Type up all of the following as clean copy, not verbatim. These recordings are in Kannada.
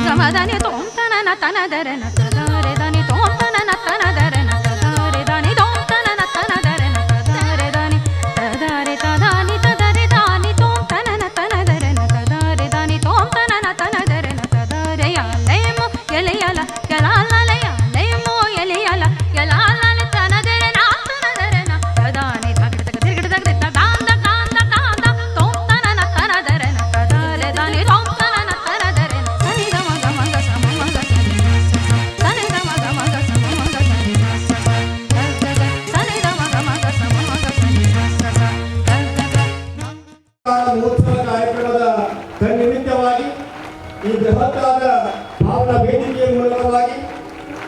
ಗಮದನಿ ತೋಂತನ ತನದರೆ ನತದರೆ ದನಿ ತೋಂತನ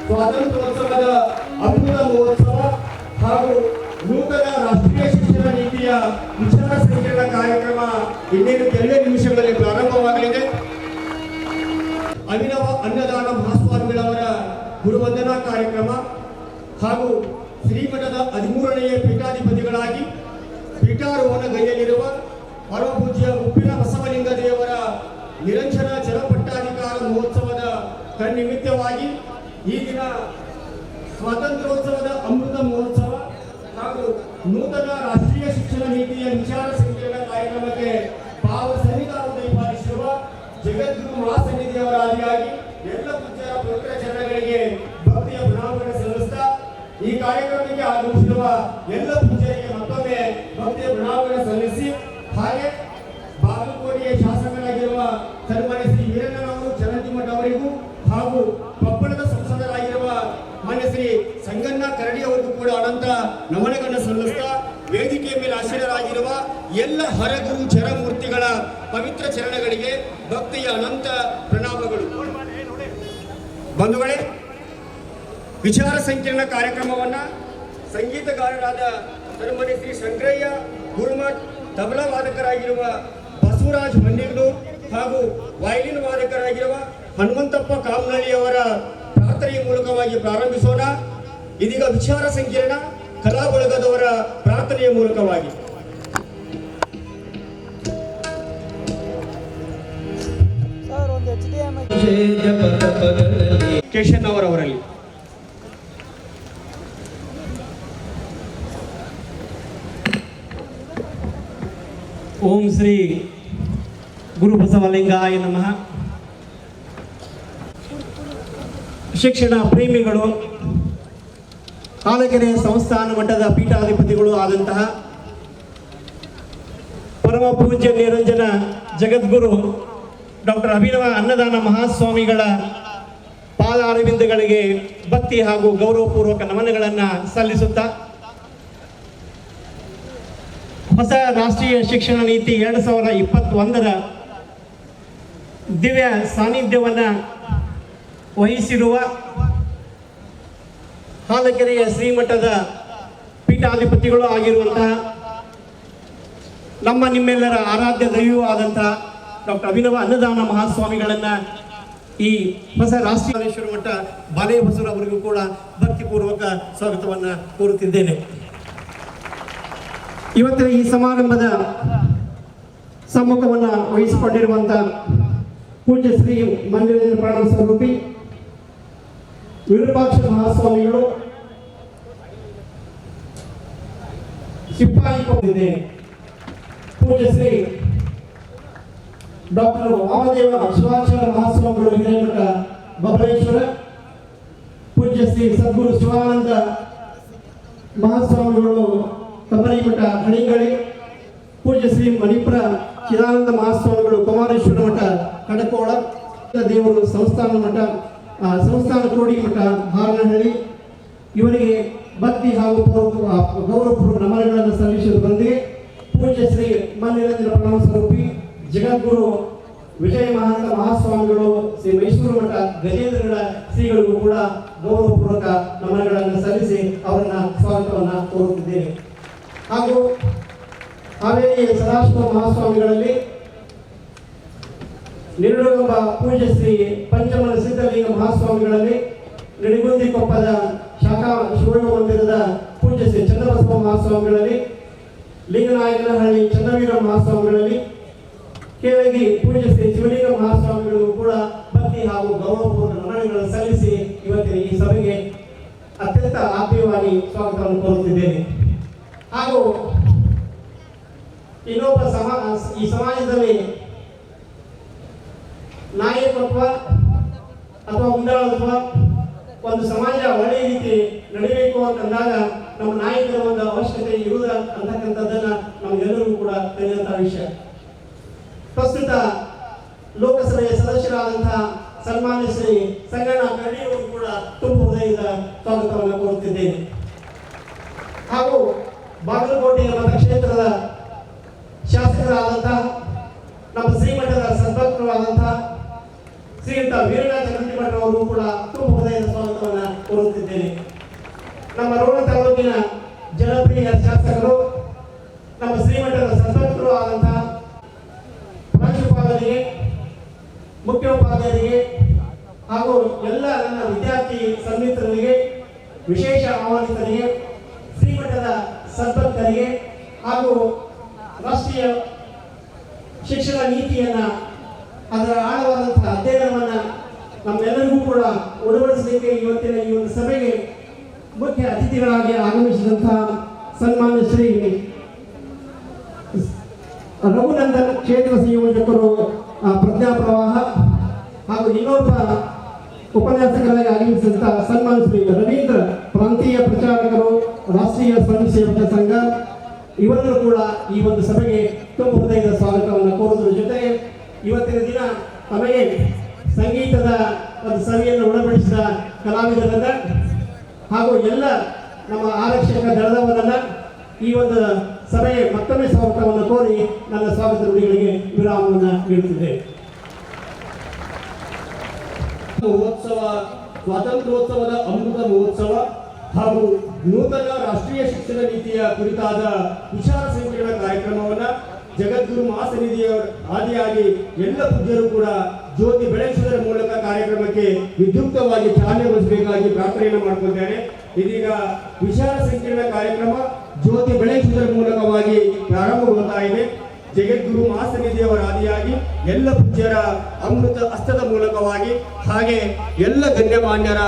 ಸ್ವಾತಂತ್ರ್ಯೋತ್ಸವದ ಅಮೃತ ಮಹೋತ್ಸವ ಹಾಗೂ ನೂತನ ರಾಷ್ಟ್ರೀಯ ಶಿಕ್ಷಣ ನೀತಿಯ ವಿಚಾರ ಸಂಕಿರಣ ಕಾರ್ಯಕ್ರಮ ಇನ್ನೇನು ಕೆಲವೇ ನಿಮಿಷಗಳಲ್ಲಿ ಪ್ರಾರಂಭವಾಗಲಿದೆ. ಅಭಿನವ ಅನ್ನದಾನ ಮಹಾಸ್ವಾಮಿಗಳವರ ಗುರುವಂದನಾ ಕಾರ್ಯಕ್ರಮ ಹಾಗೂ ಶ್ರೀಮಠದ 13ನೇ ಪೀಠಾಧಿಪತಿಗಳಾಗಿ ಪೀಠಾರೋಹಣಗೈಯಲ್ಲಿರುವ ಪರಮಪೂಜ್ಯ ಉಪ್ಪಿನ ಬಸವಲಿಂಗ ದೇವರ ನಿರಂಜನ ಜಲಪಟ್ಟಾಧಿಕಾರ ಮಹೋತ್ಸವದ ತನ್ನಿಮಿತ್ತವಾಗಿ ಈ ದಿನ ಸ್ವಾತಂತ್ರ್ಯೋತ್ಸವದ ಅಮೃತ ಮಹೋತ್ಸವ ಹಾಗೂ ನೂತನ ರಾಷ್ಟ್ರೀಯ ಶಿಕ್ಷಣ ನೀತಿಯ ವಿಚಾರ ಸಂಕಿರಣ ಕಾರ್ಯಕ್ರಮಕ್ಕೆ ಭಾವ ಸನ್ನಿಧಾನ ದಯಪಾಲಿಸಿರುವ ಜಗದ್ಗುರು ಮಹಾಸನ್ನಿಧಿಯವರ ಆದಿಯಾಗಿ ಎಲ್ಲ ಪೂಜ್ಯರ ಪವಿತ್ರ ಚರಣಗಳಿಗೆ ಭಕ್ತಿಯ ಪ್ರಣಾಮಗಳನ್ನು ಸಲ್ಲಿಸುತ್ತಾ ಈ ಕಾರ್ಯಕ್ರಮಕ್ಕೆ ಆಗಮಿಸಿರುವ ಎಲ್ಲ ಪೂಜ್ಯರಿಗೆ ಮತ್ತೊಮ್ಮೆ ಭಕ್ತಿಯ ಪ್ರಣಾಮಗಳನ್ನು ಸಲ್ಲಿಸಿ ಹಾಗೆ ಬಾಗಲಕೋಟೆಯ ಶಾಸಕರಾಗಿರುವ ಸನ್ಮಾನ್ಯ ಶ್ರೀ ವೀರಣ್ಣನವರು ಚರಂತಿಮಠ ಅವರಿಗೂ ಹಾಗೂ ಕೊಪ್ಪಳದ ಸಂಸದರಾಗಿರುವ ಮಾನ್ಯ ಶ್ರೀ ಸಂಗಣ್ಣ ಕರಡಿ ಅವರಿಗೂ ಕೂಡ ಅನಂತ ನಮನಗಳನ್ನು ಸಲ್ಲಿಸ್ತಾ ವೇದಿಕೆಯ ಮೇಲೆ ಆಸೀನರಾಗಿರುವ ಎಲ್ಲ ಹರಗುರು ಚರಮೂರ್ತಿಗಳ ಪವಿತ್ರ ಚರಣಗಳಿಗೆ ಭಕ್ತಿಯ ಅನಂತ ಪ್ರಣಾಮಗಳು. ಬಂಧುಗಳೇ, ವಿಚಾರ ಸಂಕಿರಣ ಕಾರ್ಯಕ್ರಮವನ್ನ ಸಂಗೀತಗಾರರಾದ ಸನ್ಮಾನ್ಯ ಶ್ರೀ ಶಂಕರಯ್ಯ ಗುರುಮಠ್, ತಬಲಾ ವಾದಕರಾಗಿರುವ ಬಸವರಾಜ್ ಮಂಡಿಗ್ಲೂರು ಹಾಗೂ ವಯಲಿನ್ ವಾದಕರಾಗಿರುವ ಹನುಮಂತಪ್ಪ ಕಾಮನಹಳ್ಳಿಯವರ ಪ್ರಾರ್ಥನೆಯ ಮೂಲಕವಾಗಿ ಪ್ರಾರಂಭಿಸೋಣ. ಇದೀಗ ವಿಚಾರ ಸಂಕಿರಣ ಕಲಾ ಬಳಗದವರ ಪ್ರಾರ್ಥನೆಯ ಮೂಲಕವಾಗಿ ಕೇಶನ್ ಅವರವರಲ್ಲಿ ಓಂ ಶ್ರೀ ಗುರು ಬಸವಲಿಂಗಾಯ ನಮಃ. ಶಿಕ್ಷಣ ಪ್ರೇಮಿಗಳು, ಹಾಲಕೆರೆ ಸಂಸ್ಥಾನ ಮಟ್ಟದ ಪೀಠಾಧಿಪತಿಗಳು ಆದಂತಹ ಪರಮ ಪೂಜ್ಯ ನಿರಂಜನ ಜಗದ್ಗುರು ಡಾಕ್ಟರ್ ಅಭಿನವ ಅನ್ನದಾನ ಮಹಾಸ್ವಾಮಿಗಳ ಪಾದಾರವಿಂದಗಳಿಗೆ ಭಕ್ತಿ ಹಾಗೂ ಗೌರವಪೂರ್ವಕ ನಮನಗಳನ್ನು ಸಲ್ಲಿಸುತ್ತಾ ಹೊಸ ರಾಷ್ಟ್ರೀಯ ಶಿಕ್ಷಣ ನೀತಿ 2021ರ ದಿವ್ಯ ಸಾನ್ನಿಧ್ಯವನ್ನು ವಹಿಸಿರುವ ಹಾಲಕೆರೆಯ ಶ್ರೀಮಠದ ಪೀಠಾಧಿಪತಿಗಳು ಆಗಿರುವಂತಹ ನಮ್ಮ ನಿಮ್ಮೆಲ್ಲರ ಆರಾಧ್ಯ ದೈವವೂ ಆದಂತಹ ಡಾಕ್ಟರ್ ಅಭಿನವ ಅನ್ನದಾನ ಮಹಾಸ್ವಾಮಿಗಳನ್ನು ಈ ಹೊಸ ರಾಷ್ಟ್ರೀಯ ಮಠ ಬಾಲೆ ಬಸವರ ಅವರಿಗೂ ಕೂಡ ಭಕ್ತಿಪೂರ್ವಕ ಸ್ವಾಗತವನ್ನು ಕೋರುತ್ತಿದ್ದೇನೆ. ಇವತ್ತಿನ ಈ ಸಮಾರಂಭದ ಸಮ್ಮುಖವನ್ನು ವಹಿಸಿಕೊಂಡಿರುವಂತಹ ಪೂಜ್ಯ ಶ್ರೀ ಮಂಜುನಾಥ ಪ್ರಾಣ ಸ್ವರೂಪಿ ವಿರೂಪಾಕ್ಷ ಮಹಾಸ್ವಾಮಿಗಳು ಸಿಪ್ಪಾಯಿ ಕೊಂಡಿದೆ. ಪೂಜ್ಯ ಶ್ರೀ ಡಾಕ್ಟರ್ ವಾಮದೇವ ಶಿವಾಚಾರ್ಯ ಮಹಾಸ್ವಾಮಿಗಳು ವಿಜಯಮಠ ಬಬಲೇಶ್ವರ, ಪೂಜ್ಯ ಶ್ರೀ ಸದ್ಗುರು ಶಿವಾನಂದ ಮಹಾಸ್ವಾಮಿಗಳು ಕಬರಿಮಠ ಹಣಿಗಳಿ, ಪೂಜ್ಯ ಶ್ರೀ ಮಣಿಪುರ ಚಿದಾನಂದ ಮಹಾಸ್ವಾಮಿಗಳು ಕುಮಾರೇಶ್ವರ ಮಠ ಕಡಕೋಳ, ದೇವರು ಸಂಸ್ಥಾನ ಮಠ ಸಂಸ್ಥಾನ ಕೋಡಿ ಮಠ ಹಾರನಹಳ್ಳಿ, ಇವರಿಗೆ ಭಕ್ತಿ ಹಾಗೂ ಗೌರವಪೂರ್ವ ನಮನಗಳನ್ನು ಸಲ್ಲಿಸುವುದರೊಂದಿಗೆ ಪೂಜ್ಯ ಶ್ರೀ ಮನ್ನಿರಂಜನ ಪ್ರಣವ ಸ್ವರೂಪಿ ಜಗದ್ಗುರು ವಿಜಯ ಮಹಾಂತ ಮಹಾಸ್ವಾಮಿಗಳು ಶ್ರೀ ಮೈಸೂರು ಮಠ ಗಜೇಂದ್ರಗಳ ಶ್ರೀಗಳಿಗೂ ಕೂಡ ಗೌರವಪೂರ್ವಕ ನಮನಗಳನ್ನು ಸಲ್ಲಿಸಿ ಅವರನ್ನ ಸ್ವಾಗತವನ್ನು ಕೋರುತ್ತಿದ್ದೇನೆ. ಹಾಗೂ ಹಾವೇರಿಯ ಸದಾಶಿವ ಮಹಾಸ್ವಾಮಿಗಳಲ್ಲಿ ನಿರಡುಗಂಬ ಪೂಜ್ಯ ಶ್ರೀ ಪಂಚಮನ ಸಿದ್ಧಲಿಂಗ ಮಹಾಸ್ವಾಮಿಗಳಲ್ಲಿ, ನಿಡಿಗುಂದಿಕೊಪ್ಪದ ಶಾಖಾ ಶಿವಯೋಗ ಮಂದಿರದ ಪೂಜ್ಯ ಶ್ರೀ ಚಂದ್ರಬಸವ ಮಹಾಸ್ವಾಮಿಗಳಲ್ಲಿ, ಲಿಂಗನಾಯಕನಹಳ್ಳಿ ಚಂದ್ರವೀರ ಮಹಾಸ್ವಾಮಿಗಳಲ್ಲಿ, ಕೇಳಗಿ ಪೂಜ್ಯ ಶ್ರೀ ಶಿವಲಿಂಗ ಮಹಾಸ್ವಾಮಿಗಳಿಗೂ ಕೂಡ ಭಕ್ತಿ ಹಾಗೂ ಗೌರವಪೂರ್ಣ ನಮನಗಳನ್ನು ಸಲ್ಲಿಸಿ ಇವತ್ತಿನ ಈ ಸಭೆಗೆ ಅತ್ಯಂತ ಆತ್ಮೀಯವಾಗಿ ಸ್ವಾಗತವನ್ನು ಕೋರುತ್ತಿದ್ದೇನೆ. ಹಾಗೂ ಇನ್ನೊಬ್ಬ ಈ ಸಮಾಜದಲ್ಲಿ ನಾಯಕತ್ವ ಅಥವಾ ಮುಂದಾಳತ್ವ ಒಂದು ಸಮಾಜ ಒಳ್ಳೆಯ ರೀತಿ ನಡೀಬೇಕು ಅಂತಂದಾಗ ನಮ್ಮ ನಾಯಕರ ಒಂದು ಅವಶ್ಯಕತೆ ಇರುವುದು ಅಂತಕ್ಕಂಥದ್ದನ್ನ ನಮಗೆಲ್ಲರಿಗೂ ಕೂಡ ತಿಳಿದಂತಹ ವಿಷಯ. ಪ್ರಸ್ತುತ ಲೋಕಸಭೆಯ ಸದಸ್ಯರಾದಂತಹ ಸನ್ಮಾನ್ಯ ಶ್ರೀ ಸಂಗಣ್ಣ ಕರಡಿ ಅವರು ಕೂಡ ತುಂಬ ಹೃದಯದ ಸ್ವಾಗತವನ್ನು ಕೋರುತ್ತಿದ್ದೇನೆ. ಹಾಗೂ ಬಾಗಲಕೋಟೆಯ ಮತಕ್ಷೇತ್ರದ ಶಾಸಕರಾದಂತಹ ನಮ್ಮ ಶ್ರೀಮಠದ ಸದ್ಭಕ್ತರಾದಂತಹ ಶ್ರೀಯುತ ವೀರನಾಥ ಗಂಟಿಮಠ ಅವರು ಕೂಡ ತುಂಬ ಹೃದಯದ ಸ್ವಾಗತವನ್ನು ಕೋರುತ್ತಿದ್ದೇನೆ. ನಮ್ಮ ರೋಣ ತಾಲೂಕಿನ ಜನಪ್ರಿಯ ಶಾಸಕರು ನಮ್ಮ ಶ್ರೀಮಠದ ಸದ್ಭಕ್ತರು ಆದಂತಹ ಪ್ರಾಂಶುಪಾಲರಿಗೆ, ಮುಖ್ಯೋಪಾಧ್ಯಾಯರಿಗೆ ಹಾಗೂ ಎಲ್ಲ ನನ್ನ ವಿದ್ಯಾರ್ಥಿ ಸನ್ಮಿತ್ರರಿಗೆ, ವಿಶೇಷ ಆಹ್ವಾನಿತರಿಗೆ, ಶ್ರೀಮಠದ ಸದ್ಭಕ್ತರಿಗೆ ಹಾಗೂ ರಾಷ್ಟ್ರೀಯ ಶಿಕ್ಷಣ ನೀತಿಯನ್ನ ಅದರ ಆಳವಾದಂತಹ ಅಧ್ಯಯನವನ್ನ ನಮ್ಮೆಲ್ಲರಿಗೂ ಕೂಡ ಉಡವಡಿಸಲಿಕ್ಕೆ ಇವತ್ತಿನ ಈ ಒಂದು ಸಭೆಗೆ ಮುಖ್ಯ ಅತಿಥಿಗಳಾಗಿ ಆಗಮಿಸಿದಂತಹ ಸನ್ಮಾನ್ಯ ಶ್ರೀ ರಘುನಂದನ್ ಕ್ಷೇತ್ರ ಸಂಯೋಜಕರು ಪ್ರಜ್ಞಾ ಪ್ರವಾಹ ಹಾಗೂ ಇನ್ನೊಬ್ಬ ಉಪನ್ಯಾಸಕರಾಗಿ ಆಗಮಿಸಿದಂತಹ ಸನ್ಮಾನ್ಯ ಶ್ರೀ ರವೀಂದ್ರ ಪ್ರಾಂತೀಯ ಪ್ರಚಾರಕರು, ರಾಷ್ಟ್ರೀಯ ಸ್ವಯಂ ಸೇವಕ ಸಂಘ, ಇವರನ್ನು ಕೂಡ ಈ ಒಂದು ಸಭೆಗೆ ತುಂಬ ಹೃದಯದ ಸ್ವಾಗತವನ್ನು ಕೋರುವುದರ ಜೊತೆಗೆ ಇವತ್ತಿನ ದಿನ ತಮಗೆ ಸಂಗೀತದ ಒಂದು ಸಭೆಯನ್ನು ಉಣಬಡಿಸಿದ ಕಲಾವಿದರನ್ನ ಹಾಗೂ ಎಲ್ಲ ನಮ್ಮ ಆರಕ್ಷಕ ದಳದವರನ್ನ ಈ ಒಂದು ಸಭೆಗೆ ಮತ್ತೊಮ್ಮೆ ಸ್ವಾಗತವನ್ನು ಕೋರಿ ನನ್ನ ಸ್ವಾಗತ ನುಡಿಗಳಿಗೆ ವಿರಾಮವನ್ನು ನೀಡುತ್ತಿದ್ದೇನೆ. ಮಹೋತ್ಸವ, ಸ್ವಾತಂತ್ರ್ಯೋತ್ಸವದ ಅಮೃತ ಮಹೋತ್ಸವ ಹಾಗೂ ನೂತನ ರಾಷ್ಟ್ರೀಯ ಶಿಕ್ಷಣ ನೀತಿಯ ಕುರಿತಾದ ವಿಚಾರ ಸಂಕಿರಣ ಕಾರ್ಯಕ್ರಮವನ್ನ ಜಗದ್ಗುರು ಮಹಾಸನ್ನಿಧಿಯವರ ಆದಿಯಾಗಿ ಎಲ್ಲ ಪೂಜ್ಯರು ಕೂಡ ಜ್ಯೋತಿ ಬೆಳೆಸುವುದರ ಮೂಲಕ ಕಾರ್ಯಕ್ರಮಕ್ಕೆ ವಿದ್ಯುಕ್ತವಾಗಿ ಚಾಲನೆಗೊಳಿಸಬೇಕಾಗಿ ಪ್ರಾರ್ಥನೆಯನ್ನು ಮಾಡಿಕೊಂಡಿದ್ದೇನೆ. ಇದೀಗ ವಿಚಾರ ಸಂಕಿರಣ ಕಾರ್ಯಕ್ರಮ ಜ್ಯೋತಿ ಬೆಳೆಸುವುದರ ಮೂಲಕವಾಗಿ ಪ್ರಾರಂಭಗೊಳ್ತಾ ಇದೆ. ಜಗದ್ಗುರು ಮಹಾಸನ್ನಿಧಿಯವರ ಆದಿಯಾಗಿ ಎಲ್ಲ ಪೂಜ್ಯರ ಅಮೃತ ಹಸ್ತದ ಮೂಲಕವಾಗಿ ಹಾಗೆ ಎಲ್ಲ ಗಣ್ಯಮಾನ್ಯರ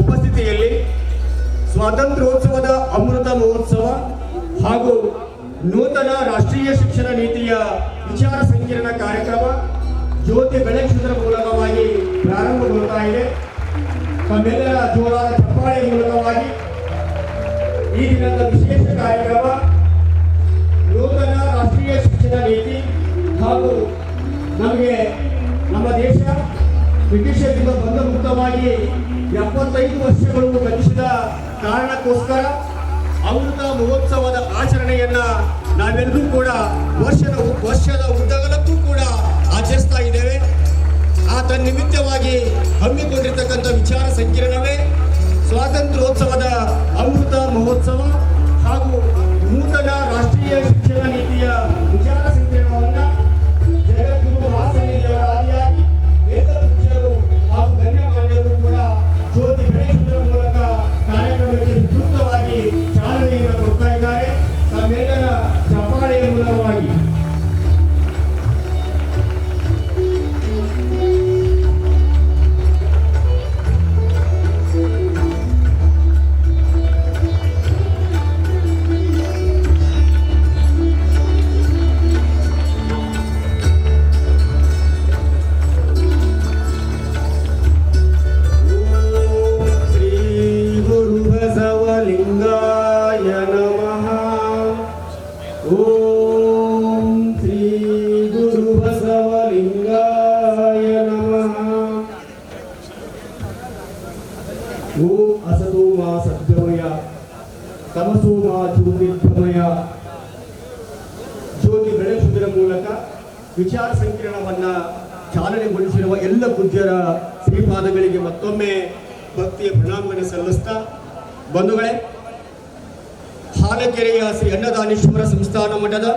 ಉಪಸ್ಥಿತಿಯಲ್ಲಿ ಸ್ವಾತಂತ್ರ್ಯೋತ್ಸವದ ಅಮೃತ ಮಹೋತ್ಸವ ಹಾಗೂ ನೂತನ ರಾಷ್ಟ್ರೀಯ ಶಿಕ್ಷಣ ನೀತಿಯ ವಿಚಾರ ಸಂಕಿರಣ ಕಾರ್ಯಕ್ರಮ ಜ್ಯೋತಿ ಬೆಳಗಿಸುವುದರ ಮೂಲಕವಾಗಿ ಪ್ರಾರಂಭಗೊಳ್ತಾ ಇದೆ. ತಮ್ಮೆಲ್ಲರ ಜೋರಾದ ಚಪ್ಪಾಳೆಯ ಮೂಲಕವಾಗಿ ಈ ದಿನದ ವಿಶೇಷ ಕಾರ್ಯಕ್ರಮ ನೂತನ ರಾಷ್ಟ್ರೀಯ ಶಿಕ್ಷಣ ನೀತಿ ಹಾಗೂ ನಮಗೆ ನಮ್ಮ ದೇಶ ಬ್ರಿಟಿಷರಿಂದ ಬಂಧ ಮುಕ್ತವಾಗಿ 75 ವರ್ಷಗಳು ಗತಿಸಿದ ಕಾರಣಕ್ಕೋಸ್ಕರ ಅಮೃತ ಮಹೋತ್ಸವದ ಆಚರಣೆಯನ್ನ ನಾವೆಲ್ಲರೂ ಕೂಡ ವರ್ಷದ ಉದ್ದಗಲಕ್ಕೂ ಕೂಡ ಆಚರಿಸ್ತಾ ಇದ್ದೇವೆ. ಆ ತನ್ನಿಮಿತ್ತವಾಗಿ ಹಮ್ಮಿಕೊಂಡಿರ್ತಕ್ಕಂಥ ವಿಚಾರ ಸಂಕಿರಣವೇ ಸ್ವಾತಂತ್ರ್ಯೋತ್ಸವದ ಅಮೃತ ಮಹೋತ್ಸವ ಹಾಗೂ ನೂತನ ರಾಷ್ಟ್ರೀಯ ಶಿಕ್ಷಣ ನೀತಿಯ ವಿಚಾರ ಸಂಕಿರಣವನ್ನು ಜಗದ್ಗುರು ಮಹಾಸನ್ನಿಧಿಯವರ ಆದಿಯಾಗಿ ವೇದ ಪೂಜ್ಯರು ಹಾಗೂ ಗಣ್ಯಮಾನ್ಯರು ಕೂಡ ಜ್ಯೋತಿ ಬೆಳಗಿಸುವುದರ ಮೂಲಕ ಕಾರ್ಯಕ್ರಮಕ್ಕೆ ವಿಸ್ತೃತವಾಗಿ ಚಾಲನೆಯನ್ನು ಕೊಡ್ತಾ ಇದ್ದಾರೆ. ತಮ್ಮೆಲ್ಲರ ಚಪ್ಪಾಳೆಯ ಮೂಲಕವಾಗಿ ಜ್ಯೋತಿ ಬೆಳಗಿಸುವುದರ ಮೂಲಕ ವಿಚಾರ ಸಂಕಿರಣವನ್ನ ಚಾಲನೆಗೊಳಿಸಿರುವ ಎಲ್ಲ ಪೂಜ್ಯರ ಶ್ರೀಪಾದಗಳಿಗೆ ಮತ್ತೊಮ್ಮೆ ಭಕ್ತಿಯ ಪ್ರಣಾಮವನ್ನು ಸಲ್ಲಿಸ್ತಾ, ಬಂಧುಗಳೇ, ಹಾಲಕೆರೆಯ ಶ್ರೀ ಅನ್ನದಾನೇಶ್ವರ ಸಂಸ್ಥಾನ ಮಠದ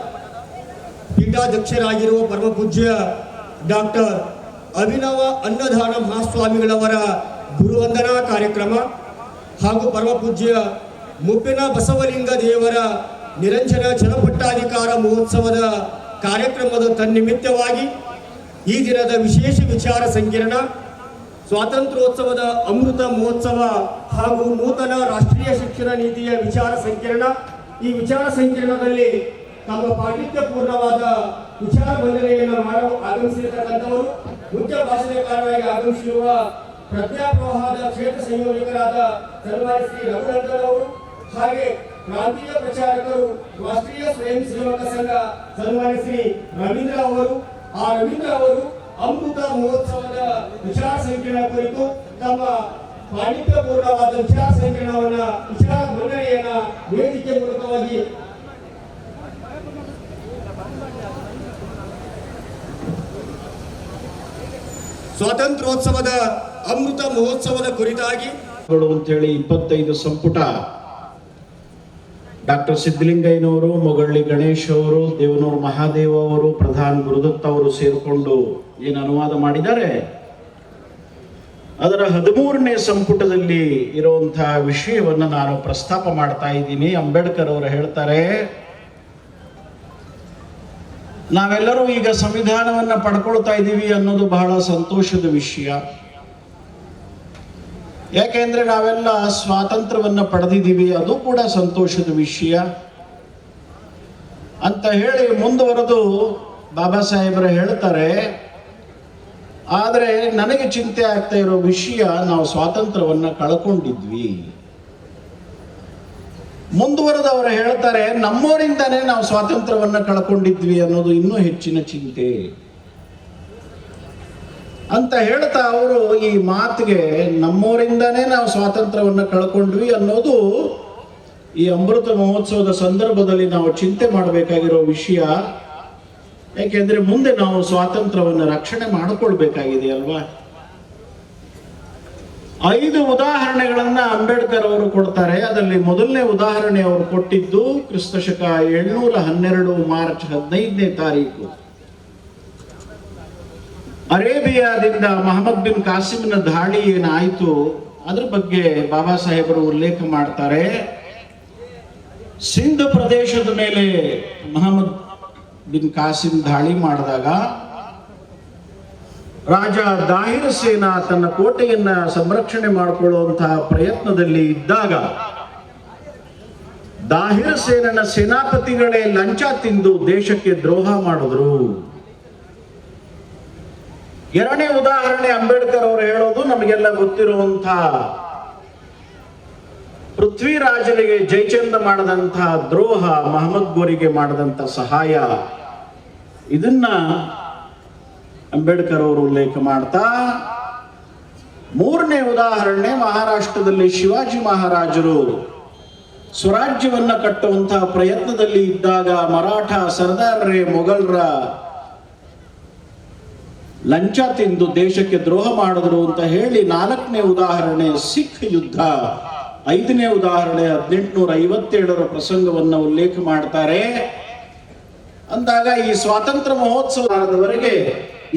ಪೀಠಾಧ್ಯಕ್ಷರಾಗಿರುವ ಪರಮ ಪೂಜ್ಯ ಡಾಕ್ಟರ್ ಅಭಿನವ ಅನ್ನದಾನ ಮಹಾಸ್ವಾಮಿಗಳವರ ಗುರುವಂದನಾ ಕಾರ್ಯಕ್ರಮ ಹಾಗೂ ಪರಮ ಪೂಜ್ಯ ಮುಪ್ಪಿನ ಬಸವಲಿಂಗ ದೇವರ ನಿರಂಜನ ಜನಪಟ್ಟಾಧಿಕಾರ ಮಹೋತ್ಸವದ ಕಾರ್ಯಕ್ರಮದ ತನ್ನಿಮಿತ್ತವಾಗಿ ಈ ದಿನದ ವಿಶೇಷ ವಿಚಾರ ಸಂಕಿರಣ, ಸ್ವಾತಂತ್ರ್ಯೋತ್ಸವದ ಅಮೃತ ಮಹೋತ್ಸವ ಹಾಗೂ ನೂತನ ರಾಷ್ಟ್ರೀಯ ಶಿಕ್ಷಣ ನೀತಿಯ ವಿಚಾರ ಸಂಕಿರಣ. ಈ ವಿಚಾರ ಸಂಕಿರಣದಲ್ಲಿ ತಮ್ಮ ಪಾಂಡಿತ್ಯಪೂರ್ಣವಾದ ವಿಚಾರ ಮಂಡನೆಯನ್ನು ಮಾಡಲು ಆಗಮಿಸಿರತಕ್ಕಂಥವರು, ಮುಖ್ಯ ಭಾಷಣಕಾರರಾಗಿ ಆಗಮಿಸಿರುವ ಪ್ರಜ್ಞಾಪ್ರವಾಹದ ಕ್ಷೇತ್ರ ಸಂಯೋಜಕರಾದ ಸನ್ಮಾನ್ಯ ಶ್ರೀ ರಘುನಂದನ್ ಅವರು, ಹಾಗೆ ಪ್ರಾಂತೀಯ ಪ್ರಚಾರಕರು ರಾಷ್ಟ್ರೀಯ ಸ್ವಯಂ ಸೇವಕ ಸಂಘ ಸನ್ಮಾನ್ಯ ಶ್ರೀ ರವೀಂದ್ರ ಅವರು. ಆ ರವೀಂದ್ರ ಅವರು ಅಮೃತ ಮಹೋತ್ಸವದ ವಿಚಾರ ಸಂಕಿರಣ ಕುರಿತು ತಮ್ಮ ಪಾಂಡಿತ್ಯಪೂರ್ಣವಾದ ವಿಚಾರ ಸಂಕಿರಣವನ್ನ ವಿಚಾರ ಮಂಡನೆಯನ್ನ ವೇದಿಕೆ ಮೂಲಕವಾಗಿ ಸ್ವಾತಂತ್ರ್ಯೋತ್ಸವದ ಅಮೃತ ಮಹೋತ್ಸವದ ಕುರಿತಾಗಿ ಅಂತೇಳಿ 25 ಸಂಪುಟ ಡಾಕ್ಟರ್ ಸಿದ್ದಲಿಂಗಯ್ಯನವರು, ಮೊಗಳ್ಳಿ ಗಣೇಶ್ ಅವರು, ದೇವನೂರು ಮಹಾದೇವ ಅವರು, ಪ್ರಧಾನ್ ಗುರುದತ್ತ ಅವರು ಸೇರಿಕೊಂಡು ಏನು ಅನುವಾದ ಮಾಡಿದ್ದಾರೆ, ಅದರ 13ನೇ ಸಂಪುಟದಲ್ಲಿ ಇರುವಂತಹ ವಿಷಯವನ್ನು ನಾನು ಪ್ರಸ್ತಾಪ ಮಾಡ್ತಾ ಇದ್ದೀನಿ. ಅಂಬೇಡ್ಕರ್ ಅವರು ಹೇಳ್ತಾರೆ, ನಾವೆಲ್ಲರೂ ಈಗ ಸಂವಿಧಾನವನ್ನು ಪಡ್ಕೊಳ್ತಾ ಇದ್ದೀವಿ ಅನ್ನೋದು ಬಹಳ ಸಂತೋಷದ ವಿಷಯ. ಯಾಕೆಂದ್ರೆ ನಾವೆಲ್ಲ ಸ್ವಾತಂತ್ರ್ಯವನ್ನು ಪಡೆದಿದ್ದೀವಿ, ಅದು ಕೂಡ ಸಂತೋಷದ ವಿಷಯ ಅಂತ ಹೇಳಿ ಮುಂದುವರೆದು ಬಾಬಾ ಸಾಹೇಬರು ಹೇಳ್ತಾರೆ, ಆದರೆ ನನಗೆ ಚಿಂತೆ ಆಗ್ತಾ ಇರೋ ವಿಷಯ, ನಾವು ಸ್ವಾತಂತ್ರ್ಯವನ್ನು ಕಳ್ಕೊಂಡಿದ್ವಿ. ಮುಂದುವರೆದವರು ಹೇಳ್ತಾರೆ, ನಮ್ಮೋರಿಂದಾನೇ ನಾವು ಸ್ವಾತಂತ್ರ್ಯವನ್ನು ಕಳ್ಕೊಂಡಿದ್ವಿ ಅನ್ನೋದು ಇನ್ನೂ ಹೆಚ್ಚಿನ ಚಿಂತೆ ಅಂತ ಹೇಳ್ತಾ ಅವರು ಈ ಮಾತಿಗೆ ನಮ್ಮೋರಿಂದಾನೇ ನಾವು ಸ್ವಾತಂತ್ರ್ಯವನ್ನು ಕಳ್ಕೊಂಡ್ವಿ ಅನ್ನೋದು ಈ ಅಮೃತ ಮಹೋತ್ಸವದ ಸಂದರ್ಭದಲ್ಲಿ ನಾವು ಚಿಂತೆ ಮಾಡಬೇಕಾಗಿರೋ ವಿಷಯ. ಯಾಕೆಂದ್ರೆ ಮುಂದೆ ನಾವು ಸ್ವಾತಂತ್ರ್ಯವನ್ನು ರಕ್ಷಣೆ ಮಾಡಿಕೊಳ್ಬೇಕಾಗಿದೆ ಅಲ್ವಾ. 5 ಉದಾಹರಣೆಗಳನ್ನ ಅಂಬೇಡ್ಕರ್ ಅವರು ಕೊಡ್ತಾರೆ. ಅದರಲ್ಲಿ ಮೊದಲನೇ ಉದಾಹರಣೆ ಅವರು ಕೊಟ್ಟಿದ್ದು ಕ್ರಿಸ್ತಶಕ 712 ಮಾರ್ಚ್ 15ನೇ ತಾರೀಕು ಅರೇಬಿಯಾದಿಂದ ಮೊಹಮ್ಮದ್ ಬಿನ್ ಕಾಸಿಮ್ನ ದಾಳಿ ಏನಾಯಿತು ಅದ್ರ ಬಗ್ಗೆ ಬಾಬಾ ಸಾಹೇಬರು ಉಲ್ಲೇಖ ಮಾಡ್ತಾರೆ. ಸಿಂಧ್ ಪ್ರದೇಶದ ಮೇಲೆ ಮೊಹಮ್ಮದ್ ಬಿನ್ ಕಾಸಿಮ್ ದಾಳಿ ಮಾಡಿದಾಗ ರಾಜ ದಾಹಿರ್ ಸೇನಾ ತನ್ನ ಕೋಟೆಯನ್ನ ಸಂರಕ್ಷಣೆ ಮಾಡಿಕೊಳ್ಳುವಂತಹ ಪ್ರಯತ್ನದಲ್ಲಿ ಇದ್ದಾಗ ದಾಹಿರ್ ಸೇನನ ಸೇನಾಪತಿಗಳೇ ಲಂಚ ತಿಂದು ದೇಶಕ್ಕೆ ದ್ರೋಹ ಮಾಡಿದ್ರು. ಎರಡನೇ ಉದಾಹರಣೆ ಅಂಬೇಡ್ಕರ್ ಅವರು ಹೇಳೋದು ನಮಗೆಲ್ಲ ಗೊತ್ತಿರುವಂತಹ ಪೃಥ್ವಿರಾಜನಿಗೆ ಜಯಚಂದ ಮಾಡದಂತಹ ದ್ರೋಹ, ಮಹಮ್ಮದ್ ಗೋರಿಗೆ ಮಾಡದಂತ ಸಹಾಯ, ಇದನ್ನ ಅಂಬೇಡ್ಕರ್ ಅವರು ಉಲ್ಲೇಖ ಮಾಡ್ತಾ, ಮೂರನೇ ಉದಾಹರಣೆ ಮಹಾರಾಷ್ಟ್ರದಲ್ಲಿ ಶಿವಾಜಿ ಮಹಾರಾಜರು ಸ್ವರಾಜ್ಯವನ್ನ ಕಟ್ಟುವಂತಹ ಪ್ರಯತ್ನದಲ್ಲಿ ಇದ್ದಾಗ ಮರಾಠ ಸರ್ದಾರರೇ ಮೊಘಲರ ಲಂಚ ತಿಂದು ದೇಶಕ್ಕೆ ದ್ರೋಹ ಮಾಡಿದ್ರು ಅಂತ ಹೇಳಿ. 4ನೇ ಉದಾಹರಣೆ ಸಿಖ್ ಯುದ್ಧ. 5ನೇ ಉದಾಹರಣೆ 1857ರ ಪ್ರಸಂಗವನ್ನು ಉಲ್ಲೇಖ ಮಾಡ್ತಾರೆ. ಅಂದಾಗ ಈ ಸ್ವಾತಂತ್ರ್ಯ ಮಹೋತ್ಸವದವರೆಗೆ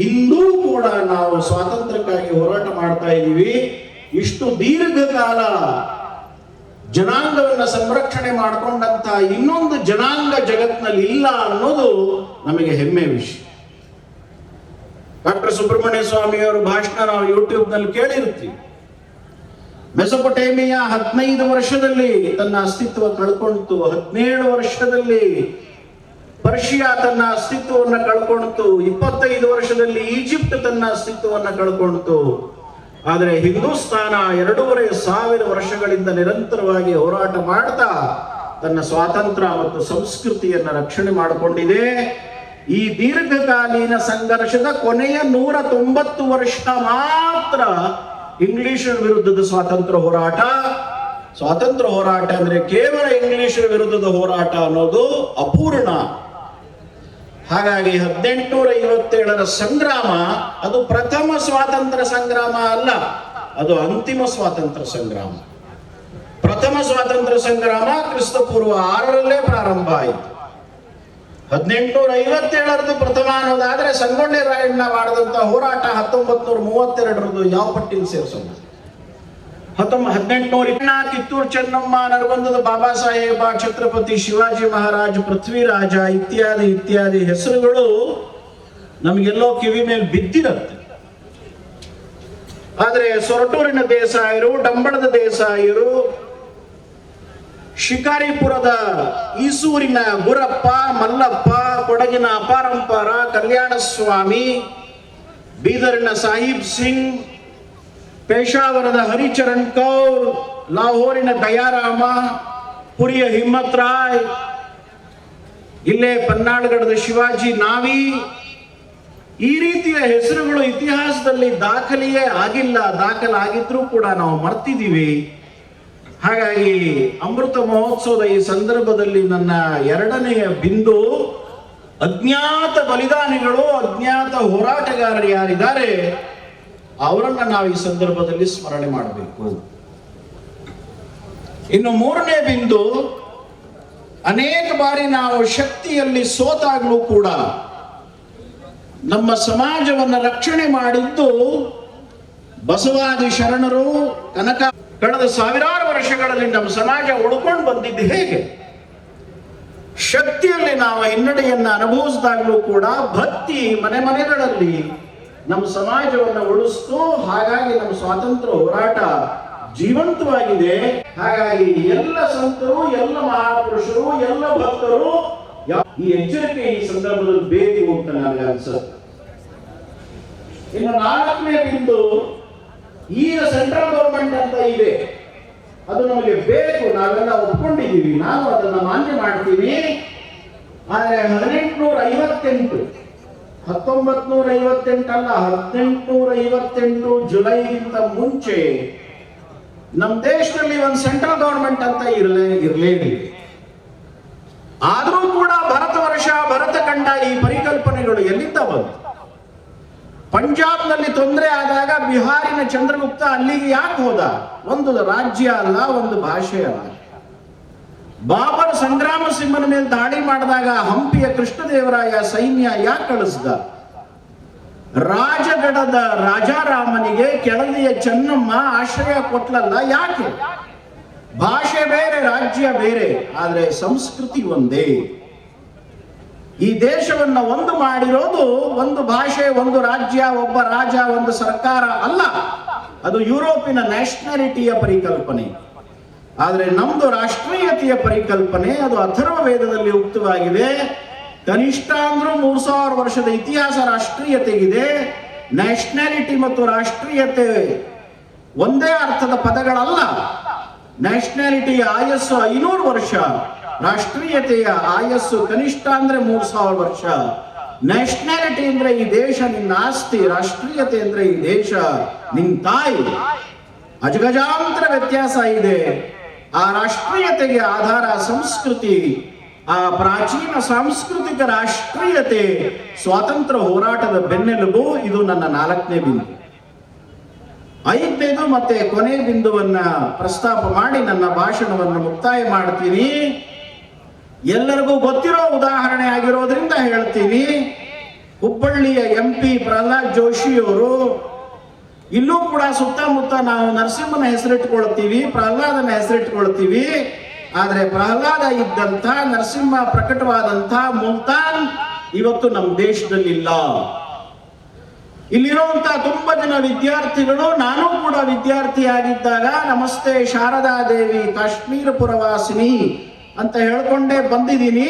ಇಂದೂ ಕೂಡ ನಾವು ಸ್ವಾತಂತ್ರ್ಯಕ್ಕಾಗಿ ಹೋರಾಟ ಮಾಡ್ತಾ ಇದ್ದೀವಿ. ಇಷ್ಟು ದೀರ್ಘಕಾಲ ಜನಾಂಗವನ್ನು ಸಂರಕ್ಷಣೆ ಮಾಡಿಕೊಂಡಂತ ಇನ್ನೊಂದು ಜನಾಂಗ ಜಗತ್ತಿನಲ್ಲಿ ಇಲ್ಲ ಅನ್ನೋದು ನಮಗೆ ಹೆಮ್ಮೆ ವಿಷಯ. ಡಾಕ್ಟರ್ ಸುಬ್ರಹ್ಮಣ್ಯ ಸ್ವಾಮಿ ಅವರ ಭಾಷಣ ನಾವು ಯೂಟ್ಯೂಬ್ ನಲ್ಲಿ ಕೇಳಿರ್ತೀವಿ. ಮೆಸೊಪೊಟೇಮಿಯಾ 15 ವರ್ಷದಲ್ಲಿ ತನ್ನ ಅಸ್ತಿತ್ವ ಕಳ್ಕೊಂಡಿತು. 17 ವರ್ಷದಲ್ಲಿ ಪರ್ಷಿಯಾ ತನ್ನ ಅಸ್ತಿತ್ವವನ್ನು ಕಳ್ಕೊಂಡಿತು. 25 ವರ್ಷದಲ್ಲಿ ಈಜಿಪ್ಟ್ ತನ್ನ ಅಸ್ತಿತ್ವವನ್ನು ಕಳ್ಕೊಂಡಿತು. ಆದರೆ ಹಿಂದೂಸ್ತಾನ 2500 ವರ್ಷಗಳಿಂದ ನಿರಂತರವಾಗಿ ಹೋರಾಟ ಮಾಡ್ತಾ ತನ್ನ ಸ್ವಾತಂತ್ರ್ಯ ಮತ್ತು ಸಂಸ್ಕೃತಿಯನ್ನು ರಕ್ಷಣೆ ಮಾಡಿಕೊಂಡಿದೆ. ಈ ದೀರ್ಘಕಾಲೀನ ಸಂಘರ್ಷದ ಕೊನೆಯ 190 ವರ್ಷ ಮಾತ್ರ ಇಂಗ್ಲಿಷರ ವಿರುದ್ಧದ ಸ್ವಾತಂತ್ರ್ಯ ಹೋರಾಟ. ಸ್ವಾತಂತ್ರ್ಯ ಹೋರಾಟ ಅಂದ್ರೆ ಕೇವಲ ಇಂಗ್ಲಿಷರ ವಿರುದ್ಧದ ಹೋರಾಟ ಅನ್ನೋದು ಅಪೂರ್ಣ. ಹಾಗಾಗಿ 1857ರ ಸಂಗ್ರಾಮ ಅದು ಪ್ರಥಮ ಸ್ವಾತಂತ್ರ್ಯ ಸಂಗ್ರಾಮ ಅಲ್ಲ, ಅದು ಅಂತಿಮ ಸ್ವಾತಂತ್ರ್ಯ ಸಂಗ್ರಾಮ. ಪ್ರಥಮ ಸ್ವಾತಂತ್ರ್ಯ ಸಂಗ್ರಾಮ ಕ್ರಿಸ್ತಪೂರ್ವ 6ರಲ್ಲೇ ಪ್ರಾರಂಭ ಆಯಿತು. 1857ರದ್ದು ಪ್ರಥಮ ಅನ್ನೋದಾದ್ರೆ ಸಂಗೊಳ್ಳಿ ರಾಯಣ್ಣ ಮಾಡಿದಂತ ಹೋರಾಟ 1932ರದ್ದು ಯಾವ ಪಟ್ಟಿಲಿ ಸೇರಿಸೋಣ? 1800 ಕಿತ್ತೂರು ಚೆನ್ನಮ್ಮ, ನರಗುಂದದ ಬಾಬಾ ಸಾಹೇಬ, ಛತ್ರಪತಿ ಶಿವಾಜಿ ಮಹಾರಾಜ್, ಪೃಥ್ವಿರಾಜ ಇತ್ಯಾದಿ ಇತ್ಯಾದಿ ಹೆಸರುಗಳು ನಮಗೆಲ್ಲೋ ಕಿವಿ ಮೇಲೆ ಬಿದ್ದಿರತ್ತೆ. ಆದ್ರೆ ಸೊರಟೂರಿನ ದೇಸಾಯರು, ಡಂಬಳದ ದೇಸಾಯರು, ಶಿಕಾರಿಪುರದ ಈಸೂರಿನ ಗುರಪ್ಪ, ಮಲ್ಲಪ್ಪ, ಕೊಡಗಿನ ಅಪಾರಂಪಾರ, ಕಲ್ಯಾಣ ಸ್ವಾಮಿ, ಬೀದರಿನ ಸಾಹಿಬ್ ಸಿಂಗ್, ಪೇಶಾವರದ ಹರಿಚರಣ್ ಕೌರ್, ಲಾಹೋರಿನ ದಯಾರಾಮ, ಪುರಿಯ ಹಿಮ್ಮತ್ ರಾಯ್, ಇಲ್ಲೇ ಪನ್ನಾಳಗಡದ ಶಿವಾಜಿ ನಾವಿ, ಈ ರೀತಿಯ ಹೆಸರುಗಳು ಇತಿಹಾಸದಲ್ಲಿ ದಾಖಲೆಯೇ ಆಗಿಲ್ಲ. ದಾಖಲಾಗಿದ್ರೂ ಕೂಡ ನಾವು ಮರ್ತಿದ್ದೀವಿ. ಹಾಗಾಗಿ ಅಮೃತ ಮಹೋತ್ಸವದ ಈ ಸಂದರ್ಭದಲ್ಲಿ ನನ್ನ ಎರಡನೆಯ ಬಿಂದು, ಅಜ್ಞಾತ ಬಲಿದಾನಿಗಳು, ಅಜ್ಞಾತ ಹೋರಾಟಗಾರರು ಯಾರಿದ್ದಾರೆ ಅವರನ್ನ ನಾವು ಈ ಸಂದರ್ಭದಲ್ಲಿ ಸ್ಮರಣೆ ಮಾಡಬೇಕು. ಇನ್ನು ಮೂರನೇ ಬಿಂದು, ಅನೇಕ ಬಾರಿ ನಾವು ಶಕ್ತಿಯಲ್ಲಿ ಸೋತಾಗಲೂ ಕೂಡ ನಮ್ಮ ಸಮಾಜವನ್ನು ರಕ್ಷಣೆ ಮಾಡಿದ್ದು ಬಸವಾದಿ ಶರಣರು, ಕನಕ. ಕಳೆದ ಸಾವಿರಾರು ವರ್ಷಗಳಲ್ಲಿ ನಮ್ಮ ಸಮಾಜ ಉಳ್ಕೊಂಡು ಬಂದಿದ್ದು ಹೇಗೆ? ಶಕ್ತಿಯಲ್ಲಿ ನಾವು ಹಿನ್ನಡೆಯನ್ನು ಅನುಭವಿಸಿದಾಗಲೂ ಕೂಡ ಭಕ್ತಿ ಮನೆ ಮನೆಗಳಲ್ಲಿ ನಮ್ಮ ಸಮಾಜವನ್ನು ಉಳಿಸ್ತು. ಹಾಗಾಗಿ ನಮ್ಮ ಸ್ವಾತಂತ್ರ್ಯ ಹೋರಾಟ ಜೀವಂತವಾಗಿದೆ. ಹಾಗಾಗಿ ಎಲ್ಲ ಸಂತರು, ಎಲ್ಲ ಮಹಾಪುರುಷರು, ಎಲ್ಲ ಭಕ್ತರು ಈ ಎಚ್ಚರಿಕೆ ಈ ಸಂದರ್ಭದಲ್ಲಿ ಬೇಕು ಅಂತ ನನಗೆ ಅನ್ಸುತ್ತೆ. ಇನ್ನು ನಾಲ್ಕನೇ ಬಿಂದು, ಈಗ ಸೆಂಟ್ರಲ್ ಗವರ್ಮೆಂಟ್ ಅಂತ ಇದೆ, ಅದು ನಮಗೆ ಬೇಕು, ನಾವೆಲ್ಲ ಒಪ್ಕೊಂಡಿದ್ದೀವಿ, ನಾವು ಅದನ್ನು ಮಾನ್ಯ ಮಾಡ್ತೀವಿ. ಆದರೆ 1858 1958 ಅಲ್ಲ, 1858 ಜುಲೈಗಿಂತ ಮುಂಚೆ ನಮ್ಮ ದೇಶದಲ್ಲಿ ಒಂದು ಸೆಂಟ್ರಲ್ ಗವರ್ಮೆಂಟ್ ಅಂತ ಇರಲೇಬೇಕು. ಆದರೂ ಕೂಡ ಭಾರತ ವರ್ಷ, ಭರತ ಖಂಡ, ಈ ಪರಿಕಲ್ಪನೆಗಳು ಎಲ್ಲಿಂದ ಬಂತು? ಪಂಜಾಬ್ನಲ್ಲಿ ತೊಂದರೆ ಆದಾಗ ಬಿಹಾರಿನ ಚಂದ್ರಗುಪ್ತ ಅಲ್ಲಿಗೆ ಯಾಕೆ ಹೋದ? ಒಂದು ರಾಜ್ಯ ಅಲ್ಲ, ಒಂದು ಭಾಷೆ ಅಲ್ಲ. ಬಾಬರ್ ಸಂಗ್ರಾಮ ಸಿಂಹನ ಮೇಲೆ ದಾಳಿ ಮಾಡಿದಾಗ ಹಂಪಿಯ ಕೃಷ್ಣದೇವರಾಯ ಸೈನ್ಯ ಯಾಕೆ ಕಳಿಸ್ದ? ರಾಜಗಡದ ರಾಜಾರಾಮನಿಗೆ ಕೆಳದಿಯ ಚೆನ್ನಮ್ಮ ಆಶ್ರಯ ಕೊಟ್ಲಲ್ಲ, ಯಾಕೆ? ಭಾಷೆ ಬೇರೆ, ರಾಜ್ಯ ಬೇರೆ, ಆದರೆ ಸಂಸ್ಕೃತಿ ಒಂದೇ. ಈ ದೇಶವನ್ನ ಒಂದು ಮಾಡಿರೋದು ಒಂದು ಭಾಷೆ, ಒಂದು ರಾಜ್ಯ, ಒಬ್ಬ ರಾಜ, ಒಂದು ಸರ್ಕಾರ ಅಲ್ಲ. ಅದು ಯುರೋಪಿನ ನ್ಯಾಷನಾಲಿಟಿಯ ಪರಿಕಲ್ಪನೆ. ಆದರೆ ನಮ್ದು ರಾಷ್ಟ್ರೀಯತೆಯ ಪರಿಕಲ್ಪನೆ. ಅದು ಅಥರ್ವ ವೇದದಲ್ಲಿ ಉಕ್ತವಾಗಿದೆ. ಕನಿಷ್ಠ ಅಂದ್ರೂ 3000 ವರ್ಷದ ಇತಿಹಾಸ ರಾಷ್ಟ್ರೀಯತೆಗಿದೆ. ನ್ಯಾಷನಾಲಿಟಿ ಮತ್ತು ರಾಷ್ಟ್ರೀಯತೆ ಒಂದೇ ಅರ್ಥದ ಪದಗಳಲ್ಲ. ನ್ಯಾಷನಾಲಿಟಿಯ ಆಯಸ್ಸು 500 ವರ್ಷ, ರಾಷ್ಟ್ರೀಯತೆಯ ಆಯಸ್ಸು ಕನಿಷ್ಠ ಅಂದ್ರೆ 3000 ವರ್ಷ. ನ್ಯಾಷನಾಲಿಟಿ ಅಂದ್ರೆ ಈ ದೇಶ ನಿನ್ನ ಆಸ್ತಿ, ರಾಷ್ಟ್ರೀಯತೆ ಅಂದ್ರೆ ಈ ದೇಶ ನಿನ್ ತಾಯಿ. ಅಜಗಜಾಂತರ ವ್ಯತ್ಯಾಸ ಇದೆ. ಆ ರಾಷ್ಟ್ರೀಯತೆಗೆ ಆಧಾರ ಸಂಸ್ಕೃತಿ. ಆ ಪ್ರಾಚೀನ ಸಾಂಸ್ಕೃತಿಕ ರಾಷ್ಟ್ರೀಯತೆ ಸ್ವಾತಂತ್ರ್ಯ ಹೋರಾಟದ ಬೆನ್ನೆಲುಬು. ಇದು ನನ್ನ 4ನೇ ಬಿಂದು. 5ನೇದು ಮತ್ತೆ ಕೊನೆ ಬಿಂದುವನ್ನ ಪ್ರಸ್ತಾಪ ಮಾಡಿ ನನ್ನ ಭಾಷಣವನ್ನು ಮುಕ್ತಾಯ ಮಾಡ್ತೀನಿ. ಎಲ್ಲರಿಗೂ ಗೊತ್ತಿರೋ ಉದಾಹರಣೆ ಆಗಿರೋದ್ರಿಂದ ಹೇಳ್ತೀನಿ. ಹುಬ್ಬಳ್ಳಿಯ MP ಪ್ರಹ್ಲಾದ್ ಜೋಶಿಯವರು, ಇಲ್ಲೂ ಕೂಡ ಸುತ್ತಮುತ್ತ ನಾವು ನರಸಿಂಹನ ಹೆಸರಿಟ್ಕೊಳ್ತೀವಿ, ಪ್ರಹ್ಲಾದನ ಹೆಸರಿಟ್ಕೊಳ್ತೀವಿ. ಆದರೆ ಪ್ರಹ್ಲಾದ ಇದ್ದಂಥ, ನರಸಿಂಹ ಪ್ರಕಟವಾದಂಥ ಮುಲ್ತಾನ್ ಇವತ್ತು ನಮ್ಮ ದೇಶದಲ್ಲಿಲ್ಲ. ಇಲ್ಲಿರುವಂತ ತುಂಬಾ ಜನ ವಿದ್ಯಾರ್ಥಿಗಳು, ನಾನು ಕೂಡ ವಿದ್ಯಾರ್ಥಿಯಾಗಿದ್ದಾಗ ನಮಸ್ತೆ ಶಾರದಾ ದೇವಿ ಕಾಶ್ಮೀರ ಪುರವಾಸಿನಿ ಅಂತ ಹೇಳ್ಕೊಂಡೇ ಬಂದಿದ್ದೀನಿ.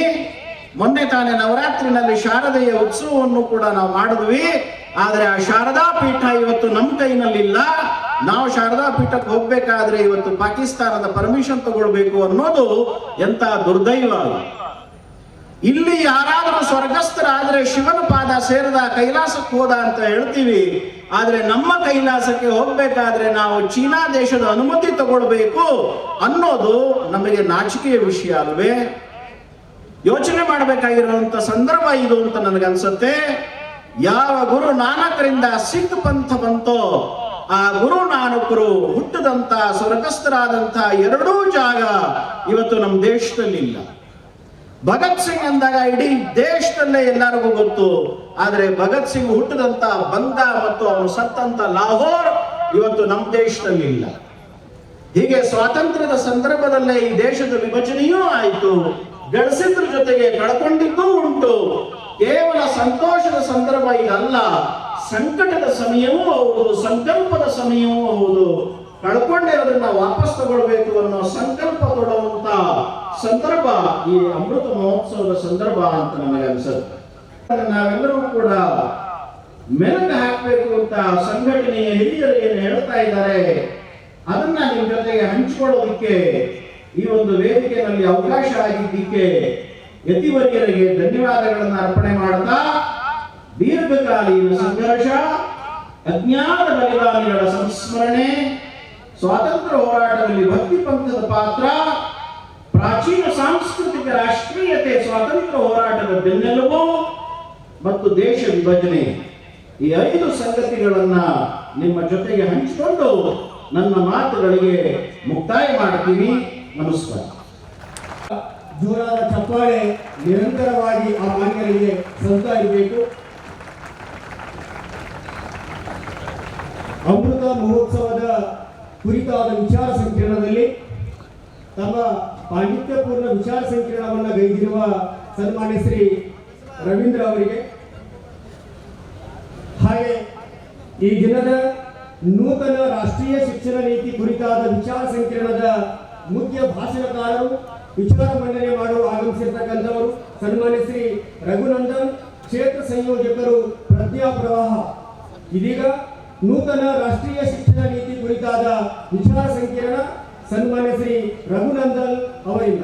ಮೊನ್ನೆ ತಾನೇ ನವರಾತ್ರಿನಲ್ಲಿ ಶಾರದೆಯ ಉತ್ಸವವನ್ನು ಕೂಡ ನಾವು ಮಾಡಿದ್ವಿ. ಆದರೆ ಆ ಶಾರದಾ ಪೀಠ ಇವತ್ತು ನಮ್ಮ ಕೈನಲ್ಲಿಲ್ಲ. ನಾವು ಶಾರದಾ ಪೀಠಕ್ಕೆ ಹೋಗ್ಬೇಕಾದ್ರೆ ಇವತ್ತು ಪಾಕಿಸ್ತಾನದ ಪರ್ಮಿಷನ್ ತಗೊಳ್ಬೇಕು ಅನ್ನೋದು ಎಂತ ದುರ್ದೈವ. ಇಲ್ಲಿ ಯಾರಾದರೂ ಸ್ವರ್ಗಸ್ಥರಾದ್ರೆ ಶಿವನ ಪಾದ ಸೇರಿದ, ಕೈಲಾಸಕ್ಕೆ ಹೋದ ಅಂತ ಹೇಳ್ತೀವಿ. ಆದ್ರೆ ನಮ್ಮ ಕೈಲಾಸಕ್ಕೆ ಹೋಗ್ಬೇಕಾದ್ರೆ ನಾವು ಚೀನಾ ದೇಶದ ಅನುಮತಿ ತಗೊಳ್ಬೇಕು ಅನ್ನೋದು ನಮಗೆ ನಾಚಿಕೆಯ ವಿಷಯ ಅಲ್ವೇ? ಯೋಚನೆ ಮಾಡಬೇಕಾಗಿರುವಂತ ಸಂದರ್ಭ ಇದು ಅಂತ ನನಗನ್ಸುತ್ತೆ. ಯಾವ ಗುರು ನಾನಕರಿಂದ ಸಿಖ್ ಪಂಥ ಬಂತೋ ಆ ಗುರು ನಾನಕರು ಹುಟ್ಟದಂತ, ಸ್ವರ್ಗಸ್ಥರಾದಂತ ಎರಡೂ ಜಾಗ ಇವತ್ತು ನಮ್ಮ ದೇಶದಲ್ಲಿ ಇಲ್ಲ. ಭಗತ್ ಸಿಂಗ್ ಅಂದಾಗ ಇಡೀ ದೇಶದಲ್ಲೇ ಎಲ್ಲರಿಗೂ ಗೊತ್ತು. ಆದರೆ ಭಗತ್ ಸಿಂಗ್ ಹುಟ್ಟಿದಂತ ಬಂಗ ಮತ್ತು ಅವನು ಸತ್ತಂತ ಲಾಹೋರ್ ಇವತ್ತು ನಮ್ಮ ದೇಶದಲ್ಲಿ ಇಲ್ಲ. ಹೀಗೆ ಸ್ವಾತಂತ್ರ್ಯದ ಸಂದರ್ಭದಲ್ಲೇ ಈ ದೇಶದ ವಿಭಜನೆಯೂ ಆಯಿತು, ಗಳಿಸಿದ್ರ ಜೊತೆಗೆ ಕಳ್ಕೊಂಡಿದ್ದೂ ಉಂಟು. ಕೇವಲ ಸಂತೋಷದ ಸಂದರ್ಭ ಇದಲ್ಲ, ಸಂಕಟದ ಸಮಯವೂ ಹೌದು, ಸಂಕಲ್ಪದ ಸಮಯವೂ ಹೌದು. ಕಳ್ಕೊಂಡಿರೋದನ್ನ ವಾಪಸ್ ತಗೊಳ್ಬೇಕು ಅನ್ನೋ ಸಂಕಲ್ಪ ತೊಡುವಂತ ಸಂದರ್ಭ ಈ ಅಮೃತ ಮಹೋತ್ಸವದ ಸಂದರ್ಭ ಅಂತ ನನಗೆ ಅನ್ಸುತ್ತೆ. ನಾವೆಲ್ಲರೂ ಕೂಡ ಮೆಲುಕು ಹಾಕಬೇಕು ಅಂತ ಸಂಘಟನೆಯ ಹಿರಿಯರು ಏನು ಹೇಳ್ತಾ ಇದ್ದಾರೆ ಅದನ್ನ ನಿಮ್ಮ ಜೊತೆಗೆ ಹಂಚಿಕೊಳ್ಳೋದಕ್ಕೆ ಈ ಒಂದು ವೇದಿಕೆಯಲ್ಲಿ ಅವಕಾಶ ಆಗಿದ್ದಕ್ಕೆ ಯತಿವರ್ಯರಿಗೆ ಧನ್ಯವಾದಗಳನ್ನು ಅರ್ಪಣೆ ಮಾಡ್ತಾ, ದೀರ್ಘಕಾಲೀನ ಸಂಘರ್ಷ, ಅಜ್ಞಾತ ಬಲಿದಾನಿಗಳ ಸಂಸ್ಮರಣೆ, ಸ್ವಾತಂತ್ರ್ಯ ಹೋರಾಟದಲ್ಲಿ ಭಕ್ತಿ ಪಂಥದ ಪಾತ್ರ, ಪ್ರಾಚೀನ ಸಾಂಸ್ಕೃತಿಕ ರಾಷ್ಟ್ರೀಯತೆ ಸ್ವಾತಂತ್ರ್ಯ ಹೋರಾಟದ ಬೆನ್ನೆಲುಬು ಮತ್ತು ದೇಶ ವಿಭಜನೆ, ಈ 5 ಸಂಗತಿಗಳನ್ನ ನಿಮ್ಮ ಜೊತೆಗೆ ಹಂಚಿಕೊಂಡು ನನ್ನ ಮಾತುಗಳಿಗೆ ಮುಕ್ತಾಯ ಮಾಡ್ತೀನಿ. ನಮಸ್ಕಾರ. ಜೋರಾದ ಚಪ್ಪಾಳೆ ನಿರಂತರವಾಗಿ ಆ ಮಾನ್ಯರಿಗೆ ಸಲ್ತಾ ಇರಬೇಕು. ಅಮೃತ ಮಹೋತ್ಸವದ ಕುರಿತಾದ ವಿಚಾರ ಸಂಕಿರಣದಲ್ಲಿ ತಮ್ಮ ಪಾಂಡಿತ್ಯಪೂರ್ಣ ವಿಚಾರ ಸಂಕಿರಣವನ್ನು ಗೈದಿರುವ ಸನ್ಮಾನ್ಯ ಶ್ರೀ ರವೀಂದ್ರ ಅವರಿಗೆ, ಹಾಗೆ ಈ ದಿನದ ನೂತನ ರಾಷ್ಟ್ರೀಯ ಶಿಕ್ಷಣ ನೀತಿ ಕುರಿತಾದ ವಿಚಾರ ಸಂಕಿರಣದ ಮುಖ್ಯ ಭಾಷಣಕಾರರು, ವಿಚಾರ ಮಂಡನೆ ಮಾಡಲು ಆಗಮಿಸಿರ್ತಕ್ಕಂಥವರು ಸನ್ಮಾನ್ಯ ಶ್ರೀ ರಘುನಂದನ್, ಕ್ಷೇತ್ರ ಸಂಯೋಜಕರು ಪ್ರಜ್ಞಾ ಪ್ರವಾಹ. ಇದೀಗ ನೂತನ ರಾಷ್ಟ್ರೀಯ ಶಿಕ್ಷಣ ನೀತಿ ಕುರಿತಾದ ವಿಚಾರ ಸಂಕಿರಣ ಸನ್ಮಾನ್ಯ ಶ್ರೀ ರಘುನಂದನ್ ಅವರಿಂದ.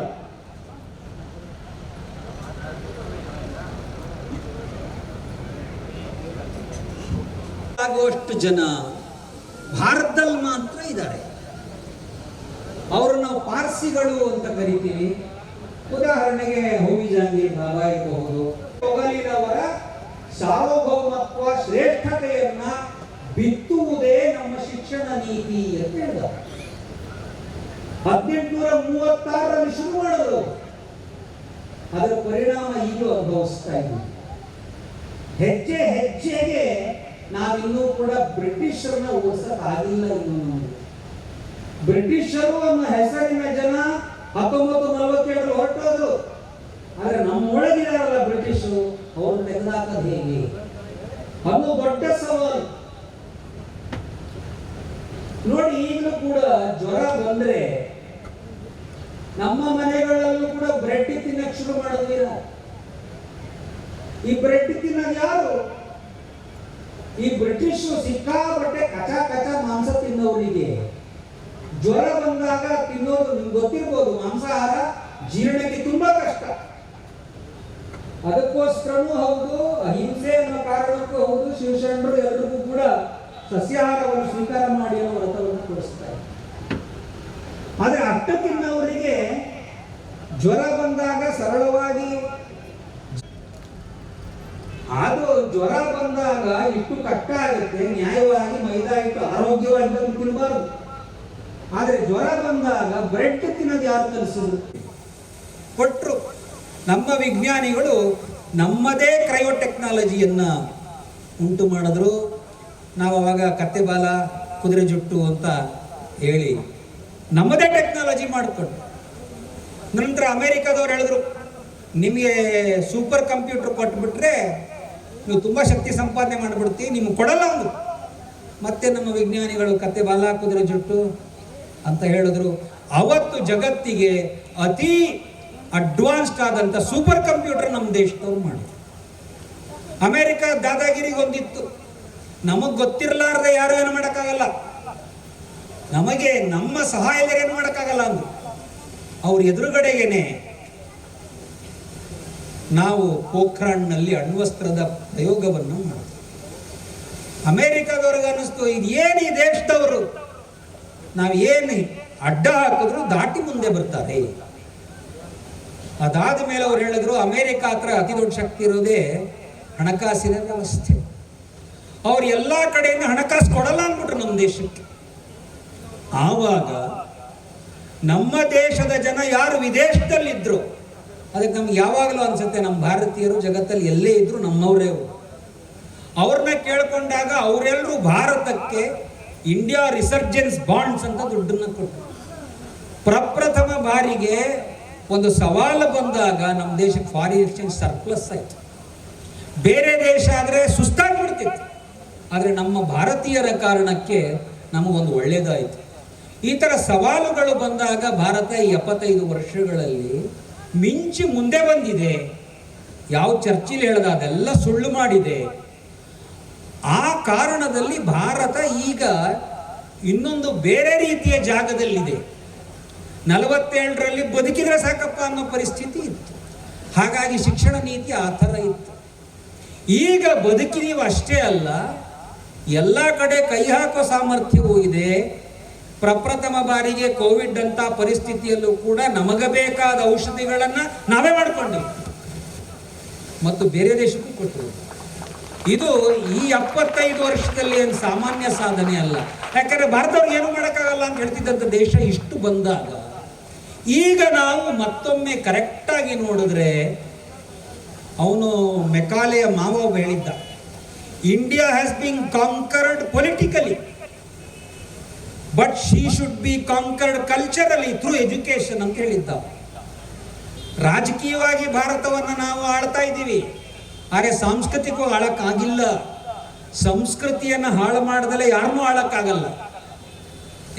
ಆಗುವಷ್ಟು ಜನ ಭಾರತದಲ್ಲಿ ಮಾತ್ರ ಇದ್ದಾರೆ. ಅವರು ನಾವು ಪಾರ್ಸಿಗಳು ಅಂತ ಕರಿತೀವಿ. ಉದಾಹರಣೆಗೆ ಹೋವಿ ಜಹಾಂಗೀರ್ ಬಾಬಾ ಇರಬಹುದು. ಮೊಘಲಿನವರ ಸಾರ್ವಭೌಮತ್ವ ಶ್ರೇಷ್ಠತೆಯನ್ನ ಬಿತ್ತುವುದೇ ನಮ್ಮ ಶಿಕ್ಷಣ ನೀತಿ ಅಂತ ಹೇಳಿದ. 1836ರಲ್ಲಿ ಶುರು ಮಾಡಿದ್ರು. ಅದರ ಪರಿಣಾಮ ಈಗಲೂ ಅನುಭವಿಸ್ತಾ ಇದ್ದೀವಿ. ಹೆಜ್ಜೆ ಹೆಜ್ಜೆಗೆ ನಾವಿನ್ನೂ ಕೂಡ ಬ್ರಿಟಿಷರನ್ನ ಓಡಿಸಕ್ಕಾಗಿಲ್ಲ. ಇನ್ನು ಬ್ರಿಟಿಷರು ಅನ್ನೋ ಹೆಸರಿನ ಜನ 1947 ಹೊರಟೋದ್ರು. ಆದ್ರೆ ನಮ್ಮೊಳಗಿದಾರಲ್ಲ ಬ್ರಿಟಿಷರು, ಅವ್ರನ್ನ ತೆಗೆದಾಕೋದು ಹೇಗೆ ಅನ್ನೋ ದೊಡ್ಡ ಸವಾಲು. ನೋಡಿ, ಈಗಲೂ ಕೂಡ ಜ್ವರ ಬಂದ್ರೆ ನಮ್ಮ ಮನೆಗಳಲ್ಲೂ ಕೂಡ ಬ್ರೆಡ್ ತಿನ್ನಕ್ ಶುರು ಮಾಡಿದ್ವಿ. ಈ ಬ್ರೆಡ್ ತಿನ್ನೋದು ಯಾರು? ಈ ಬ್ರಿಟಿಷ್ ಸಿಕ್ಕಾಪಟ್ಟೆ ಕಚ ಕಚ ಮಾಂಸ ತಿನ್ನೋರಿಗೆ ಜ್ವರ ಬಂದಾಗ ತಿನ್ನೋದು ನಿಮ್ಗೆ ಗೊತ್ತಿರ್ಬೋದು. ಮಾಂಸಾಹಾರ ಜೀರ್ಣಕ್ಕೆ ತುಂಬಾ ಕಷ್ಟ. ಅದಕ್ಕೋಸ್ಕರನೂ ಹೌದು, ಅಹಿಂಸೆ ಅನ್ನೋ ಕಾರಣಕ್ಕೂ ಹೌದು, ಶಿವಶರಣರು ಎಲ್ರಿಗೂ ಕೂಡ ಸಸ್ಯಾಹಾರವನ್ನು ಸ್ವೀಕಾರ ಮಾಡಿ ಅನ್ನೋ ವ್ರತವನ್ನು ಕೊಡಿಸ್ತಾರೆ. ಆದ್ರೆ ಅಟ್ಟ ತಿನ್ನೋರಿಗೆ ಜ್ವರ ಬಂದಾಗ ಸರಳವಾಗಿ ಅದು ಜ್ವರ ಬಂದಾಗ ಇಟ್ಟು ಕಷ್ಟ ಆಗುತ್ತೆ. ನ್ಯಾಯವಾಗಿ ಮೈದಾ ಇಟ್ಟು ಆರೋಗ್ಯವಾಗಿ ತಿನ್ನಬಾರದು. ಆದ್ರೆ ಜ್ವರ ಬಂದಾಗ ಬ್ರೆಡ್ ತಿನ್ನೋದು ಯಾರು ಕಲಿಸಿದ್ರು? ಕೊಟ್ಟರು. ನಮ್ಮ ವಿಜ್ಞಾನಿಗಳು ನಮ್ಮದೇ ಕ್ರಯೋಟೆಕ್ನಾಲಜಿಯನ್ನ ಉಂಟು ಮಾಡಿದ್ರು. ನಾವು ಅವಾಗ ಕತ್ತೆ ಬಾಲ, ಕುದುರೆ ಜುಟ್ಟು ಅಂತ ಹೇಳಿ ನಮ್ಮದೇ ಟೆಕ್ನಾಲಜಿ ಮಾಡಿಕೊಂಡು ನಂತರ ಅಮೆರಿಕದವ್ರು ಹೇಳಿದ್ರು, ನಿಮಗೆ ಸೂಪರ್ ಕಂಪ್ಯೂಟರ್ ಕೊಟ್ಬಿಟ್ರೆ ನೀವು ತುಂಬ ಶಕ್ತಿ ಸಂಪಾದನೆ ಮಾಡಿಬಿಡ್ತೀವಿ, ನಿಮ್ಗೆ ಕೊಡಲ್ಲ ಅಂದ್ರು. ಮತ್ತೆ ನಮ್ಮ ವಿಜ್ಞಾನಿಗಳು ಕತ್ತೆ ಬಾಲ, ಕುದುರೆ ಜುಟ್ಟು ಅಂತ ಹೇಳಿದ್ರು. ಅವತ್ತು ಜಗತ್ತಿಗೆ ಅತಿ ಅಡ್ವಾನ್ಸ್ಡ್ ಆದಂಥ ಸೂಪರ್ ಕಂಪ್ಯೂಟರ್ ನಮ್ಮ ದೇಶದವ್ರು ಮಾಡಿದ್ರು. ಅಮೆರಿಕ ದಾದಾಗಿರಿಗೊಂದಿತ್ತು, ನಮಗೆ ಗೊತ್ತಿರಲಾರ್ದೆ ಯಾರು ಏನು ಮಾಡೋಕ್ಕಾಗಲ್ಲ, ನಮಗೆ ನಮ್ಮ ಸಹಾಯದಲ್ಲಿ ಏನು ಮಾಡೋಕ್ಕಾಗಲ್ಲ ಅಂದ್ರು. ಅವ್ರ ಎದುರುಗಡೆಗೇನೆ ನಾವು ಪೋಖ್ರಾಣ್ನಲ್ಲಿ ಅಣ್ವಸ್ತ್ರದ ಪ್ರಯೋಗವನ್ನು ಮಾಡಿದ್ವಿ. ಅಮೆರಿಕದವ್ರಿಗೆ ಅನ್ನಿಸ್ತು, ಇದೇನು ಈ ದೇಶದವರು ನಾವೇನು ಅಡ್ಡ ಹಾಕಿದ್ರು ದಾಟಿ ಮುಂದೆ ಬರ್ತಾರೆ. ಅದಾದ ಮೇಲೆ ಅವ್ರು ಹೇಳಿದ್ರು, ಅಮೆರಿಕ ಹತ್ರ ಅತಿ ದೊಡ್ಡ ಶಕ್ತಿ ಇರೋದೇ ಹಣಕಾಸಿನ ವ್ಯವಸ್ಥೆ. ಅವ್ರು ಎಲ್ಲ ಕಡೆಯಿಂದ ಹಣಕಾಸು ಕೊಡಲ್ಲ ಅಂದ್ಬಿಟ್ರು ನಮ್ಮ ದೇಶಕ್ಕೆ. ಆವಾಗ ನಮ್ಮ ದೇಶದ ಜನ ಯಾರು ವಿದೇಶದಲ್ಲಿದ್ರು, ಅದಕ್ಕೆ ನಮ್ಗೆ ಯಾವಾಗಲೂ ಅನ್ಸುತ್ತೆ ನಮ್ಮ ಭಾರತೀಯರು ಜಗತ್ತಲ್ಲಿ ಎಲ್ಲೇ ಇದ್ರು ನಮ್ಮವರೇ. ಅವ್ರನ್ನ ಕೇಳ್ಕೊಂಡಾಗ ಅವರೆಲ್ಲರೂ ಭಾರತಕ್ಕೆ ಇಂಡಿಯಾ ರಿಸರ್ಜೆನ್ಸ್ ಬಾಂಡ್ಸ್ ಅಂತ ದುಡ್ಡನ್ನ ಕೊಟ್ಟರು. ಪ್ರಪ್ರಥಮ ಬಾರಿಗೆ ಒಂದು ಸವಾಲು ಬಂದಾಗ ನಮ್ಮ ದೇಶಕ್ಕೆ ಫಾರಿನ್ ಎಕ್ಸ್ಚೇಂಜ್ ಸರ್ಪ್ಲಸ್ ಆಯಿತು. ಬೇರೆ ದೇಶ ಆದರೆ ಸುಸ್ತಾಗ್ಬಿಡ್ತಿತ್ತು, ಆದರೆ ನಮ್ಮ ಭಾರತೀಯರ ಕಾರಣಕ್ಕೆ ನಮಗೊಂದು ಒಳ್ಳೆಯದಾಯಿತು. ಈ ಥರ ಸವಾಲುಗಳು ಬಂದಾಗ ಭಾರತ ಈ 75 ವರ್ಷಗಳಲ್ಲಿ ಮಿಂಚಿ ಮುಂದೆ ಬಂದಿದೆ. ಯಾವ ಚರ್ಚಿಲ್ ಹೇಳ್ದ ಅದೆಲ್ಲ ಸುಳ್ಳು ಮಾಡಿದೆ. ಆ ಕಾರಣದಲ್ಲಿ ಭಾರತ ಈಗ ಇನ್ನೊಂದು ಬೇರೆ ರೀತಿಯ ಜಾಗದಲ್ಲಿದೆ. 47ರಲ್ಲಿ ಬದುಕಿದ್ರೆ ಸಾಕಪ್ಪ ಅನ್ನೋ ಪರಿಸ್ಥಿತಿ ಇತ್ತು. ಹಾಗಾಗಿ ಶಿಕ್ಷಣ ನೀತಿ ಆ ಥರ ಇತ್ತು. ಈಗ ಬದುಕಿದೀವಿ ಅಷ್ಟೇ ಅಲ್ಲ, ಎಲ್ಲ ಕಡೆ ಕೈ ಹಾಕೋ ಸಾಮರ್ಥ್ಯವೂ ಇದೆ. ಪ್ರಪ್ರಥಮ ಬಾರಿಗೆ ಕೋವಿಡ್ ಅಂತ ಪರಿಸ್ಥಿತಿಯಲ್ಲೂ ಕೂಡ ನಮಗೆ ಬೇಕಾದ ಔಷಧಿಗಳನ್ನು ನಾವೇ ಮಾಡಿಕೊಂಡ್ವಿ ಮತ್ತು ಬೇರೆ ದೇಶಕ್ಕೂ ಕೊಟ್ಟರು. ಇದು ಈ 75 ವರ್ಷದಲ್ಲಿ ಏನು ಸಾಮಾನ್ಯ ಸಾಧನೆ ಅಲ್ಲ. ಯಾಕಂದರೆ ಭಾರತವ್ರಿಗೆ ಏನೂ ಮಾಡೋಕ್ಕಾಗಲ್ಲ ಅಂತ ಹೇಳ್ತಿದ್ದಂಥ ದೇಶ ಇಷ್ಟು ಬಂದಾಗ ಈಗ ನಾವು ಮತ್ತೊಮ್ಮೆ ಕರೆಕ್ಟಾಗಿ ನೋಡಿದ್ರೆ, ಅವನು ಮೆಕಾಲೆಯ ಮಾವ ಹೇಳಿದ್ದ, India has been conquered politically but she should be conquered culturally through education ಅಂತ ಹೇಳಿದ್ದ. ರಾಜಕೀಯವಾಗಿ ಭಾರತವನ್ನು ನಾವು ಆಳ್ತಾ ಇದ್ದೀವಿ, ಆದರೆ ಸಾಂಸ್ಕೃತಿಕವಾಗಿ ಆಳಕ್ಕಾಗಿಲ್ಲ. ಸಂಸ್ಕೃತಿಯನ್ನು ಹಾಳು ಮಾಡದಲ್ಲೇ ಯಾರನ್ನೂ ಆಳಕ್ಕಾಗಲ್ಲ.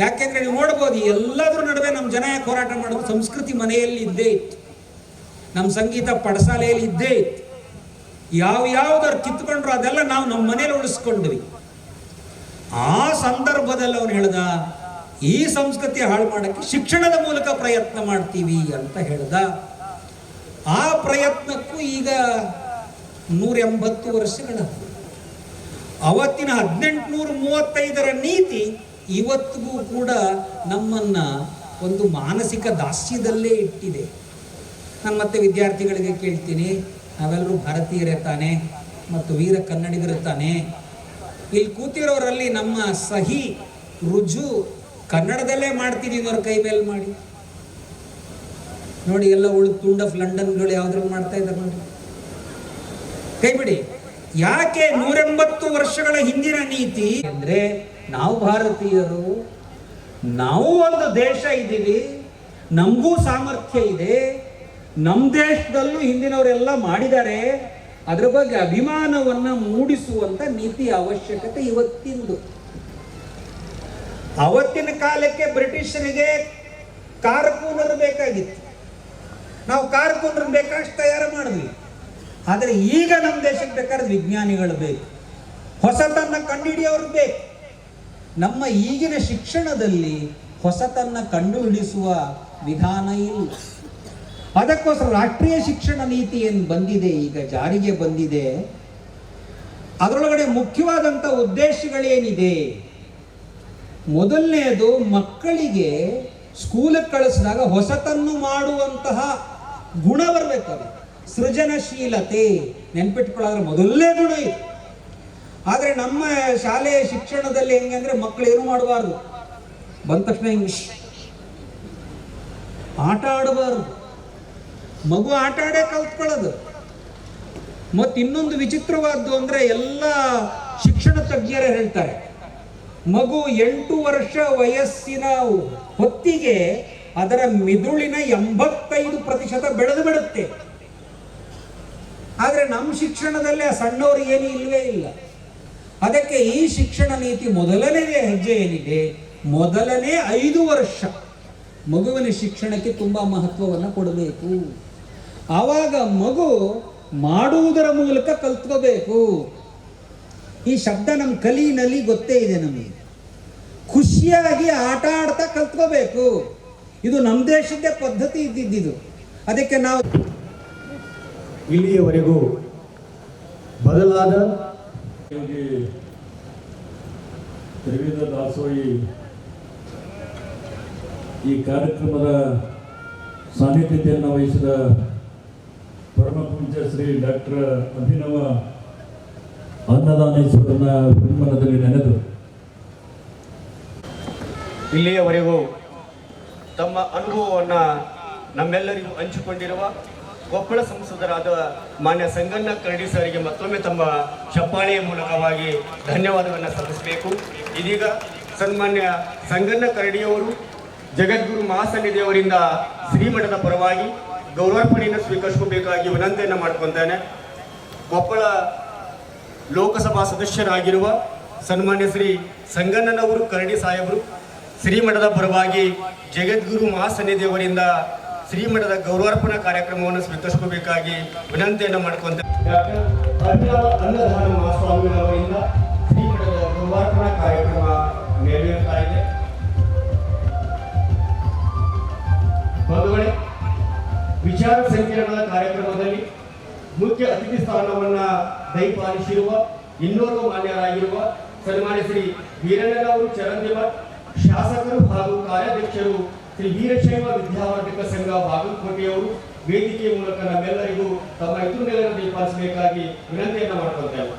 ಯಾಕೆಂದ್ರೆ ನೀವು ನೋಡ್ಬೋದು, ಎಲ್ಲದರ ನಡುವೆ ನಮ್ಮ ಜನ ಯಾಕೆ ಹೋರಾಟ ಮಾಡೋದು? ಸಂಸ್ಕೃತಿ ಮನೆಯಲ್ಲಿ ಇದ್ದೇ ಇತ್ತು, ನಮ್ಮ ಸಂಗೀತ ಪಡಸಾಲೆಯಲ್ಲಿ ಇದ್ದೇ ಇತ್ತು. ಯಾವ್ದಾರು ಕಿತ್ಕೊಂಡ್ರು ಅದೆಲ್ಲ ನಾವು ನಮ್ಮ ಮನೇಲಿ ಉಳಿಸ್ಕೊಂಡ್ವಿ. ಆ ಸಂದರ್ಭದಲ್ಲಿ ಅವನು ಹೇಳ್ದ, ಈ ಸಂಸ್ಕೃತಿ ಹಾಳು ಮಾಡೋಕ್ಕೆ ಶಿಕ್ಷಣದ ಮೂಲಕ ಪ್ರಯತ್ನ ಮಾಡ್ತೀವಿ ಅಂತ ಹೇಳ್ದ. ಆ ಪ್ರಯತ್ನಕ್ಕೂ ಈಗ 180 ವರ್ಷಗಳ ಅವತ್ತಿನ 1835ರ ನೀತಿ ಇವತ್ತಿಗೂ ಕೂಡ ನಮ್ಮನ್ನ ಒಂದು ಮಾನಸಿಕ ದಾಸ್ಯದಲ್ಲೇ ಇಟ್ಟಿದೆ. ನಾನು ಮತ್ತೆ ವಿದ್ಯಾರ್ಥಿಗಳಿಗೆ ಕೇಳ್ತೀನಿ, ನಾವೆಲ್ಲರೂ ಭಾರತೀಯರೇ ತಾನೆ ಮತ್ತು ವೀರ ಕನ್ನಡಿಗರು ತಾನೆ? ಇಲ್ಲಿ ಕೂತಿರೋರಲ್ಲಿ ನಮ್ಮ ಸಹಿ ರುಜು ಕನ್ನಡದಲ್ಲೇ ಮಾಡ್ತಿದ್ದೀವಿ ಅವ್ರ ಕೈ ಮೇಲೆ ಮಾಡಿ ನೋಡಿ. ಎಲ್ಲ ತುಂಡ್ ಆಫ್ ಲಂಡನ್ಗಳು ಯಾವ್ದ್ರಲ್ಲಿ ಮಾಡ್ತಾ ಇದ್ದಾರೆ ನೋಡಿ, ಕೈ ಬಿಡಿ. ಯಾಕೆ 180 ವರ್ಷಗಳ ಹಿಂದಿನ ನೀತಿ ಅಂದ್ರೆ, ನಾವು ಭಾರತೀಯರು, ನಾವು ಒಂದು ದೇಶ ಇದ್ದೀವಿ, ನಮಗೂ ಸಾಮರ್ಥ್ಯ ಇದೆ, ನಮ್ಮ ದೇಶದಲ್ಲೂ ಹಿಂದಿನವರೆಲ್ಲ ಮಾಡಿದ್ದಾರೆ, ಅದರ ಬಗ್ಗೆ ಅಭಿಮಾನವನ್ನ ಮೂಡಿಸುವಂತ ನೀತಿ ಅವಶ್ಯಕತೆ ಇವತ್ತಿಂದು. ಅವತ್ತಿನ ಕಾಲಕ್ಕೆ ಬ್ರಿಟಿಷರಿಗೆ ಕಾರ್ಕೂನರು ಬೇಕಾಗಿತ್ತು, ನಾವು ಕಾರ್ಕೂನರು ಬೇಕಾಷ್ಟು ತಯಾರು ಮಾಡಿದ್ವಿ. ಆದರೆ ಈಗ ನಮ್ಮ ದೇಶಕ್ಕೆ ಬೇಕಾದ ವಿಜ್ಞಾನಿಗಳು ಬೇಕು, ಹೊಸತನ್ನ ಕಂಡುಹಿಡಿಯೋರು ಬೇಕು. ನಮ್ಮ ಈಗಿನ ಶಿಕ್ಷಣದಲ್ಲಿ ಹೊಸತನ್ನ ಕಂಡುಹಿಡಿಸುವ ವಿಧಾನ ಇಲ್ಲ. ಅದಕ್ಕೋಸ್ಕರ ರಾಷ್ಟ್ರೀಯ ಶಿಕ್ಷಣ ನೀತಿ ಏನು ಬಂದಿದೆ, ಈಗ ಜಾರಿಗೆ ಬಂದಿದೆ, ಅದರೊಳಗಡೆ ಮುಖ್ಯವಾದಂಥ ಉದ್ದೇಶಗಳೇನಿದೆ? ಮೊದಲನೆಯದು, ಮಕ್ಕಳಿಗೆ ಸ್ಕೂಲಿಗೆ ಕಳಿಸಿದಾಗ ಹೊಸತನ್ನು ಮಾಡುವಂತಹ ಗುಣ ಬರಬೇಕು. ಸೃಜನಶೀಲತೆ ನೆನ್ಪಿಟ್ಕೊಳ್ಳೋದ್ರ ಮೊದಲನೇ ಗುಣ ಇದು. ಆದರೆ ನಮ್ಮ ಶಾಲೆಯ ಶಿಕ್ಷಣದಲ್ಲಿ ಹೆಂಗೆ ಅಂದರೆ, ಮಕ್ಕಳು ಏನು ಮಾಡಬಾರ್ದು, ಬಂದ ತಕ್ಷಣ ಇಂಗ್ಲಿಷ್ ಆಟ ಆಡಬಾರ್ದು, ಮಗು ಆಟ ಆಡೇ ಕಲ್ತ್ಕೊಳ್ಳೋದು. ಮತ್ತು ಇನ್ನೊಂದು ವಿಚಿತ್ರವಾದ್ದು ಅಂದರೆ, ಎಲ್ಲ ಶಿಕ್ಷಣ ತಜ್ಞರೇ ಹೇಳ್ತಾರೆ, ಮಗು 8 ವರ್ಷ ವಯಸ್ಸಿನ ಹೊತ್ತಿಗೆ ಅದರ ಮಿದುಳಿನ 85% ಬೆಳೆದು ಬಿಡುತ್ತೆ. ಆದರೆ ನಮ್ಮ ಶಿಕ್ಷಣದಲ್ಲೇ ಸಣ್ಣವ್ರಿಗೆ ಏನು ಇಲ್ಲವೇ ಇಲ್ಲ. ಅದಕ್ಕೆ ಈ ಶಿಕ್ಷಣ ನೀತಿ ಮೊದಲನೇ ಹೆಜ್ಜೆ ಏನಿದೆ, ಮೊದಲನೇ 5 ವರ್ಷ ಮಗುವಿನ ಶಿಕ್ಷಣಕ್ಕೆ ತುಂಬ ಮಹತ್ವವನ್ನು ಕೊಡಬೇಕು. ಆವಾಗ ಮಗು ಮಾಡುವುದರ ಮೂಲಕ ಕಲ್ತ್ಕೋಬೇಕು. ಈ ಶಬ್ದ ನಮ್ಮ ಕಲಿನಲ್ಲಿ ಗೊತ್ತೇ ಇದೆ ನಮಗೆ. ಖುಷಿಯಾಗಿ ಆಟ ಆಡ್ತಾ ಕಲ್ತ್ಕೋಬೇಕು. ಇದು ನಮ್ಮ ದೇಶದ ಪದ್ಧತಿ ಇದ್ದಿದ್ದು. ಅದಕ್ಕೆ ನಾವು ಇಲ್ಲಿಯವರೆಗೂ ಬದಲಾದ ತ್ರಿವಿಧ ದಾಸೋಹಿ ಈ ಕಾರ್ಯಕ್ರಮದ ಸಾನ್ನಿಧ್ಯತೆಯನ್ನು ವಹಿಸಿದ ಪರಮಪೂಜ್ಯ ಶ್ರೀ ಡಾಕ್ಟರ್ ಅಭಿನವ ಅನ್ನದಾನೇಶ್ವರನ ಹುಮ್ಮನದಲ್ಲಿ ನೆನೆದು ಇಲ್ಲಿಯವರೆಗೂ ತಮ್ಮ ಅನುಭವವನ್ನು ನಮ್ಮೆಲ್ಲರಿಗೂ ಹಂಚಿಕೊಂಡಿರುವ ಕೊಪ್ಪಳ ಸಂಸದರಾದ ಮಾನ್ಯ ಸಂಗಣ್ಣ ಕರಡಿ ಸರಿಗೆ ಮತ್ತೊಮ್ಮೆ ತಮ್ಮ ಚಪ್ಪಾಳೆಯ ಮೂಲಕವಾಗಿ ಧನ್ಯವಾದವನ್ನು ಸಲ್ಲಿಸಬೇಕು. ಇದೀಗ ಸನ್ಮಾನ್ಯ ಸಂಗಣ್ಣ ಕರಡಿಯವರು ಜಗದ್ಗುರು ಮಹಾಸನ್ನಿಧಿಯವರಿಂದ ಶ್ರೀಮಠದ ಪರವಾಗಿ ಗೌರವಾರ್ಪಣೆಯನ್ನು ಸ್ವೀಕರಿಸಬೇಕಾಗಿ ವಿನಂತಿಯನ್ನು ಮಾಡ್ಕೊತಾನೆ. ಕೊಪ್ಪಳ ಲೋಕಸಭಾ ಸದಸ್ಯರಾಗಿರುವ ಸನ್ಮಾನ್ಯ ಶ್ರೀ ಸಂಗಣ್ಣನವರು ಕರಡಿ ಸಾಹೇಬರು ಶ್ರೀಮಠದ ಪರವಾಗಿ ಜಗದ್ಗುರು ಮಹಾಸನ್ನಿಧಿಯವರಿಂದ ಶ್ರೀಮಠದ ಗೌರವಾರ್ಪಣಾ ಕಾರ್ಯಕ್ರಮವನ್ನು ಸ್ವೀಕರಿಸಬೇಕಾಗಿ ವಿನಂತಿಯನ್ನು ಮಾಡ್ಕೊಂತ. ಡಾಕ್ಟರ್ ಅಭಿನವ ಅನ್ನದಾನ ಮಹಾಸ್ವಾಮಿಗಳವರಿಂದ ಶ್ರೀಮಠದ ಗೌರವಾರ್ಪಣಾ ಕಾರ್ಯಕ್ರಮ ನೆರವೇರುತ್ತಾ ಇದೆ. ಬಂಧುಗಳೇ, ವಿಚಾರ ಸಂಕಿರಣದ ಕಾರ್ಯಕ್ರಮದಲ್ಲಿ ಮುಖ್ಯ ಅತಿಥಿ ಸ್ಥಾನವನ್ನು ದಯಪಾಲಿಸಿರುವ ಇನ್ನೋರ್ವ ಮಾನ್ಯರಾಗಿರುವ ಸನ್ಮಾನ್ಯ ಶ್ರೀ ವೀರಣ್ಣನವರು ಚರಂದಿಮಠ್, ಶಾಸಕರು ಹಾಗೂ ಕಾರ್ಯಾಧ್ಯಕ್ಷರು ಶ್ರೀ ವೀರಶೈವ ವಿದ್ಯಾವರ್ಧಕ ಸಂಘ ಬಾಗಲಕೋಟೆಯವರು ವೇದಿಕೆಯ ಮೂಲಕ ನಮ್ಮೆಲ್ಲರಿಗೂ ತಮ್ಮ ಎದುರುಗಳನ್ನು ದಯಪಾಲಿಸಬೇಕಾಗಿ ವಿನಂತಿಯನ್ನು ಮಾಡಿಕೊಳ್ತೇವೆ.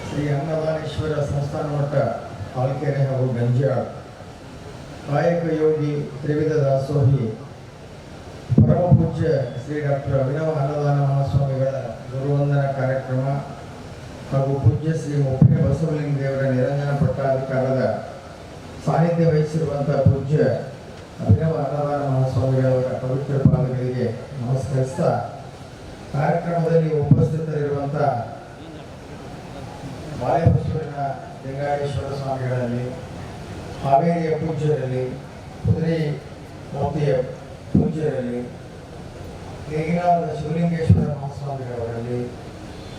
ಶ್ರೀ ಅನ್ನದಾನೇಶ್ವರ ಸಂಸ್ಥಾನ ಮಠ ಆಲ್ಕೆರೆ ಹಾಗೂ ಗಂಜಾಳ ಕಾಯಕ ಯೋಗಿ ತ್ರಿವಿಧ ದಾಸೋಹಿ ಪರಮ ಪೂಜ್ಯ ಶ್ರೀ ಡಾಕ್ಟರ್ ಅಭಿನವ ಅನ್ನದಾನ ಮಹಾಸ್ವಾಮಿಗಳ ಗುರುವಂದನಾ ಕಾರ್ಯಕ್ರಮ ಹಾಗೂ ಪೂಜ್ಯ ಶ್ರೀ ಮುಪ್ಪೆ ಬಸವಲಿಂಗ ದೇವರ ನಿರಂಜನ ಪಟ್ಟಾಧಿಕಾರದ ಸಾನ್ನಿಧ್ಯ ವಹಿಸಿರುವಂಥ ಪೂಜ್ಯ ಅಭಿನವ ಅನ್ನದಾನ ಮಹಾಸ್ವಾಮಿಗಳವರ ಪವಿತ್ರ ಪಾದಗಳಿಗೆ ನಮಸ್ಕರಿಸ್ತಾ, ಕಾರ್ಯಕ್ರಮದಲ್ಲಿ ಉಪಸ್ಥಿತರಿರುವಂಥ ಬಾಳೆಬಸವನ ಲಿಂಗಾಯೇಶ್ವರ ಸ್ವಾಮಿಗಳಲ್ಲಿ, ಹಾವೇರಿಯ ಪೂಜ್ಯರಲ್ಲಿ, ಕುದುರೆ ಮೋತಿಯ ಪೂಜ್ಯರಲ್ಲಿ, ನೇಗಿನಾಳದ ಶಿವಲಿಂಗೇಶ್ವರ ಮಹಾಸ್ವಾಮಿಗಳವರಲ್ಲಿ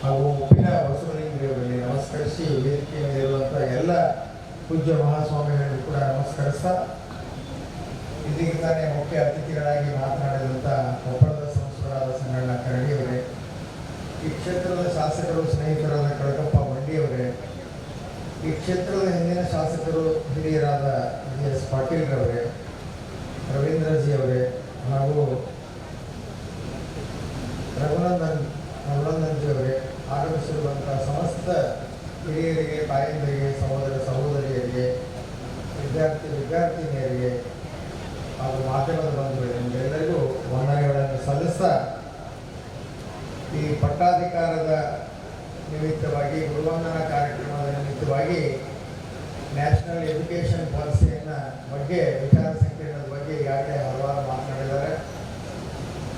ಹಾಗೂ ಉಪ್ಪಿನ ಬಸವಲಿಂಗದೇವರಲ್ಲಿ ನಮಸ್ಕರಿಸಿ, ವೇದಿಕೆಯಲ್ಲಿರುವಂಥ ಎಲ್ಲ ಪೂಜ್ಯ ಮಹಾಸ್ವಾಮಿಗಳಿಗೂ ಕೂಡ ನಮಸ್ಕರಿಸ್ತಾ, ಇದೀಗ ತಾನೇ ಮುಖ್ಯ ಅತಿಥಿಗಳಾಗಿ ಮಾತನಾಡಿದಂಥ ಕೊಪ್ಪಳದ ಸಂಸದರಾದ ಸಂಗಣ್ಣ ಕರಡಿಯವರೇ, ಈ ಕ್ಷೇತ್ರದ ಶಾಸಕರು ಸ್ನೇಹಿತರಾದ ಕಳಕಪ್ಪ ಬಂಡಿಯವರೇ, ಈ ಕ್ಷೇತ್ರದ ಹಿಂದಿನ ಶಾಸಕರು ಹಿರಿಯರಾದ BS ಪಾಟೀಲ್ರವರೇ, ರವೀಂದ್ರಜಿ ಅವರೇ ಹಾಗೂ ರಘುನಂದನ್ಜಿ ಅವರೇ, ಆಗಮಿಸಿರುವಂಥ ಸಮಸ್ತ ಹಿರಿಯರಿಗೆ, ತಾಯಂದಿರಿಗೆ, ಸಹೋದರ ಸಹೋದರಿಯರಿಗೆ, ವಿದ್ಯಾರ್ಥಿನಿಯರಿಗೆ ಹಾಗೂ ಮಾಧ್ಯಮದ ಬಂಧುಗಳಿಗೆ ನಿಮಗೆಲ್ಲರಿಗೂ ವಂದನೆಗಳನ್ನು ಸಲ್ಲಿಸ್ತಾ, ಈ ಪಟ್ಟಾಧಿಕಾರದ ನಿಮಿತ್ತವಾಗಿ, ಗುರುವಂದನಾ ಕಾರ್ಯಕ್ರಮದ ನಿಮಿತ್ತವಾಗಿ ನ್ಯಾಷನಲ್ ಎಜುಕೇಷನ್ ಪಾಲಿಸಿಯನ್ನು ಬಗ್ಗೆ, ವಿಚಾರ ಸಂಕಿರಣದ ಬಗ್ಗೆ ಈಗಾಗಲೇ ಹಲವಾರು ಮಾತನಾಡಿದ್ದಾರೆ.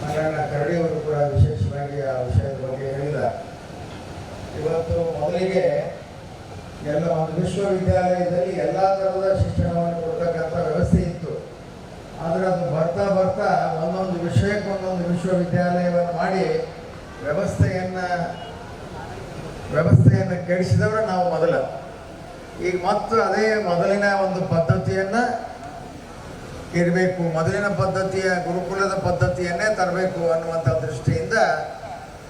ಸಂಗಣ್ಣ ಕರಡಿಯವರು ಕೂಡ ವಿಶೇಷವಾಗಿ ಆ ವಿಷಯದ ಬಗ್ಗೆ ಹೇಳಿದ್ದಾರೆ. ಇವತ್ತು ಮೊದಲಿಗೆ ಎಲ್ಲ ಒಂದು ವಿಶ್ವವಿದ್ಯಾಲಯದಲ್ಲಿ ಎಲ್ಲ ಥರದ ಶಿಕ್ಷಣವನ್ನು ಕೊಡ್ತಕ್ಕಂಥ ವ್ಯವಸ್ಥೆ ಇತ್ತು. ಆದರೆ ಅದು ಬರ್ತಾ ಬರ್ತಾ ಒಂದೊಂದು ವಿಷಯಕ್ಕೆ ಒಂದೊಂದು ವಿಶ್ವವಿದ್ಯಾಲಯವನ್ನು ಮಾಡಿ ವ್ಯವಸ್ಥೆಯನ್ನು ಕೆಡಿಸಿದವರು ನಾವು ಮೊದಲ. ಈಗ ಮತ್ತು ಅದೇ ಮೊದಲಿನ ಒಂದು ಪದ್ಧತಿಯನ್ನು ಇರಬೇಕು, ಮೊದಲಿನ ಪದ್ಧತಿಯ ಗುರುಕುಲದ ಪದ್ಧತಿಯನ್ನೇ ತರಬೇಕು ಅನ್ನುವಂಥ ದೃಷ್ಟಿಯಿಂದ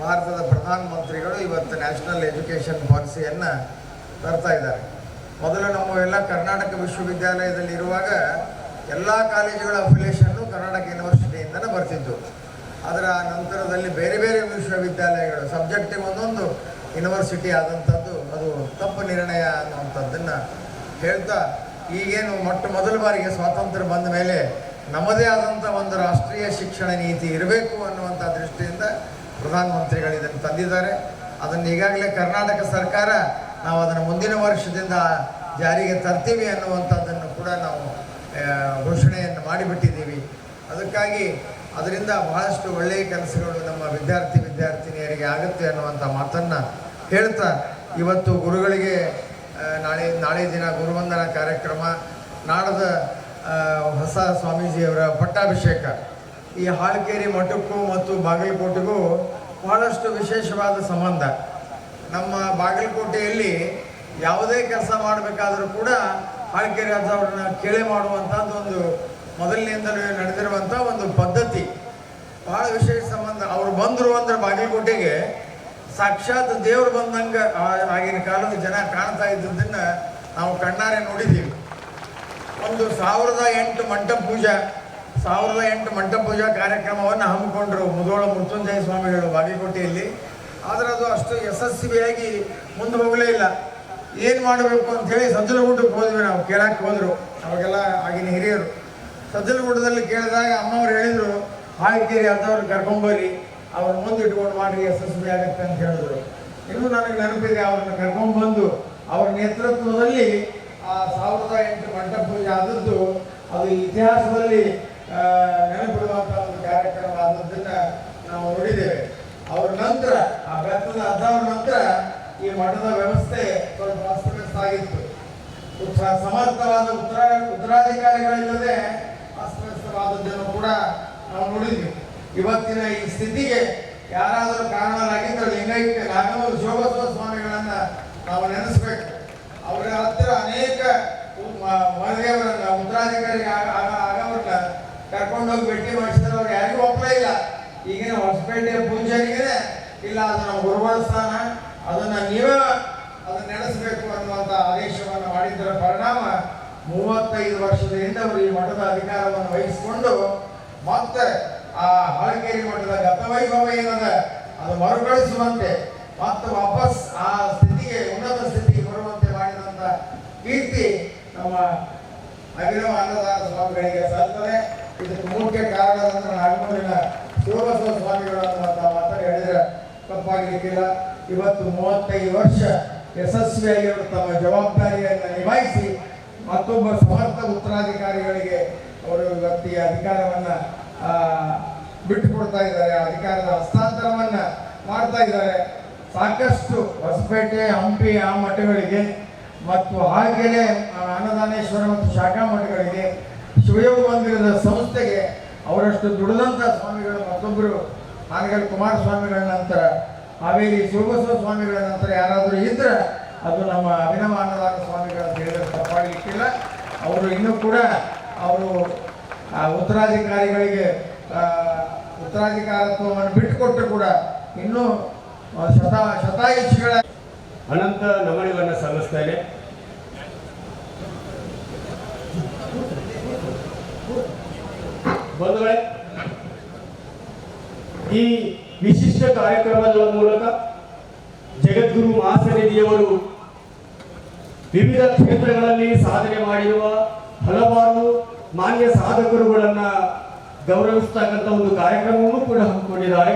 ಭಾರತದ ಪ್ರಧಾನಮಂತ್ರಿಗಳು ಇವತ್ತು ನ್ಯಾಷನಲ್ ಎಜುಕೇಷನ್ ಪಾಲಿಸಿಯನ್ನು ತರ್ತಾ ಇದ್ದಾರೆ. ಮೊದಲು ನಮ್ಮ ಎಲ್ಲ ಕರ್ನಾಟಕ ವಿಶ್ವವಿದ್ಯಾಲಯದಲ್ಲಿ ಇರುವಾಗ ಎಲ್ಲ ಕಾಲೇಜುಗಳ ಅಫಿಲಿಯೇಷನ್ನು ಕರ್ನಾಟಕ ಯೂನಿವರ್ಸಿಟಿಯಿಂದನೇ ಬರ್ತಿದ್ದು. ಅದರ ನಂತರದಲ್ಲಿ ಬೇರೆ ಬೇರೆ ವಿಶ್ವವಿದ್ಯಾಲಯಗಳು ಸಬ್ಜೆಕ್ಟಿಗೆ ಒಂದೊಂದು ಯೂನಿವರ್ಸಿಟಿ ಆದಂಥದ್ದು ಅದು ತಪ್ಪು ನಿರ್ಣಯ ಅನ್ನುವಂಥದ್ದನ್ನು ಹೇಳ್ತಾ, ಈಗೇನು ಮೊದಲ ಬಾರಿಗೆ ಸ್ವಾತಂತ್ರ್ಯ ಬಂದ ಮೇಲೆ ನಮ್ಮದೇ ಆದಂಥ ಒಂದು ರಾಷ್ಟ್ರೀಯ ಶಿಕ್ಷಣ ನೀತಿ ಇರಬೇಕು ಅನ್ನುವಂಥ ದೃಷ್ಟಿಯಿಂದ ಪ್ರಧಾನಮಂತ್ರಿಗಳು ಇದನ್ನು ತಂದಿದ್ದಾರೆ. ಅದನ್ನು ಈಗಾಗಲೇ ಕರ್ನಾಟಕ ಸರ್ಕಾರ ನಾವು ಅದನ್ನು ಮುಂದಿನ ವರ್ಷದಿಂದ ಜಾರಿಗೆ ತರ್ತೀವಿ ಅನ್ನುವಂಥದ್ದನ್ನು ಕೂಡ ನಾವು ಘೋಷಣೆಯನ್ನು ಮಾಡಿಬಿಟ್ಟಿದ್ದೀವಿ. ಅದಕ್ಕಾಗಿ ಅದರಿಂದ ಬಹಳಷ್ಟು ಒಳ್ಳೆಯ ಕೆಲಸಗಳು ನಮ್ಮ ವಿದ್ಯಾರ್ಥಿನಿಯರಿಗೆ ಆಗುತ್ತೆ ಅನ್ನುವಂಥ ಮಾತನ್ನು ಹೇಳ್ತಾ, ಇವತ್ತು ಗುರುಗಳಿಗೆ ನಾಳೆ ದಿನ ಗುರುವಂದನಾ ಕಾರ್ಯಕ್ರಮ, ನಾಡದ ಹೊಸ ಸ್ವಾಮೀಜಿಯವರ ಪಟ್ಟಾಭಿಷೇಕ. ಈ ಹಾಳ್ಕೇರಿ ಮಠಕ್ಕೂ ಮತ್ತು ಬಾಗಲಕೋಟೆಗೂ ಬಹಳಷ್ಟು ವಿಶೇಷವಾದ ಸಂಬಂಧ. ನಮ್ಮ ಬಾಗಲಕೋಟೆಯಲ್ಲಿ ಯಾವುದೇ ಕೆಲಸ ಮಾಡಬೇಕಾದರೂ ಕೂಡ ಹಾಳ್ಕೇರಿ ರಾಜ ಅವ್ರನ್ನ ಕೇಳಿ ಮಾಡುವಂಥದ್ದು ಒಂದು ಮೊದಲಿನಿಂದಲೂ ನಡೆದಿರುವಂಥ ಒಂದು ಪದ್ಧತಿ, ಭಾಳ ವಿಶೇಷ ಸಂಬಂಧ. ಅವರು ಬಂದರು ಅಂದರೆ ಬಾಗಲಕೋಟೆಗೆ ಸಾಕ್ಷಾತ್ ದೇವರು ಬಂದಂಗೆ ಆಗಿನ ಕಾಲದ ಜನ ಕಾಣ್ತಾ ಇದ್ದದನ್ನು ನಾವು ಕಣ್ಣಾರೆ ನೋಡಿದ್ದೀವಿ. ಒಂದು 1008 ಮಂಟಪ ಪೂಜಾ ಕಾರ್ಯಕ್ರಮವನ್ನು ಹಮ್ಮಿಕೊಂಡರು ಮುಧೋಳ ಮೃತ್ಯುಂಜಯ ಸ್ವಾಮಿಗಳು ಬಾಗಲಕೋಟೆಯಲ್ಲಿ. ಆದರೆ ಅದು ಅಷ್ಟು ಯಶಸ್ವಿಯಾಗಿ ಮುಂದೆ ಹೋಗಲೇ ಇಲ್ಲ. ಏನು ಮಾಡಬೇಕು ಅಂಥೇಳಿ ಸಜ್ಜಲಗುಡ್ಡಕ್ಕೆ ಹೋದ್ವಿ, ನಾವು ಕೇಳಕ್ಕೆ ಹೋದರು ಅವಾಗೆಲ್ಲ ಆಗಿನ ಹಿರಿಯರು. ಸಜ್ಜಲಗುಡ್ಡದಲ್ಲಿ ಕೇಳಿದಾಗ ಅಮ್ಮವ್ರು ಹೇಳಿದರು, ಹಾಳ್ಕೇರಿ ಅಂಥವ್ರು ಕರ್ಕೊಂಬರ್ರಿ, ಅವ್ರ ಮುಂದೆ ಇಟ್ಕೊಂಡು ಮಾಡಿರಿ ಯಶಸ್ವಿ ಆಗುತ್ತೆ ಅಂತ ಹೇಳಿದ್ರು. ಇನ್ನೂ ನನಗೆ ನೆನಪಿದೆ, ಅವ್ರನ್ನ ಕರ್ಕೊಂಡ್ಬಂದು ಅವರ ನೇತೃತ್ವದಲ್ಲಿ ಆ 1008 ಮಂಟಪ ಪೂಜೆ ಆದದ್ದು ಅದು ಇತಿಹಾಸದಲ್ಲಿ ನೆನಪಿಡುವಂಥ ಒಂದು ಕಾರ್ಯಕ್ರಮ ಆದದ್ದನ್ನು ನಾವು ನೋಡಿದ್ದೇವೆ. ಅವ್ರ ನಂತರ ಆ ಬೆತ್ತದ ಅದಾವ ನಂತರ ಈ ಮಠದ ವ್ಯವಸ್ಥೆ ಸ್ವಲ್ಪ ಅಸ್ತವ್ಯಸ್ತ ಆಗಿತ್ತು. ಸಮರ್ಥವಾದ ಉತ್ತರಾಧಿಕಾರಿಗಳಿಲ್ಲದೆ ಅಸ್ತವ್ಯಸ್ತವಾದದ್ದನ್ನು ಕೂಡ ನಾವು ನೋಡಿದ್ವಿ. ಇವತ್ತಿನ ಈ ಸ್ಥಿತಿಗೆ ಯಾರಾದರೂ ಕಾರಣರಾಗಿದ್ದರೆ ಲಿಂಗೈಕ್ಯ ನಾಗಮೂಲ ಶಿವಬಸವ ಸ್ವಾಮಿಗಳನ್ನ ನಾವು ನೆನೆಸ್ಬೇಕು. ಅವರ ಹತ್ತಿರ ಅನೇಕ ಮನೆಯವರನ್ನ ಉತ್ತರಾಧಿಕಾರಿ ಆಗವ್ರನ್ನ ಕರ್ಕೊಂಡೋಗಿ ಭೇಟಿ ಮಾಡಿಸಿದ್ರೆ ಅವ್ರು ಯಾರಿಗೂ ಒಪ್ಪಲೇ ಇಲ್ಲ. ಈಗಿನ ಹೊಸಪೇಟೆಯ ಪೂಜಾರಿಗೆ ಇಲ್ಲ, ಅದು ನಮ್ಮ ಗುರುಗಳ ಸ್ಥಾನ, ಅದನ್ನ ನೀವೇ ಅದನ್ನ ನಡೆಸಬೇಕು ಅನ್ನುವಂಥ ಆದೇಶವನ್ನು ಮಾಡಿದ್ದರ ಪರಿಣಾಮ 35 ವರ್ಷದ ಹಿಂದೆ ಅವರು ಈ ಮಠದ ಅಧಿಕಾರವನ್ನು ವಹಿಸಿಕೊಂಡು ಮತ್ತೆ ಆ ಹಳಕೇರಿ ಮಠದ ಗತವೈಭವ ಏನದ ಅದು ಮರುಕಳಿಸುವಂತೆ ಮತ್ತು ವಾಪಸ್ ಆ ಸ್ಥಿತಿಗೆ ಉನ್ನತ ಸ್ಥಿತಿಗೆ ಬರುವಂತೆ ಮಾಡಿದಂಥ ಕೀರ್ತಿ ನಮ್ಮ ಅಭಿನವ ಅನ್ನದಾನ ಸ್ವಾಮಿಗಳಿಗೆ ಸಲ್ತದೆ. ಇದಕ್ಕೆ ಮುಖ್ಯ ಕಾರಣದಂದ್ರೆ ನಾಗಮೂಲಿನ ಶಿವಬಸವ ಸ್ವಾಮಿಗಳು ಅನ್ನುವಂಥ ಮಾತನ್ನು ಹೇಳಿದರೆ ತಪ್ಪಾಗಲಿಕ್ಕಿಲ್ಲ. ಇವತ್ತು 35 ವರ್ಷ ಯಶಸ್ವಿಯಾಗಿರುವ ತಮ್ಮ ಜವಾಬ್ದಾರಿಯನ್ನು ನಿಭಾಯಿಸಿ ಮತ್ತೊಬ್ಬ ಸಮರ್ಥ ಉತ್ತರಾಧಿಕಾರಿಗಳಿಗೆ ಅವರು ಇವತ್ತು ಈ ಅಧಿಕಾರವನ್ನು ಬಿಟ್ಟುಕೊಡ್ತಾ ಇದ್ದಾರೆ, ಅಧಿಕಾರದ ಹಸ್ತಾಂತರವನ್ನು ಮಾಡ್ತಾ ಇದ್ದಾರೆ. ಸಾಕಷ್ಟು ಹೊಸಪೇಟೆ, ಹಂಪಿ ಆ ಮಠಗಳಿಗೆ ಮತ್ತು ಹಾಗೆಯೇ ಅನ್ನದಾನೇಶ್ವರ ಮತ್ತು ಶಾಖಾ ಮಠಗಳಿಗೆ, ಶಿವಯೋಗ ಮಂದಿರದ ಸಂಸ್ಥೆಗೆ ಅವರಷ್ಟು ದುಡಿದಂಥ ಸ್ವಾಮಿಗಳು ಮತ್ತೊಬ್ಬರು ಹಾನಗಲ್ ಕುಮಾರಸ್ವಾಮಿಗಳ ನಂತರ, ಹಾವೇರಿ ಶಿವಬಸವ ಸ್ವಾಮಿಗಳ ನಂತರ ಯಾರಾದರೂ ಇದ್ರೆ ಅದು ನಮ್ಮ ಅಭಿನವ ಅನ್ನದಾನ ಸ್ವಾಮಿಗಳು ಅಂತ ಹೇಳಿದ್ರೆ ತಪ್ಪಾಗಲಿಕ್ಕಿಲ್ಲ. ಅವರು ಇನ್ನೂ ಕೂಡ ಅವರು ಉತ್ತರಾಧಿಕಾರತ್ವವನ್ನು ಬಿಟ್ಟುಕೊಟ್ಟರು ಕೂಡ ಇನ್ನೂ ಶತಾಯುಷಿಗಳ ಅನಂತ ನಮನಗಳನ್ನು ಸಲ್ಲಿಸ್ತೇನೆ. ಬಂಧುಗಳೇ, ಈ ವಿಶಿಷ್ಟ ಕಾರ್ಯಕ್ರಮದ ಮೂಲಕ ಜಗದ್ಗುರು ಮಹಾಸನ್ನಿಧಿಯವರು ವಿವಿಧ ಕ್ಷೇತ್ರಗಳಲ್ಲಿ ಸಾಧನೆ ಮಾಡಿರುವ ಹಲವಾರು ಮಾನ್ಯ ಸಾಧಕರುಗಳನ್ನ ಗೌರವಿಸ್ತಕ್ಕಂಥ ಒಂದು ಕಾರ್ಯಕ್ರಮವನ್ನು ಕೂಡ ಹಮ್ಮಿಕೊಂಡಿದ್ದಾರೆ.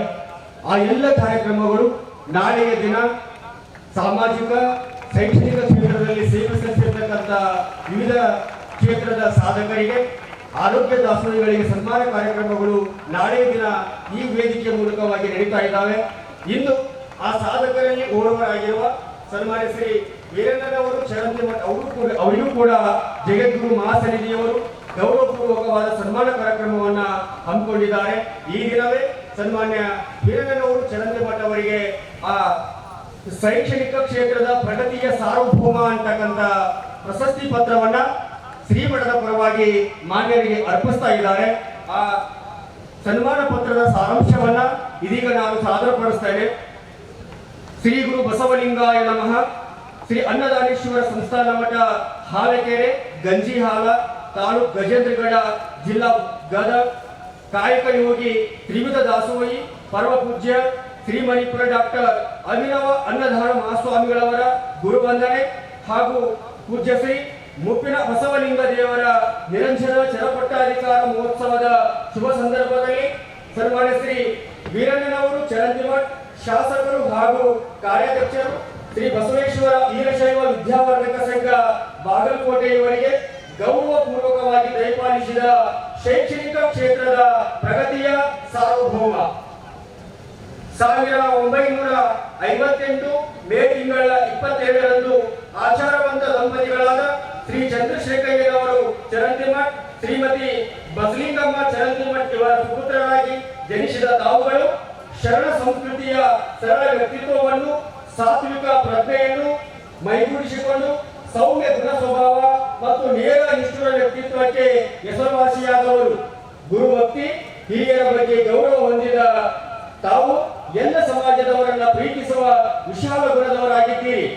ಆ ಎಲ್ಲ ಕಾರ್ಯಕ್ರಮಗಳು ನಾಳೆಯ ದಿನ ಸಾಮಾಜಿಕ ಶೈಕ್ಷಣಿಕ ಕ್ಷೇತ್ರದಲ್ಲಿ ಸೇವೆ ಸಲ್ಲಿಸಿರ್ತಕ್ಕಂಥ ವಿವಿಧ ಕ್ಷೇತ್ರದ ಸಾಧಕರಿಗೆ, ಆರೋಗ್ಯ ದಾಸೋಹಿಗಳಿಗೆ ಸನ್ಮಾನ ಕಾರ್ಯಕ್ರಮಗಳು ನಾಳೆಯ ದಿನ ಈ ವೇದಿಕೆ ಮೂಲಕವಾಗಿ ನಡೀತಾ ಇದ್ದಾವೆ. ಇಂದು ಆ ಸಾಧಕರಲ್ಲಿ ಓರ್ವರಾಗಿರುವ ಸನ್ಮಾನ್ಯ ಶ್ರೀ ವೀರೇಂದ್ರನವರು ಚರಂತಿಮಠ ಅವರಿಗೂ ಕೂಡ ಜಗದ್ಗುರು ಮಹಾಸನ್ನಿಧಿಯವರು ಗೌರವಪೂರ್ವಕವಾದ ಸನ್ಮಾನ ಕಾರ್ಯಕ್ರಮವನ್ನ ಹಮ್ಮಿಕೊಂಡಿದ್ದಾರೆ. ಈ ದಿನವೇ ಸನ್ಮಾನ್ಯ ವೀರೇಂದ್ರನವರು ಚರಂತಿಮಠ ಅವರಿಗೆ ಆ ಶೈಕ್ಷಣಿಕ ಕ್ಷೇತ್ರದ ಪ್ರಗತಿಯ ಸಾರ್ವಭೌಮ ಅಂತಕ್ಕಂಥ ಪ್ರಶಸ್ತಿ ಪತ್ರವನ್ನ ಶ್ರೀಮಠದ ಪರವಾಗಿ ಮಾನ್ಯರಿಗೆ ಅರ್ಪಿಸ್ತಾ ಇದ್ದಾರೆ. ಆ ಸನ್ಮಾನ ಪತ್ರದ ಸಾರಾಂಶವನ್ನ ಇದೀಗ ನಾನು ಸಾದರಪಡಿಸ್ತೇನೆ. ಶ್ರೀ ಗುರು ಬಸವಲಿಂಗಾಯ ನಮಃ. ಶ್ರೀ ಅನ್ನದಾನೇಶ್ವರ ಸಂಸ್ಥಾನ ಮಠ ಹಾಲಕೆರೆ ಗಂಜಿಹಾಲ ತಾಲೂಕು ಗಜೇಂದ್ರಗಡ ಜಿಲ್ಲಾ ಗದಗ ಕಾಯಕ ಯೋಗಿ ತ್ರಿವಿಧ ದಾಸೋಹಿ ಪರಮ ಪೂಜ್ಯ ಶ್ರೀಮಣಿಪುರ ಡಾಕ್ಟರ್ ಅಭಿನವ ಅನ್ನದಾನ ಮಹಾಸ್ವಾಮಿಗಳವರ ಗುರುವಂದನೆ ಹಾಗೂ ಪೂಜ್ಯ ಶ್ರೀ ಮುಪ್ಪಿನ ಬಸವಲಿಂಗ ದೇವರ ನಿರಂಜನ ಚರಪಟ್ಟಾಧಿಕಾರ ಮಹೋತ್ಸವದ ಶುಭ ಸಂದರ್ಭದಲ್ಲಿ ಸನ್ಮಾನ್ಯ ಶ್ರೀ ವೀರಣ್ಣನವರು ಚರಂತಿಮಠ ಶಾಸಕರು ಹಾಗೂ ಕಾರ್ಯಾಧ್ಯಕ್ಷರು ಶ್ರೀ ಬಸವೇಶ್ವರ ವೀರಶೈವ ವಿದ್ಯಾವರ್ಧಕ ಸಂಘ ಬಾಗಲಕೋಟೆಯವರಿಗೆ ಗೌರವಪೂರ್ವಕವಾಗಿ ದಯಪಾಲಿಸಿದ ಶೈಕ್ಷಣಿಕ ಕ್ಷೇತ್ರದ ಪ್ರಗತಿಯ ಸಾರ್ವಭೌಮ 1958 ಮೇ ತಿಂಗಳ 22ರಂದು ಆಚಾರವಂತ ದಂಪತಿಗಳಾದ ಶ್ರೀ ಚಂದ್ರಶೇಖಯ್ಯನವರು ಚರಂತಿಮಠ, ಶ್ರೀಮತಿ ಬಸಲಿಂಗಮ್ಮ ಚರಂತಿಮಠ ಇವರ ಸುಪುತ್ರರಾಗಿ ಜನಿಸಿದ ತಾವುಗಳು ಶರಣ ಸಂಸ್ಕೃತಿಯ ಸರಳ ವ್ಯಕ್ತಿತ್ವವನ್ನು, ಸಾತ್ವಿಕ ಪ್ರಜ್ಞೆಯನ್ನು ಮೈಗೂಡಿಸಿಕೊಂಡು ಸೌಮ್ಯ ಗುಣ ಸ್ವಭಾವ ಮತ್ತು ನೇರ ನಿಷ್ಠುರ ವ್ಯಕ್ತಿತ್ವಕ್ಕೆ ಹೆಸರುವಾಸಿಯಾದವರು. ಗುರುಭಕ್ತಿ, ಹಿರಿಯರ ಬಗ್ಗೆ ಗೌರವ ಹೊಂದಿದ ತಾವು ಎಲ್ಲ ಸಮಾಜದವರನ್ನ ಪ್ರೀತಿಸುವ ವಿಶಾಲ ಗುಣದವರಾಗಿದ್ದೀರಿ.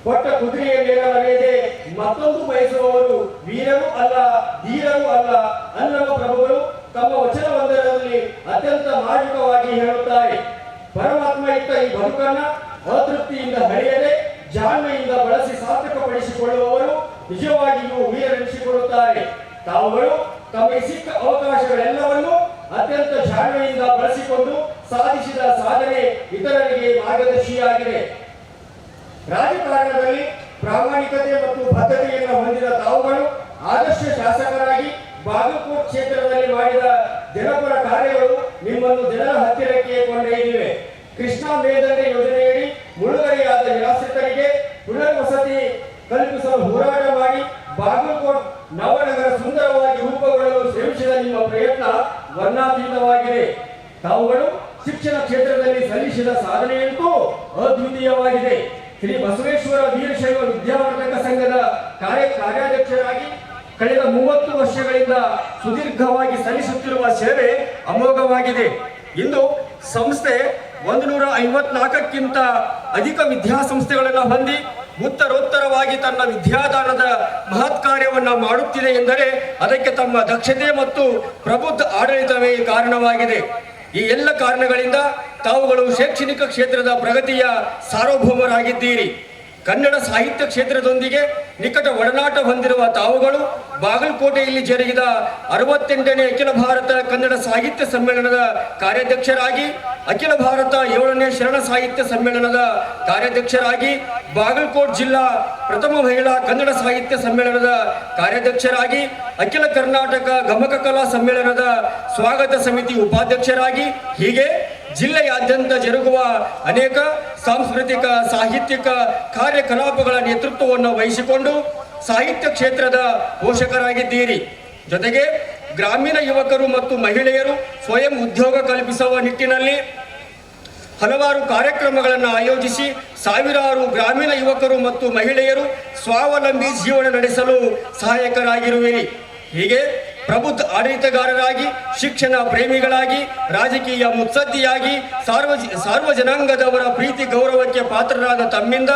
ಕೊಟ್ಟ ಕುದುರೆಯನ್ನೇರಲೇ ಮತ್ತೊಂದು ಬಯಸುವವರು ವೀರರೂ ಅಲ್ಲ, ಧೀರರೂ ಅಲ್ಲ ಅನ್ನುವ ಪ್ರಭುಗಳು ತಮ್ಮ ವಚನವೊಂದರಲ್ಲಿ ಅತ್ಯಂತ ಮಾರ್ಮಿಕವಾಗಿ ಹೇಳುತ್ತಾರೆ. ಪರಮಾತ್ಮ ಇತ್ತ ಈ ಬದುಕನ್ನ ಅತೃಪ್ತಿಯಿಂದ ಹಳೆಯದೆ ಜಾಣ್ಮೆಯಿಂದ ಬಳಸಿ ಸಾರ್ಥಕಪಡಿಸಿಕೊಳ್ಳುವವರು ನಿಜವಾಗಿಯೂ ವೀರರೆನಿಸಿಕೊಳ್ಳುತ್ತಾರೆ. ತಾವುಗಳು ತಮಗೆ ಸಿಕ್ಕ ಅವಕಾಶಗಳೆಲ್ಲವನ್ನು ಅತ್ಯಂತ ಜಾಣ್ಮೆಯಿಂದ ಬಳಸಿಕೊಂಡು ಸಾಧಿಸಿದ ಸಾಧನೆ ಇತರರಿಗೆ ಮಾರ್ಗದರ್ಶಿಯಾಗಿದೆ. ರಾಜಕಾರಣದಲ್ಲಿ ಪ್ರಾಮಾಣಿಕತೆ ಮತ್ತು ಬದ್ಧತೆಯನ್ನು ಹೊಂದಿದ ತಾವುಗಳು ಆದರ್ಶ ಶಾಸಕರಾಗಿ ಬಾಗಲಕೋಟೆ ಕ್ಷೇತ್ರದಲ್ಲಿ ಮಾಡಿದ ಜನಪರ ಕಾರ್ಯಗಳು ನಿಮ್ಮನ್ನು ಜನರ ಹತ್ತಿರಕ್ಕೆ ಕೊಂಡೊಯ್ದಿವೆ. ಕೃಷ್ಣಾ ಮೇಲ್ದಂಡೆ ಯೋಜನೆಯಡಿ ಮುಳುಗಡೆಯಾದ ನಿರಾಶ್ರಿತರಿಗೆ ಪುನರ್ವಸತಿ ಕಲ್ಪಿಸಲು ಹೋರಾಟ ಮಾಡಿ ಬಾಗಲಕೋಟೆ ನವನಗರ ಸುಂದರವಾಗಿ ರೂಪುಗೊಳ್ಳಲು ಶ್ರಮಿಸಿದ ನಿಮ್ಮ ಪ್ರಯತ್ನ ವರ್ಣಾತೀತವಾಗಿದೆ. ತಾವುಗಳು ಶಿಕ್ಷಣ ಕ್ಷೇತ್ರದಲ್ಲಿ ಸಲ್ಲಿಸಿದ ಸಾಧನೆಯಂತೂ ಅದ್ವಿತೀಯವಾಗಿದೆ. ಶ್ರೀ ಬಸವೇಶ್ವರ ವೀರಶೈವ ವಿದ್ಯಾವರ್ಧಕ ಸಂಘದ ಕಾರ್ಯಾಧ್ಯಕ್ಷರಾಗಿ ಕಳೆದ 30 ವರ್ಷಗಳಿಂದ ಸುದೀರ್ಘವಾಗಿ ಸಲ್ಲಿಸುತ್ತಿರುವ ಸೇವೆ ಅಮೋಘವಾಗಿದೆ. ಇಂದು ಸಂಸ್ಥೆ 154ಕ್ಕಿಂತ ಅಧಿಕ ವಿದ್ಯಾಸಂಸ್ಥೆಗಳನ್ನು ಹೊಂದಿ ಉತ್ತರೋತ್ತರವಾಗಿ ತನ್ನ ವಿದ್ಯಾದಾನದ ಮಹತ್ ಕಾರ್ಯವನ್ನು ಮಾಡುತ್ತಿದೆ ಎಂದರೆ ಅದಕ್ಕೆ ತಮ್ಮ ದಕ್ಷತೆ ಮತ್ತು ಪ್ರಬುದ್ಧ ಆಡಳಿತವೇ ಕಾರಣವಾಗಿದೆ. ಈ ಎಲ್ಲ ಕಾರಣಗಳಿಂದ ತಾವುಗಳು ಶೈಕ್ಷಣಿಕ ಕ್ಷೇತ್ರದ ಪ್ರಗತಿಯ ಸಾರ್ವಭೌಮರಾಗಿದ್ದೀರಿ. ಕನ್ನಡ ಸಾಹಿತ್ಯ ಕ್ಷೇತ್ರದೊಂದಿಗೆ ನಿಕಟ ಒಡನಾಟ ಹೊಂದಿರುವ ತಾವುಗಳು ಬಾಗಲಕೋಟೆಯಲ್ಲಿ ಜರುಗಿದ 68ನೇ ಅಖಿಲ ಭಾರತ ಕನ್ನಡ ಸಾಹಿತ್ಯ ಸಮ್ಮೇಳನದ ಕಾರ್ಯಾಧ್ಯಕ್ಷರಾಗಿ, ಅಖಿಲ ಭಾರತ 7ನೇ ಶರಣ ಸಾಹಿತ್ಯ ಸಮ್ಮೇಳನದ ಕಾರ್ಯಾಧ್ಯಕ್ಷರಾಗಿ, ಬಾಗಲಕೋಟೆ ಜಿಲ್ಲಾ ಪ್ರಥಮ ಮಹಿಳಾ ಕನ್ನಡ ಸಾಹಿತ್ಯ ಸಮ್ಮೇಳನದ ಕಾರ್ಯಾಧ್ಯಕ್ಷರಾಗಿ, ಅಖಿಲ ಕರ್ನಾಟಕ ಗಮಕ ಕಲಾ ಸಮ್ಮೇಳನದ ಸ್ವಾಗತ ಸಮಿತಿ ಉಪಾಧ್ಯಕ್ಷರಾಗಿ, ಹೀಗೆ ಜಿಲ್ಲೆಯಾದ್ಯಂತ ಜರುಗುವ ಅನೇಕ ಸಾಂಸ್ಕೃತಿಕ ಸಾಹಿತ್ಯಿಕ ಕಾರ್ಯಕಲಾಪಗಳ ನೇತೃತ್ವವನ್ನು ವಹಿಸಿಕೊಂಡು ಸಾಹಿತ್ಯ ಕ್ಷೇತ್ರದ ಪೋಷಕರಾಗಿದ್ದೀರಿ. ಜೊತೆಗೆ ಗ್ರಾಮೀಣ ಯುವಕರು ಮತ್ತು ಮಹಿಳೆಯರು ಸ್ವಯಂ ಉದ್ಯೋಗ ಕಲ್ಪಿಸುವ ನಿಟ್ಟಿನಲ್ಲಿ ಹಲವಾರು ಕಾರ್ಯಕ್ರಮಗಳನ್ನು ಆಯೋಜಿಸಿ ಸಾವಿರಾರು ಗ್ರಾಮೀಣ ಯುವಕರು ಮತ್ತು ಮಹಿಳೆಯರು ಸ್ವಾವಲಂಬಿ ಜೀವನ ನಡೆಸಲು ಸಹಾಯಕರಾಗಿರುವಿರಿ. ಹೀಗೆ ಪ್ರಬುದ್ಧ ಆಡಳಿತಗಾರರಾಗಿ, ಶಿಕ್ಷಣ ಪ್ರೇಮಿಗಳಾಗಿ, ರಾಜಕೀಯ ಮುತ್ಸದ್ದಿಯಾಗಿ, ಸಾರ್ವಜನಾಂಗದವರ ಪ್ರೀತಿ ಗೌರವಕ್ಕೆ ಪಾತ್ರರಾದ ತಮ್ಮಿಂದ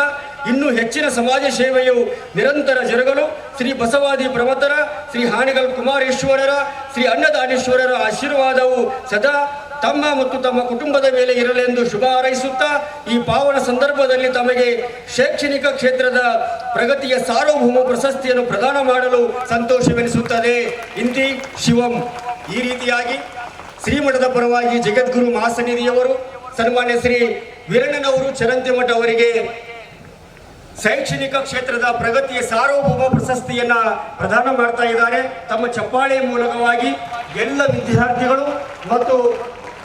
ಇನ್ನೂ ಹೆಚ್ಚಿನ ಸಮಾಜ ಸೇವೆಯು ನಿರಂತರ ಜರುಗಲು ಶ್ರೀ ಬಸವಾದಿ ಪ್ರಮತರ, ಶ್ರೀ ಹಾನಗಲ್ ಕುಮಾರೇಶ್ವರರ, ಶ್ರೀ ಅನ್ನದಾನೇಶ್ವರರ ಆಶೀರ್ವಾದವು ಸದಾ ತಮ್ಮ ಮತ್ತು ತಮ್ಮ ಕುಟುಂಬದ ಮೇಲೆ ಇರಲೆಂದು ಶುಭ ಹಾರೈಸುತ್ತಾ ಈ ಪಾವನ ಸಂದರ್ಭದಲ್ಲಿ ತಮಗೆ ಶೈಕ್ಷಣಿಕ ಕ್ಷೇತ್ರದ ಪ್ರಗತಿಯ ಸಾರ್ವಭೌಮ ಪ್ರಶಸ್ತಿಯನ್ನು ಪ್ರದಾನ ಮಾಡಲು ಸಂತೋಷವೆನಿಸುತ್ತದೆ. ಇಂತಿ ಶಿವಂ. ಈ ರೀತಿಯಾಗಿ ಶ್ರೀಮಠದ ಪರವಾಗಿ ಜಗದ್ಗುರು ಮಹಾಸನ್ನಿಧಿಯವರು ಸನ್ಮಾನ್ಯ ಶ್ರೀ ವೀರಣ್ಣನವರು ಚರಂತಿಮಠ ಅವರಿಗೆ ಶೈಕ್ಷಣಿಕ ಕ್ಷೇತ್ರದ ಪ್ರಗತಿಯ ಸಾರ್ವಭೌಮ ಪ್ರಶಸ್ತಿಯನ್ನ ಪ್ರದಾನ ಮಾಡ್ತಾ ಇದ್ದಾರೆ. ತಮ್ಮ ಚಪ್ಪಾಳೆ ಮೂಲಕವಾಗಿ ಎಲ್ಲ ವಿದ್ಯಾರ್ಥಿಗಳು ಮತ್ತು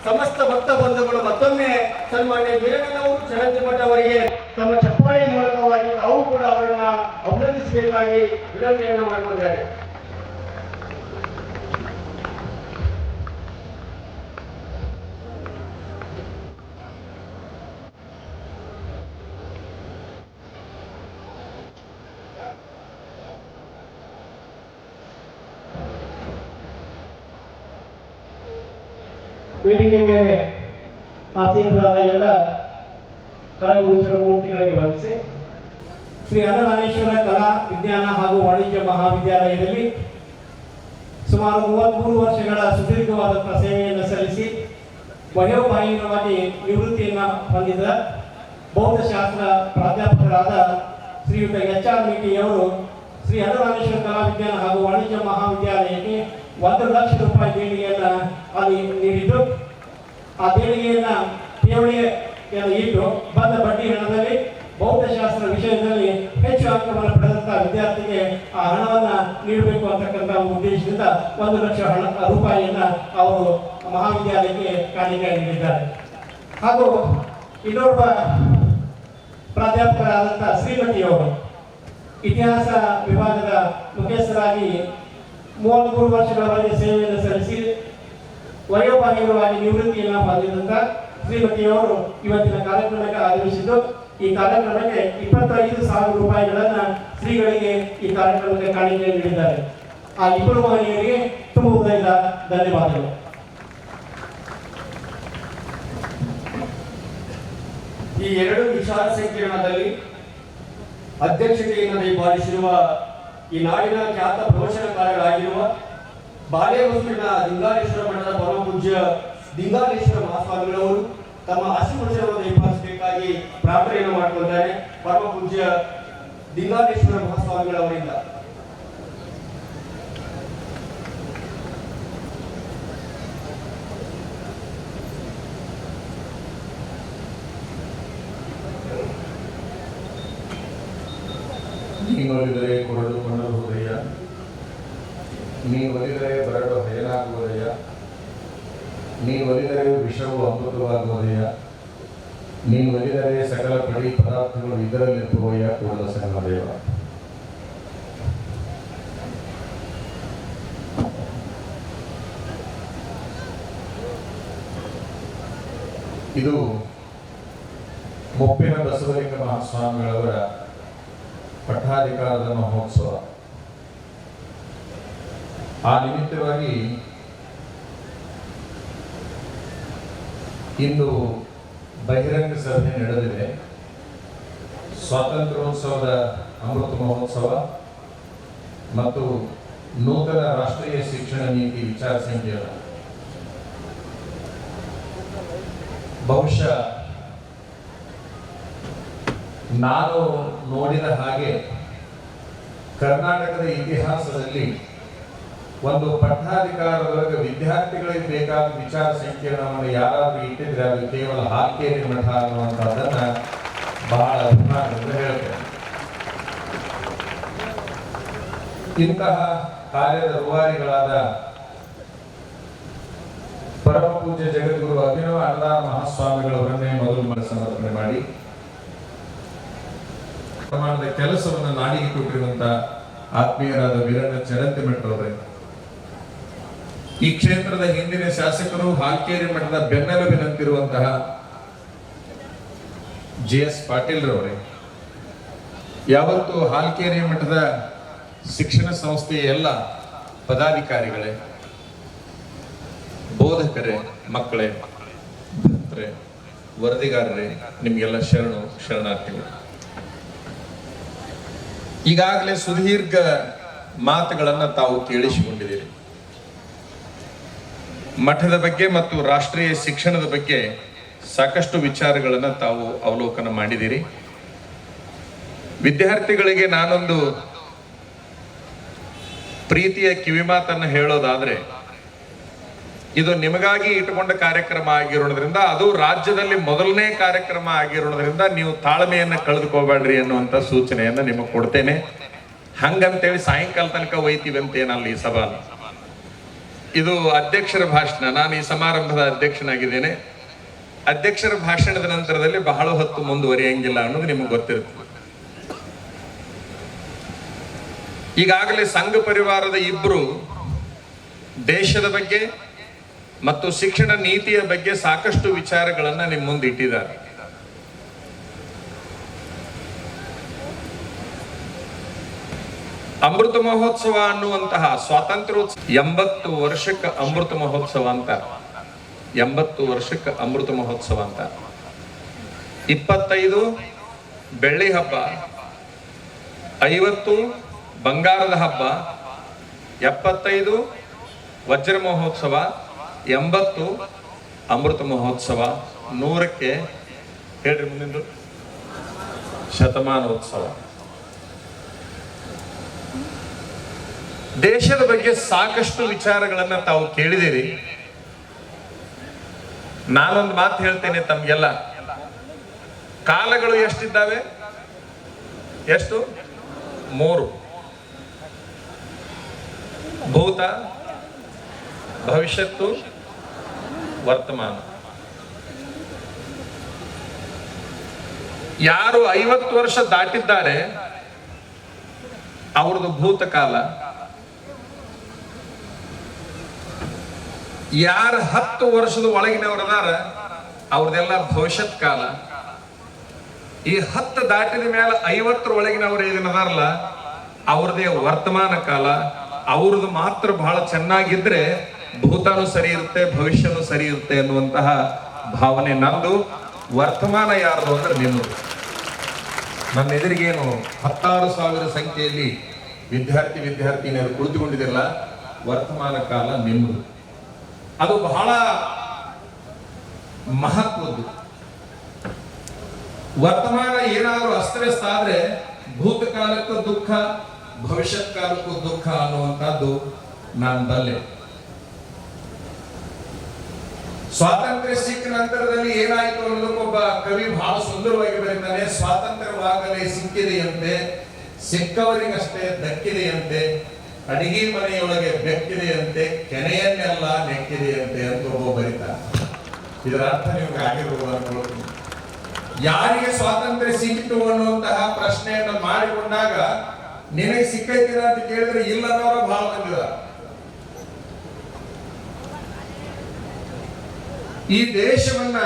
ಸಮಸ್ತ ಭಕ್ತ ಬಂಧುಗಳು ಮತ್ತೊಮ್ಮೆ ಸನ್ಮಾನ್ಯ ವೀರಣ್ಣನವರು ಚರಂತಿಮಠ ಅವರಿಗೆ ತಮ್ಮ ಚಪ್ಪಾಳೆ ಮೂಲಕವಾಗಿ ತಾವು ಕೂಡ ಅವರನ್ನ ಅಭಿನಂದಿಸಬೇಕಾಗಿ ವಿನಂತಿಯನ್ನು ಮಾಡಿಕೊಂಡಿದ್ದಾರೆ. ವೇದಿಕೆ ಮೇಲೆ ಆಸೀನರಾದ ಎಲ್ಲ ಕಲಾವಿದರ ಮೂರ್ತಿಗಳಿಗೆ ವಂದಿಸಿ ಶ್ರೀ ಅನ್ನದಾನೇಶ್ವರ ಕಲಾ ವಿಜ್ಞಾನ ಹಾಗೂ ವಾಣಿಜ್ಯ ಮಹಾವಿದ್ಯಾಲಯದಲ್ಲಿ ಸುಮಾರು 33 ವರ್ಷಗಳ ಸುದೀರ್ಘವಾದಂತಹ ಸೇವೆಯನ್ನು ಸಲ್ಲಿಸಿ ವಯೋಮಾನವಾಗಿ ನಿವೃತ್ತಿಯನ್ನು ಹೊಂದಿದ ಬೌದ್ಧಶಾಸ್ತ್ರ ಪ್ರಾಧ್ಯಾಪಕರಾದ ಶ್ರೀಯುತ HR ಮೇಟಿಯವರು ಶ್ರೀ ಅನ್ನದಾನೇಶ್ವರ ಕಲಾ ವಿಜ್ಞಾನ ಹಾಗೂ ವಾಣಿಜ್ಯ ಮಹಾವಿದ್ಯಾಲಯಕ್ಕೆ 1 ಲಕ್ಷ ರೂಪಾಯಿ ದೇಣಿಗೆಯನ್ನು ಅಲ್ಲಿ ನೀಡಿದ್ದು, ಆ ದೇಣಿಗೆಯನ್ನ ಠೇವಣಿಯನ್ನು ಇಟ್ಟು ಬಂದ ಬಡ್ಡಿ ಹಣದಲ್ಲಿ ಬೌದ್ಧಶಾಸ್ತ್ರ ವಿಷಯದಲ್ಲಿ ಹೆಚ್ಚು ಅಂಕವನ್ನು ಪಡೆದಂತಹ ವಿದ್ಯಾರ್ಥಿಗೆ ಆ ಹಣವನ್ನು ನೀಡಬೇಕು ಅಂತಕ್ಕಂಥ ಉದ್ದೇಶದಿಂದ 1 ಲಕ್ಷ ರೂಪಾಯಿಯನ್ನ ಅವರು ಮಹಾವಿದ್ಯಾಲಯಕ್ಕೆ ಕಾಣಿಕೆ ನೀಡಿದ್ದಾರೆ. ಹಾಗೂ ಇನ್ನೊಬ್ಬ ಪ್ರಾಧ್ಯಾಪಕರಾದಂತಹ ಶ್ರೀಮತಿಯವರು ಇತಿಹಾಸ ವಿಭಾಗದ ಮುಖ್ಯಸ್ಥರಾಗಿ 33 ವರ್ಷಗಳವರೆಗೆ ಸೇವೆಯನ್ನು ಸಲ್ಲಿಸಿ ವಯೋಮಾನವಾಗಿ ನಿವೃತ್ತಿಯನ್ನು ಹೊಂದಿದಂತ ಶ್ರೀಮತಿಯವರು ಇವತ್ತಿನ ಕಾರ್ಯಕ್ರಮಕ್ಕೆ ಆಗಮಿಸಿದ್ದು, ಈ ಕಾರ್ಯಕ್ರಮಕ್ಕೆ 25,000 ರೂಪಾಯಿಗಳನ್ನು ಶ್ರೀಗಳಿಗೆ ಈ ಕಾರ್ಯಕ್ರಮಕ್ಕೆ ಕಾಣಿಕೆ ನೀಡಿದ್ದಾರೆ. ಆ ಇಬ್ಬರು ಮಹನೀಯರಿಗೆ ತುಂಬ ಹೃದಯದ ಧನ್ಯವಾದಗಳು. ಈ 2 ವಿಚಾರ ಸಂಕಿರಣದಲ್ಲಿ ಅಧ್ಯಕ್ಷತೆಯನ್ನು ನಿಭಾಯಿಸಿರುವ ಈ ನಾಡಿನ ಖ್ಯಾತ ಪ್ರವಚನಕಾರರಾಗಿರುವ ಬಾಲೆಹೊಸೂರಿನ ದಿಂಗಾಲೇಶ್ವರ ಮಠದ ಪರಮ ಪೂಜ್ಯ ದಿಂಗಾಲೇಶ್ವರ ಮಹಾಸ್ವಾಮಿಗಳವರು ತಮ್ಮ ಆಶೀರ್ವಚನವನ್ನು ನಿಭಾಯಿಸಬೇಕಾಗಿ ಪ್ರಾರ್ಥನೆಯನ್ನು ಮಾಡಿಕೊಂಡಿದ್ದಾರೆ. ಪರಮ ಪೂಜ್ಯ ದಿಂಗಾಲೇಶ್ವರ ಮಹಾಸ್ವಾಮಿಗಳವರಿಂದ ನೀನೊಲಿದರೆ ಕೊರಳುಕೊಂಡ ಹೃದಯ, ನೀನೊಲಿದರೆ ಬರಡು ಹಯನಾಗುವುದಯ್ಯ, ನೀನೊಲಿದರೆ ವಿಷವು ಅಮೃತವಾಗುವುದಯ್ಯ, ನೀನೊಲಿದರೆ ಸಕಲ ಪಡಿ ಪದಾರ್ಥಗಳು ಇದರಲ್ಲಿರುವಯ್ಯ ಕೂಡಲ ಸಂಗಮದೇವ. ಇದು ಮುಪ್ಪಿನ ಬಸವಲಿಂಗ ಮಹಾಸ್ವಾಮಿಗಳವರ ಪಟ್ಟಾಧಿಕಾರದ ಮಹೋತ್ಸವ. ಆ ನಿಮಿತ್ತವಾಗಿ ಇಂದು ಬಹಿರಂಗ ಸಭೆ ನಡೆದಿದೆ. ಸ್ವಾತಂತ್ರ್ಯೋತ್ಸವದ ಅಮೃತ ಮಹೋತ್ಸವ ಮತ್ತು ನೂತನ ರಾಷ್ಟ್ರೀಯ ಶಿಕ್ಷಣ ನೀತಿ ವಿಚಾರ ಸಂಕಿರಣ. ಬಹುಶಃ ನಾನು ನೋಡಿದ ಹಾಗೆ ಕರ್ನಾಟಕದ ಇತಿಹಾಸದಲ್ಲಿ ಒಂದು ಪಟ್ಟಾಧಿಕಾರದೊಳಗೆ ವಿದ್ಯಾರ್ಥಿಗಳಿಗೆ ಬೇಕಾದ ವಿಚಾರ ಸಂಕಿರಣವನ್ನು ಯಾರಾದರೂ ಇಟ್ಟಿದ್ರೆ ಅದು ಕೇವಲ ಹಾಲ್ಕೇರಿ ಮಠ ಅನ್ನುವಂಥದ್ದನ್ನ ಬಹಳ ಅಭಿಮಾನದಿಂದ ಹೇಳ್ತೇನೆ. ಇಂತಹ ಕಾರ್ಯದ ರೂವಾರಿಗಳಾದ ಪರಮ ಪೂಜ್ಯ ಜಗದ್ಗುರು ಅಭಿನವ ಅನ್ನದಾನ ಮಹಾಸ್ವಾಮಿಗಳವರನ್ನೇ ಮೊದಲು ಸಮರ್ಪಣೆ ಮಾಡಿ ಪ್ರಮಾಣದ ಕೆಲಸವನ್ನು ನಾಡಿಗೆ ಕೊಟ್ಟಿರುವಂತಹ ಆತ್ಮೀಯರಾದ ವೀರಣ್ಣ ಚರಂತಿ ಮಠರವರೇ, ಈ ಕ್ಷೇತ್ರದ ಹಿಂದಿನ ಶಾಸಕರು ಹಾಲ್ಕೇರಿ ಮಠದ ಬೆನ್ನೆಲುಬಿನಂತಿರುವಂತಹ JS ಪಾಟೀಲ್ ರವರೇ, ಯಾವತ್ತು ಹಾಲ್ಕೇರಿ ಮಠದ ಶಿಕ್ಷಣ ಸಂಸ್ಥೆಯ ಎಲ್ಲ ಪದಾಧಿಕಾರಿಗಳೇ, ಬೋಧಕರೇ, ಮಕ್ಕಳೇ, ಭಕ್ತರೇ, ವರದಿಗಾರರೇ, ನಿಮ್ಗೆಲ್ಲ ಶರಣಾರ್ಥಿಗಳು. ಈಗಾಗಲೇ ಸುದೀರ್ಘ ಮಾತುಗಳನ್ನ ತಾವು ಕೇಳಿಸಿಕೊಂಡಿದ್ದೀರಿ. ಮಠದ ಬಗ್ಗೆ ಮತ್ತು ರಾಷ್ಟ್ರೀಯ ಶಿಕ್ಷಣದ ಬಗ್ಗೆ ಸಾಕಷ್ಟು ವಿಚಾರಗಳನ್ನು ತಾವು ಅವಲೋಕನ ಮಾಡಿದ್ದೀರಿ. ವಿದ್ಯಾರ್ಥಿಗಳಿಗೆ ನಾನೊಂದು ಪ್ರೀತಿಯ ಕಿವಿಮಾತನ್ನು ಹೇಳೋದಾದ್ರೆ, ಇದು ನಿಮಗಾಗಿ ಇಟ್ಟುಕೊಂಡ ಕಾರ್ಯಕ್ರಮ ಆಗಿರೋದ್ರಿಂದ, ಅದು ರಾಜ್ಯದಲ್ಲಿ ಮೊದಲನೇ ಕಾರ್ಯಕ್ರಮ ಆಗಿರೋದ್ರಿಂದ ನೀವು ತಾಳ್ಮೆಯನ್ನ ಕಳೆದುಕೋಬೇಡ್ರಿ ಅನ್ನುವಂಥ ಸೂಚನೆಯನ್ನ ನಿಮಗೆ ಕೊಡ್ತೇನೆ. ಹಂಗಂತೇಳಿ ಸಾಯಂಕಾಲ ತನಕ ಒಯ್ತೀವಿ ಅಂತೇನಲ್ಲ ಈ ಸಭಾ. ಇದು ಅಧ್ಯಕ್ಷರ ಭಾಷಣ. ನಾನು ಈ ಸಮಾರಂಭದ ಅಧ್ಯಕ್ಷನಾಗಿದ್ದೇನೆ. ಅಧ್ಯಕ್ಷರ ಭಾಷಣದ ನಂತರದಲ್ಲಿ ಬಹಳ ಹೊತ್ತು ಮುಂದುವರಿಯಂಗಿಲ್ಲ ಅನ್ನೋದು ನಿಮಗೆ ಗೊತ್ತಿರುತ್ತೆ. ಈಗಾಗಲೇ ಸಂಘ ಪರಿವಾರದ ಇಬ್ರು ದೇಶದ ಬಗ್ಗೆ ಮತ್ತು ಶಿಕ್ಷಣ ನೀತಿಯ ಬಗ್ಗೆ ಸಾಕಷ್ಟು ವಿಚಾರಗಳನ್ನ ನಿಮ್ಮ ಮುಂದೆ ಇಟ್ಟಿದ್ದಾರೆ. ಅಮೃತ ಮಹೋತ್ಸವ ಅನ್ನುವಂತಹ ಸ್ವಾತಂತ್ರ್ಯೋತ್ಸವ 80 ವರ್ಷಕ್ಕೆ ಅಮೃತ ಮಹೋತ್ಸವ ಅಂತ, 80 ವರ್ಷಕ್ಕೆ ಅಮೃತ ಮಹೋತ್ಸವ ಅಂತ. 25 ಬೆಳ್ಳಿ ಹಬ್ಬ, 50 ಬಂಗಾರದ ಹಬ್ಬ, 75 ವಜ್ರ ಮಹೋತ್ಸವ, 80 ಅಮೃತ ಮಹೋತ್ಸವ, 100ಕ್ಕೆ ಹೇಳ್ರಿ ಮುಂದಿಂದು ಶತಮಾನೋತ್ಸವ. ದೇಶದ ಬಗ್ಗೆ ಸಾಕಷ್ಟು ವಿಚಾರಗಳನ್ನ ತಾವು ಕೇಳಿದಿರಿ. ನಾನೊಂದು ಮಾತು ಹೇಳ್ತೇನೆ ತಮ್ಗೆಲ್ಲ. ಕಾಲಗಳು ಎಷ್ಟಿದ್ದಾವೆ? ಎಷ್ಟು? 3: ಭೂತ, ಭವಿಷ್ಯತ್ತು, ವರ್ತಮಾನ. ಯಾರು 50 ವರ್ಷ ದಾಟಿದ್ದಾರೆ ಅವ್ರದ್ದು ಭೂತಕಾಲ, ಯಾರು 10 ವರ್ಷದ ಒಳಗಿನವರದಾರ ಅವ್ರದೆಲ್ಲ ಭವಿಷ್ಯತ್ ಕಾಲ. ಈ 10 ದಾಟಿದ ಮೇಲೆ 50 ಒಳಗಿನವ್ರು ಏನದಾರಲ್ಲ ಅವ್ರದೇ ವರ್ತಮಾನ ಕಾಲ. ಅವ್ರದ್ದು ಮಾತ್ರ ಬಹಳ ಚೆನ್ನಾಗಿದ್ರೆ ಭೂತಾನು ಸರಿ ಇರುತ್ತೆ, ಭವಿಷ್ಯನೂ ಸರಿ ಇರುತ್ತೆ ಅನ್ನುವಂತಹ ಭಾವನೆ ನಂದು. ವರ್ತಮಾನ ಯಾರ್ದು ಅಂದ್ರೆ ನಿಮ್ಮದು. ನನ್ನ ಎದುರಿಗೇನು 16,000 ಸಂಖ್ಯೆಯಲ್ಲಿ ವಿದ್ಯಾರ್ಥಿನಿಯರು ಕುಳಿತುಕೊಂಡಿದ್ದಿರಲ್ಲ, ವರ್ತಮಾನ ಕಾಲ ನಿಮ್ಮದು. ಅದು ಬಹಳ ಮಹತ್ವದ್ದು. ವರ್ತಮಾನ ಏನಾದರೂ ಅಸ್ತವ್ಯಸ್ತ ಆದ್ರೆ ಭೂತಕಾಲಕ್ಕೂ ದುಃಖ, ಭವಿಷ್ಯತ್ ಕಾಲಕ್ಕೂ ದುಃಖ ಅನ್ನುವಂಥದ್ದು ನಾನು ಬಲ್ಲೆ. ಸ್ವಾತಂತ್ರ್ಯ ಸಿಕ್ಕ ನಂತರದಲ್ಲಿ ಏನಾಯ್ತು ಅನ್ನೋದಕ್ಕೊಬ್ಬ ಕವಿ ಬಹಳ ಸುಂದರವಾಗಿ ಬರೀತಾನೆ. ಸ್ವಾತಂತ್ರ್ಯವಾಗಲೇ ಸಿಕ್ಕಿದೆಯಂತೆ ಸಿಕ್ಕವರಿಗಷ್ಟೇ ದಕ್ಕಿದೆಯಂತೆ, ಅಡಿಗೆ ಮನೆಯೊಳಗೆ ಬೆಕ್ಕಿದೆಯಂತೆ, ಕೆನೆಯನ್ನೆಲ್ಲ ನೆಕ್ಕಿದೆಯಂತೆ ಅಂತ ಒಬ್ಬ ಬರೀತಾರೆ. ಇದರ ಅರ್ಥ ನಿಮ್ಗೆ ಆಗಿರ್ಬೋದು ಅನ್ಕೊಳ್ತೀನಿ. ಯಾರಿಗೆ ಸ್ವಾತಂತ್ರ್ಯ ಸಿಕ್ಕಿತು ಅನ್ನುವಂತಹ ಪ್ರಶ್ನೆಯನ್ನು ಮಾಡಿಕೊಂಡಾಗ ನಿನಗೆ ಸಿಕ್ಕೈತಿರ ಅಂತ ಕೇಳಿದ್ರೆ ಇಲ್ಲ ಅನ್ನೋರು ಬಹಳ ಮಂದಿದ. ಈ ದೇಶವನ್ನ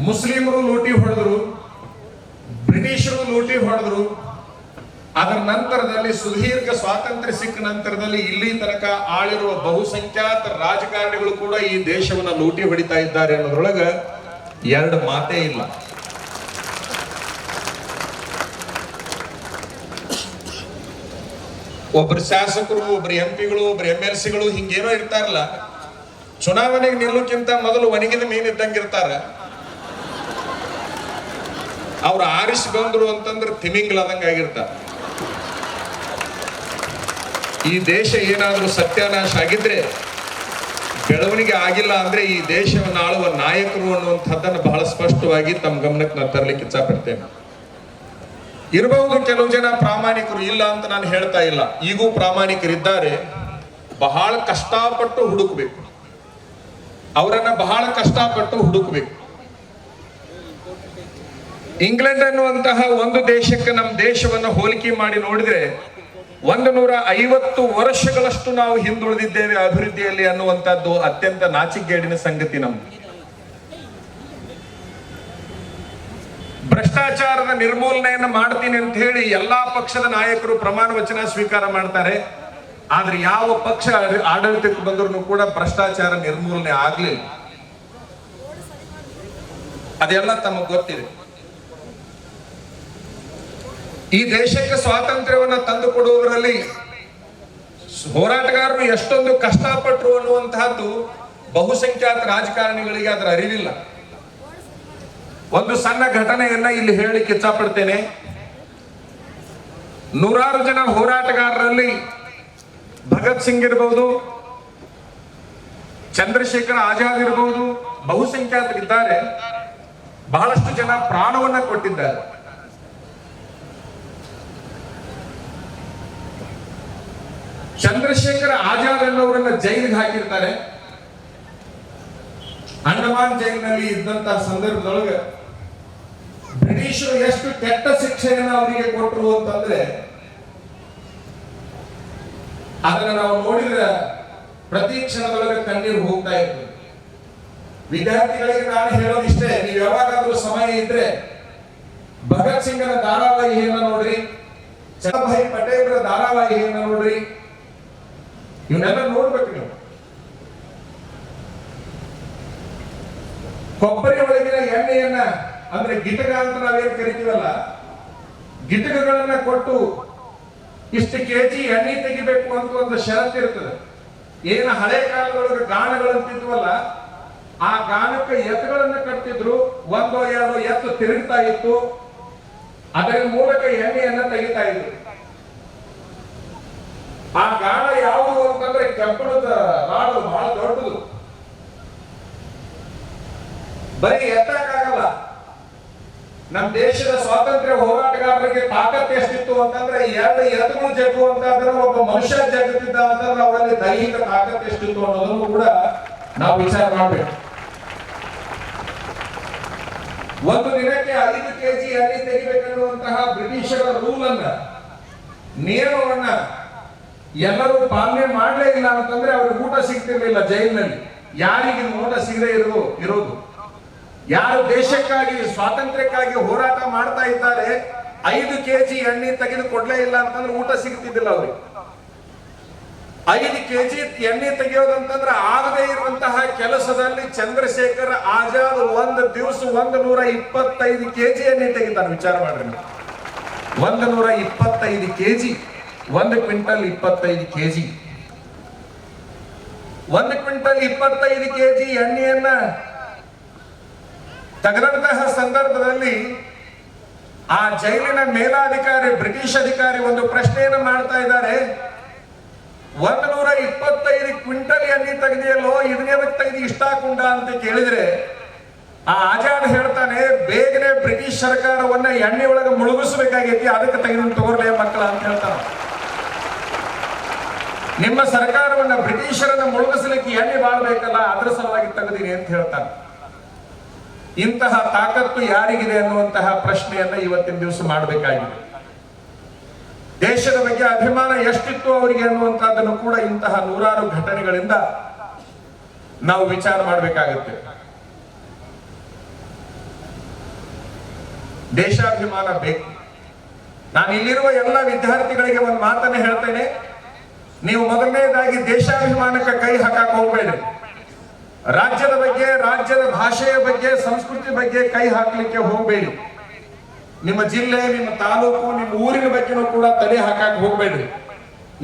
ಮುಸ್ಲಿಮರು ಲೂಟಿ ಹೊಡೆದ್ರು, ಬ್ರಿಟಿಷರು ಲೂಟಿ ಹೊಡೆದ್ರು. ಅದರ ನಂತರದಲ್ಲಿ ಸುದೀರ್ಘ ಸ್ವಾತಂತ್ರ್ಯ ಸಿಕ್ಕ ನಂತರದಲ್ಲಿ ಇಲ್ಲಿ ತನಕ ಆಳಿರುವ ಬಹುಸಂಖ್ಯಾತ ರಾಜಕಾರಣಿಗಳು ಕೂಡ ಈ ದೇಶವನ್ನ ಲೂಟಿ ಹೊಡಿತಾ ಇದ್ದಾರೆ ಅನ್ನೋದ್ರೊಳಗ ಎರಡು ಮಾತೇ ಇಲ್ಲ. ಒಬ್ರು ಶಾಸಕರು, ಒಬ್ರು ಎಂಪಿಗಳು, ಒಬ್ರು MLCಗಳು ಹಿಂಗೇನೋ ಇರ್ತಾರಲ್ಲ, ಚುನಾವಣೆಗೆ ನಿಲ್ಲೋಕ್ಕಿಂತ ಮೊದಲು ಒಣಗಿದ ಮೀನ್ ಇದ್ದಂಗೆ ಇರ್ತಾರ. ಅವ್ರು ಆರಿಸಿ ಬಂದ್ರು ಅಂತಂದ್ರೆ ತಿಮಿಂಗ್ಲಾದಂಗ ಆಗಿರ್ತಾರ. ಈ ದೇಶ ಏನಾದ್ರೂ ಸತ್ಯಾನಾಶ ಆಗಿದ್ರೆ, ಬೆಳವಣಿಗೆ ಆಗಿಲ್ಲ ಅಂದ್ರೆ ಈ ದೇಶವನ್ನು ಆಳುವ ನಾಯಕರು ಅನ್ನುವಂಥದ್ದನ್ನು ಬಹಳ ಸ್ಪಷ್ಟವಾಗಿ ತಮ್ಮ ಗಮನಕ್ಕೆ ನಾನು ತರಲಿಕ್ಕೆ ಇಚ್ಛಪಡ್ತೇನೆ. ಇರಬಹುದು ಕೆಲವು ಜನ ಪ್ರಾಮಾಣಿಕರು, ಇಲ್ಲ ಅಂತ ನಾನು ಹೇಳ್ತಾ ಇಲ್ಲ, ಈಗೂ ಪ್ರಾಮಾಣಿಕರಿದ್ದಾರೆ. ಬಹಳ ಕಷ್ಟಪಟ್ಟು ಹುಡುಕ್ಬೇಕು, ಅವರನ್ನ ಬಹಳ ಕಷ್ಟಪಟ್ಟು ಹುಡುಕ್ಬೇಕು. ಇಂಗ್ಲೆಂಡ್ ಅನ್ನುವಂತಹ ಒಂದು ದೇಶಕ್ಕೆ ನಮ್ಮ ದೇಶವನ್ನು ಹೋಲಿಕೆ ಮಾಡಿ ನೋಡಿದ್ರೆ 150 ವರ್ಷಗಳಷ್ಟು ನಾವು ಹಿಂದುಳಿದಿದ್ದೇವೆ ಅಭಿವೃದ್ಧಿಯಲ್ಲಿ ಅನ್ನುವಂಥದ್ದು ಅತ್ಯಂತ ನಾಚಿಕೆಗೇಡಿನ ಸಂಗತಿ. ನಮ್ದು ಭ್ರಷ್ಟಾಚಾರದ ನಿರ್ಮೂಲನೆಯನ್ನು ಮಾಡ್ತೀನಿ ಅಂತ ಹೇಳಿ ಎಲ್ಲಾ ಪಕ್ಷದ ನಾಯಕರು ಪ್ರಮಾಣ ವಚನ ಸ್ವೀಕಾರ ಮಾಡ್ತಾರೆ. ಆದ್ರೆ ಯಾವ ಪಕ್ಷ ಆಡಳಿತಕ್ಕೆ ಬಂದರೂ ಕೂಡ ಭ್ರಷ್ಟಾಚಾರ ನಿರ್ಮೂಲನೆ ಆಗ್ಲಿಲ್ಲ. ಅದೆಲ್ಲ ತಮಗೆ ಗೊತ್ತಿದೆ. ಈ ದೇಶಕ್ಕೆ ಸ್ವಾತಂತ್ರ್ಯವನ್ನು ತಂದು ಕೊಡುವುದರಲ್ಲಿ ಹೋರಾಟಗಾರರು ಎಷ್ಟೊಂದು ಕಷ್ಟಪಟ್ಟರು ಅನ್ನುವಂತಹದ್ದು ಬಹುಸಂಖ್ಯಾತ ರಾಜಕಾರಣಿಗಳಿಗೆ ಅದರ ಅರಿವಿಲ್ಲ. ಒಂದು ಸಣ್ಣ ಘಟನೆಯನ್ನ ಇಲ್ಲಿ ಹೇಳಲಿಕ್ಕೆ ಇಚ್ಛಪಡ್ತೇನೆ. ನೂರಾರು ಜನ ಹೋರಾಟಗಾರರಲ್ಲಿ ಭಗತ್ ಸಿಂಗ್ ಇರಬಹುದು, ಚಂದ್ರಶೇಖರ್ ಆಜಾದ್ ಇರಬಹುದು, ಬಹುಸಂಖ್ಯಾತರಿದ್ದಾರೆ. ಬಹಳಷ್ಟು ಜನ ಪ್ರಾಣವನ್ನ ಕೊಟ್ಟಿದ್ದಾರೆ. ಚಂದ್ರಶೇಖರ್ ಆಜಾದ್ ಅನ್ನೋರನ್ನ ಜೈಲಿಗೆ ಹಾಕಿರ್ತಾರೆ. ಅಂಡಮಾನ್ ಜೈಲಿನಲ್ಲಿ ಇದ್ದಂತಹ ಸಂದರ್ಭದೊಳಗೆ ಬ್ರಿಟಿಷರು ಎಷ್ಟು ಕೆಟ್ಟ ಶಿಕ್ಷೆಯನ್ನ ಅವರಿಗೆ ಕೊಟ್ಟರು ಅಂತಂದ್ರೆ ಅದನ್ನ ನಾವು ನೋಡಿದ್ರೆ ಪ್ರತಿ ಕ್ಷಣದೊಳಗೆ ಕಣ್ಣೀರು ಹೋಗ್ತಾ ಇರ್ತದೆ. ವಿದ್ಯಾರ್ಥಿಗಳಿಗೆ ನಾನು ಹೇಳೋದಿಷ್ಟೇ, ನೀವು ಯಾವಾಗಾದ್ರೂ ಸಮಯ ಇದ್ರೆ ಭಗತ್ ಸಿಂಗನ ಧಾರಾವಾಹಿಯನ್ನ ನೋಡ್ರಿ, ವಲ್ಲಭಾಯಿ ಪಟೇಲರ ಧಾರಾವಾಹಿಯನ್ನ ನೋಡ್ರಿ, ಇವನ್ನೆಲ್ಲ ನೋಡ್ಬೇಕು ನೀವು. ಕೊಬ್ಬರಿ ಒಳಗಿನ ಎಣ್ಣೆಯನ್ನ ಅಂದ್ರೆ ಗಿಟಕ ಅಂತ ನಾವೇನ್ ಕರಿತೀವಲ್ಲ, ಗಿಟಕಗಳನ್ನ ಕೊಟ್ಟು ಇಷ್ಟು ಕೆಜಿ ಎಣ್ಣೆ ತೆಗಿಬೇಕು ಅಂತ ಒಂದು ಷರತ್ತು ಇರ್ತದೆ. ಏನ ಹಳೆ ಕಾಲದೊಳಗೆ ಗಾಣಗಳಂತಿದ್ವಲ್ಲ, ಆ ಗಾಣಕ್ಕೆ ಎತ್ತುಗಳನ್ನ ಕಟ್ತಿದ್ರು. 1-2 ಎತ್ತು ತಿರುಗ್ತಾ ಇತ್ತು, ಅದರ ಮೂಲಕ ಎಣ್ಣೆಯನ್ನ ತೆಗಿತಾ ಇದ್ರು. ಆ ಗಾಣ ಯಾವುದು ಅಂತಂದ್ರೆ ಕಬ್ಬಣದ ರಾಡು, ಬಹಳ ದೊಡ್ಡದು. ಬರೀ ಎತ್ತಕ್ಕಾಗಲ್ಲ. ನಮ್ಮ ದೇಶದ ಸ್ವಾತಂತ್ರ್ಯ ಹೋರಾಟಗಾರರಿಗೆ ತಾಕತ್ ಎಷ್ಟಿತ್ತು ಅಂತಂದ್ರೆ 2 ಎತ್ತುಗಳು ಜಗ್ಗು ಅಂತಂದ್ರೆ ಒಬ್ಬ ಮನುಷ್ಯ ಜಗ್ಗುತ್ತಿದ್ದ ಅಂತಂದ್ರೆ ಅವರಲ್ಲಿ ದೈಹಿಕ ತಾಕತ್ ಎಷ್ಟಿತ್ತು ಅನ್ನೋದನ್ನು ಕೂಡ ನಾವು ವಿಚಾರ ಮಾಡಬೇಕು. ಒಂದು ದಿನಕ್ಕೆ 5 ಕೆಜಿ ಎಣ್ಣೆ ತೆಗಿಬೇಕನ್ನುವಂತಹ ಬ್ರಿಟಿಷರ ರೂಲ್ ಅನ್ನ, ನಿಯಮವನ್ನ ಎಲ್ಲರೂ ಪಾಲನೆ ಮಾಡಲೇ ಇಲ್ಲ ಅಂತಂದ್ರೆ ಅವ್ರಿಗೆ ಊಟ ಸಿಗ್ತಿರ್ಲಿಲ್ಲ ಜೈಲಿನಲ್ಲಿ. ಯಾರಿಗೆ ಊಟ ಸಿಗದೆ ಇರೋದು, ಯಾರು ದೇಶಕ್ಕಾಗಿ ಸ್ವಾತಂತ್ರ್ಯಕ್ಕಾಗಿ ಹೋರಾಟ ಮಾಡ್ತಾ ಇದ್ದಾರೆ 5 ಕೆಜಿ ಎಣ್ಣೆ ತೆಗೆದು ಕೊಡ್ಲೇ ಇಲ್ಲ ಅಂತಂದ್ರೆ ಊಟ ಸಿಗ್ತಿದ್ದಿಲ್ಲ ಅವ್ರಿಗೆ. 5 ಕೆಜಿ ಎಣ್ಣೆ ತೆಗೆಯೋದಂತಂದ್ರೆ ಆಗದೇ ಇರುವಂತಹ ಕೆಲಸದಲ್ಲಿ ಚಂದ್ರಶೇಖರ್ ಆಜಾದ್ ಒಂದು ದಿವಸ 125 ಕೆಜಿ ಎಣ್ಣೆ ತೆಗಿತಾನೆ. ವಿಚಾರ ಮಾಡ್ರಿ, 125 KG, 1 quintal 25 KG. 1 quintal 25 KG ಎಣ್ಣೆಯನ್ನ ತೆಗೆದಂತಹ ಸಂದರ್ಭದಲ್ಲಿ ಆ ಜೈಲಿನ ಮೇಲಾಧಿಕಾರಿ, ಬ್ರಿಟಿಷ್ ಅಧಿಕಾರಿ ಒಂದು ಪ್ರಶ್ನೆಯನ್ನು ಮಾಡ್ತಾ ಇದ್ದಾರೆ. 125 ಕ್ವಿಂಟಲ್ ಎಣ್ಣೆ ತೆಗೆದಿಯಲ್ಲೋ, ಇದನ್ನೇ ತೆಗೆದು ಇಷ್ಟ ಹಾಕೊಂಡ ಅಂತ ಕೇಳಿದ್ರೆ ಆ ಆಜಾದ್ ಹೇಳ್ತಾನೆ, ಬೇಗನೆ ಬ್ರಿಟಿಷ್ ಸರ್ಕಾರವನ್ನ ಎಣ್ಣೆ ಒಳಗೆ ಮುಳುಗಿಸಬೇಕಾಗೈತಿ, ಅದಕ್ಕೆ ತೆಗೆದು ತಗೋರ್ಲೇ ಮಕ್ಕಳ ಅಂತ ಹೇಳ್ತಾನೆ. ನಿಮ್ಮ ಸರ್ಕಾರವನ್ನ ಬ್ರಿಟಿಷರನ್ನ ಮುಳುಗಿಸಲಿಕ್ಕೆ ಎಣ್ಣೆ ಬಾಳ್ಬೇಕಲ್ಲ, ಅದ್ರ ಸಲುವಾಗಿ ತೆಗೆದಿರಿ ಅಂತ ಹೇಳ್ತಾನೆ. ಇಂತಹ ತಾಕತ್ತು ಯಾರಿಗಿದೆ ಅನ್ನುವಂತಹ ಪ್ರಶ್ನೆಯನ್ನ ಇವತ್ತಿನ ದಿವಸ ಮಾಡಬೇಕಾಗಿದೆ. ದೇಶದ ಬಗ್ಗೆ ಅಭಿಮಾನ ಎಷ್ಟಿತ್ತು ಅವರಿಗೆ ಅನ್ನುವಂತಹದ್ದನ್ನು ಕೂಡ ಇಂತಹ ನೂರಾರು ಘಟನೆಗಳಿಂದ ನಾವು ವಿಚಾರ ಮಾಡಬೇಕಾಗುತ್ತೆ. ದೇಶಾಭಿಮಾನ ಬೇಕು. ನಾನು ಇಲ್ಲಿರುವ ಎಲ್ಲ ವಿದ್ಯಾರ್ಥಿಗಳಿಗೆ ಒಂದು ಮಾತನ್ನ ಹೇಳ್ತೇನೆ, ನೀವು ಮೊದಲನೇದಾಗಿ ದೇಶಾಭಿಮಾನಕ್ಕೆ ಕೈ ಹಾಕಕ್ಕೆ ಹೋಗಬೇಡಿ. ರಾಜ್ಯದ ಬಗ್ಗೆ, ರಾಜ್ಯದ ಭಾಷೆಯ ಬಗ್ಗೆ, ಸಂಸ್ಕೃತಿ ಬಗ್ಗೆ ಕೈ ಹಾಕಲಿಕ್ಕೆ ಹೋಗಬೇಡಿ. ನಿಮ್ಮ ಜಿಲ್ಲೆ, ನಿಮ್ಮ ತಾಲೂಕು, ನಿಮ್ಮ ಊರಿನ ಬಗ್ಗೆನೂ ಕೂಡ ತಲೆ ಹಾಕಕ್ಕೆ ಹೋಗಬೇಡ್ರಿ.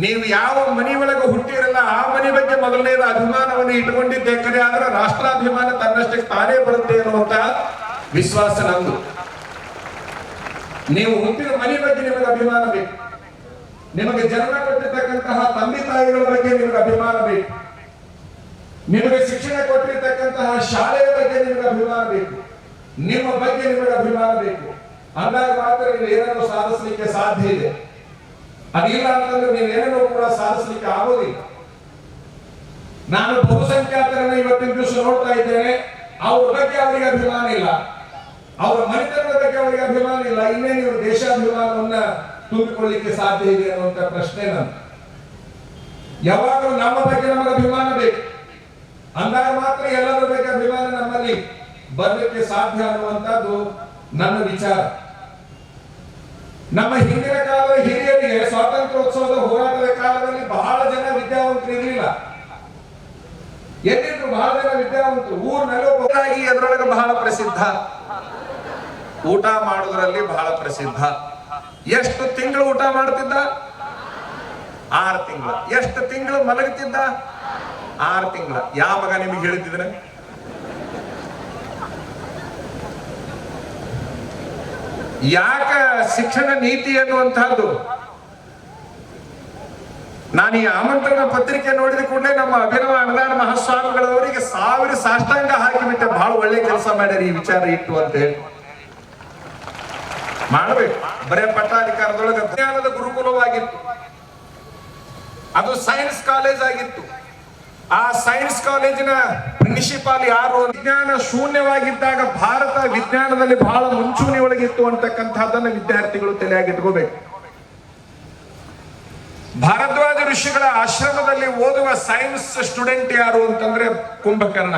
ನೀವು ಯಾವ ಮನೆ ಒಳಗೆ ಹುಟ್ಟಿರಲ್ಲ ಆ ಮನೆ ಬಗ್ಗೆ ಮೊದಲನೇದ ಅಭಿಮಾನವನ್ನು ಇಟ್ಕೊಂಡಿದ್ದೆ ಕರೆ, ಆದ್ರೆ ರಾಷ್ಟ್ರಾಭಿಮಾನ ತನ್ನಷ್ಟಕ್ಕೆ ತಾನೇ ಬರುತ್ತೆ ಅನ್ನುವಂತಹ ವಿಶ್ವಾಸ ನಮ್ದು. ನೀವು ಹುಟ್ಟಿದ ಮನೆ ಬಗ್ಗೆ ನಿಮಗೆ ಅಭಿಮಾನ ಬೇಕು. ನಿಮಗೆ ಜನ್ಮ ಕೊಟ್ಟಿರ್ತಕ್ಕಂತಹ ತಂದೆ ತಾಯಿಗಳ ಬಗ್ಗೆ ನಿಮಗೆ ಅಭಿಮಾನ ಬೇಕು. ನಿಮಗೆ ಶಿಕ್ಷಣ ಕೊಟ್ಟಿರ್ತಕ್ಕಂತಹ ಶಾಲೆಯ ಬಗ್ಗೆ ನಿಮಗೆ ಅಭಿಮಾನ ಬೇಕು. ನಿಮ್ಮ ಬಗ್ಗೆ ನಿಮಗೆ ಅಭಿಮಾನ ಬೇಕು. ಅಂದಾಗ ಮಾತ್ರ ನೀವು ಏನನ್ನು ಸಾಧಿಸಲಿಕ್ಕೆ ಸಾಧ್ಯ ಇದೆ. ಅದಿಲ್ಲ ಅಂತಂದ್ರೆ ನೀವೇನೋ ಕೂಡ ಸಾಧಿಸಲಿಕ್ಕೆ ಆಗೋದಿಲ್ಲ. ನಾನು ಬಹುಸಂಖ್ಯಾತರನ್ನ ಇವತ್ತಿನ ದಿವಸ ನೋಡ್ತಾ ಇದ್ದೇನೆ, ಅವ್ರ ಬಗ್ಗೆ ಅವರಿಗೆ ಅಭಿಮಾನ ಇಲ್ಲ, ಅವರ ಮನೆತನದ ಬಗ್ಗೆ ಅವರಿಗೆ ಅಭಿಮಾನ ಇಲ್ಲ, ಇನ್ನೇನು ಇವರು ದೇಶಾಭಿಮಾನವನ್ನ ತುಂಬಿಕೊಳ್ಳಿಕ್ಕೆ ಸಾಧ್ಯ ಇದೆ ಅನ್ನುವಂತ ಪ್ರಶ್ನೆ ನಾನು. ಯಾವಾಗಲೂ ನಮ್ಮ ಬಗ್ಗೆ ನಮಗೆ ಅಭಿಮಾನ ಬೇಕು. ಅಂದಾಗ ಮಾತ್ರ ಎಲ್ಲರ ಬಗ್ಗೆ ಅಭಿಮಾನ ನಮ್ಮಲ್ಲಿ ಬರಲಿಕ್ಕೆ ಸಾಧ್ಯ ಅನ್ನುವಂಥದ್ದು ನನ್ನ ವಿಚಾರ. ನಮ್ಮ ಹಿಂದಿನ ಕಾಲದ ಹಿರಿಯರಿಗೆ ಸ್ವಾತಂತ್ರ್ಯೋತ್ಸವದ ಹೋರಾಟದ ಕಾಲದಲ್ಲಿ ಬಹಳ ಜನ ವಿದ್ಯಾವಂತರು ಇರಲಿಲ್ಲ. ಎಲ್ಲಿದ್ರು ಬಹಳ ಜನ ವಿದ್ಯಾವಂತರು. ಊರಿನಲ್ಲಿ ಒಬ್ಬರಾಗಿ ಅದರೊಳಗೆ ಬಹಳ ಪ್ರಸಿದ್ಧ, ಊಟ ಮಾಡುವುದರಲ್ಲಿ ಬಹಳ ಪ್ರಸಿದ್ಧ. ಎಷ್ಟು ತಿಂಗಳು ಊಟ ಮಾಡ್ತಿದ್ದ? 6 ತಿಂಗಳು. ಎಷ್ಟು ತಿಂಗಳು ಮಲಗುತ್ತಿದ್ದ? 6 ತಿಂಗಳು. ಯಾವ ಮಗ ನಿಮಗೆ ಹೇಳ್ತಿದ್ರೆ? ಯಾಕ ಶಿಕ್ಷಣ ನೀತಿ ಅನ್ನುವಂತಹದ್ದು? ನಾನು ಈ ಆಮಂತ್ರಣ ಪತ್ರಿಕೆ ನೋಡಿದ ಕೂಡಲೇ ನಮ್ಮ ಅಭಿನವ ಅನ್ನದಾನ ಮಹಾಸ್ವಾಮಿಗಳವರಿಗೆ 1000 ಸಾಷ್ಟಾಂಗ ಹಾಕಿಬಿಟ್ಟೆ. ಬಹಳ ಒಳ್ಳೆ ಕೆಲಸ ಮಾಡ್ಯಾರ ಈ ವಿಚಾರ ಇಟ್ಟು ಅಂತ ಹೇಳಿ. ಮಾಡಬೇಕು. ಬರೇ ಪಟ್ಟಾಧಿಕಾರದೊಳಗೆ ವಿಜ್ಞಾನದ ಗುರುಕುಲವಾಗಿತ್ತು, ಅದು ಸೈನ್ಸ್ ಕಾಲೇಜ್ ಆಗಿತ್ತು. ಆ ಸೈನ್ಸ್ ಕಾಲೇಜಿನ ಪ್ರಿನ್ಸಿಪಾಲ್ ಯಾರು? ವಿಜ್ಞಾನ ಶೂನ್ಯವಾಗಿದ್ದಾಗ ಭಾರತ ವಿಜ್ಞಾನದಲ್ಲಿ ಬಹಳ ಮುಂಚೂಣಿ ಒಳಗಿತ್ತು ಅಂತಕ್ಕಂಥದ್ದನ್ನ ವಿದ್ಯಾರ್ಥಿಗಳು ತಲೆಯಾಗಿಟ್ಕೋಬೇಕು. ಭಾರದ್ವಾಜ ಋಷಿಗಳ ಆಶ್ರಮದಲ್ಲಿ ಓದುವ ಸೈನ್ಸ್ ಸ್ಟೂಡೆಂಟ್ ಯಾರು ಅಂತಂದ್ರೆ ಕುಂಭಕರ್ಣ.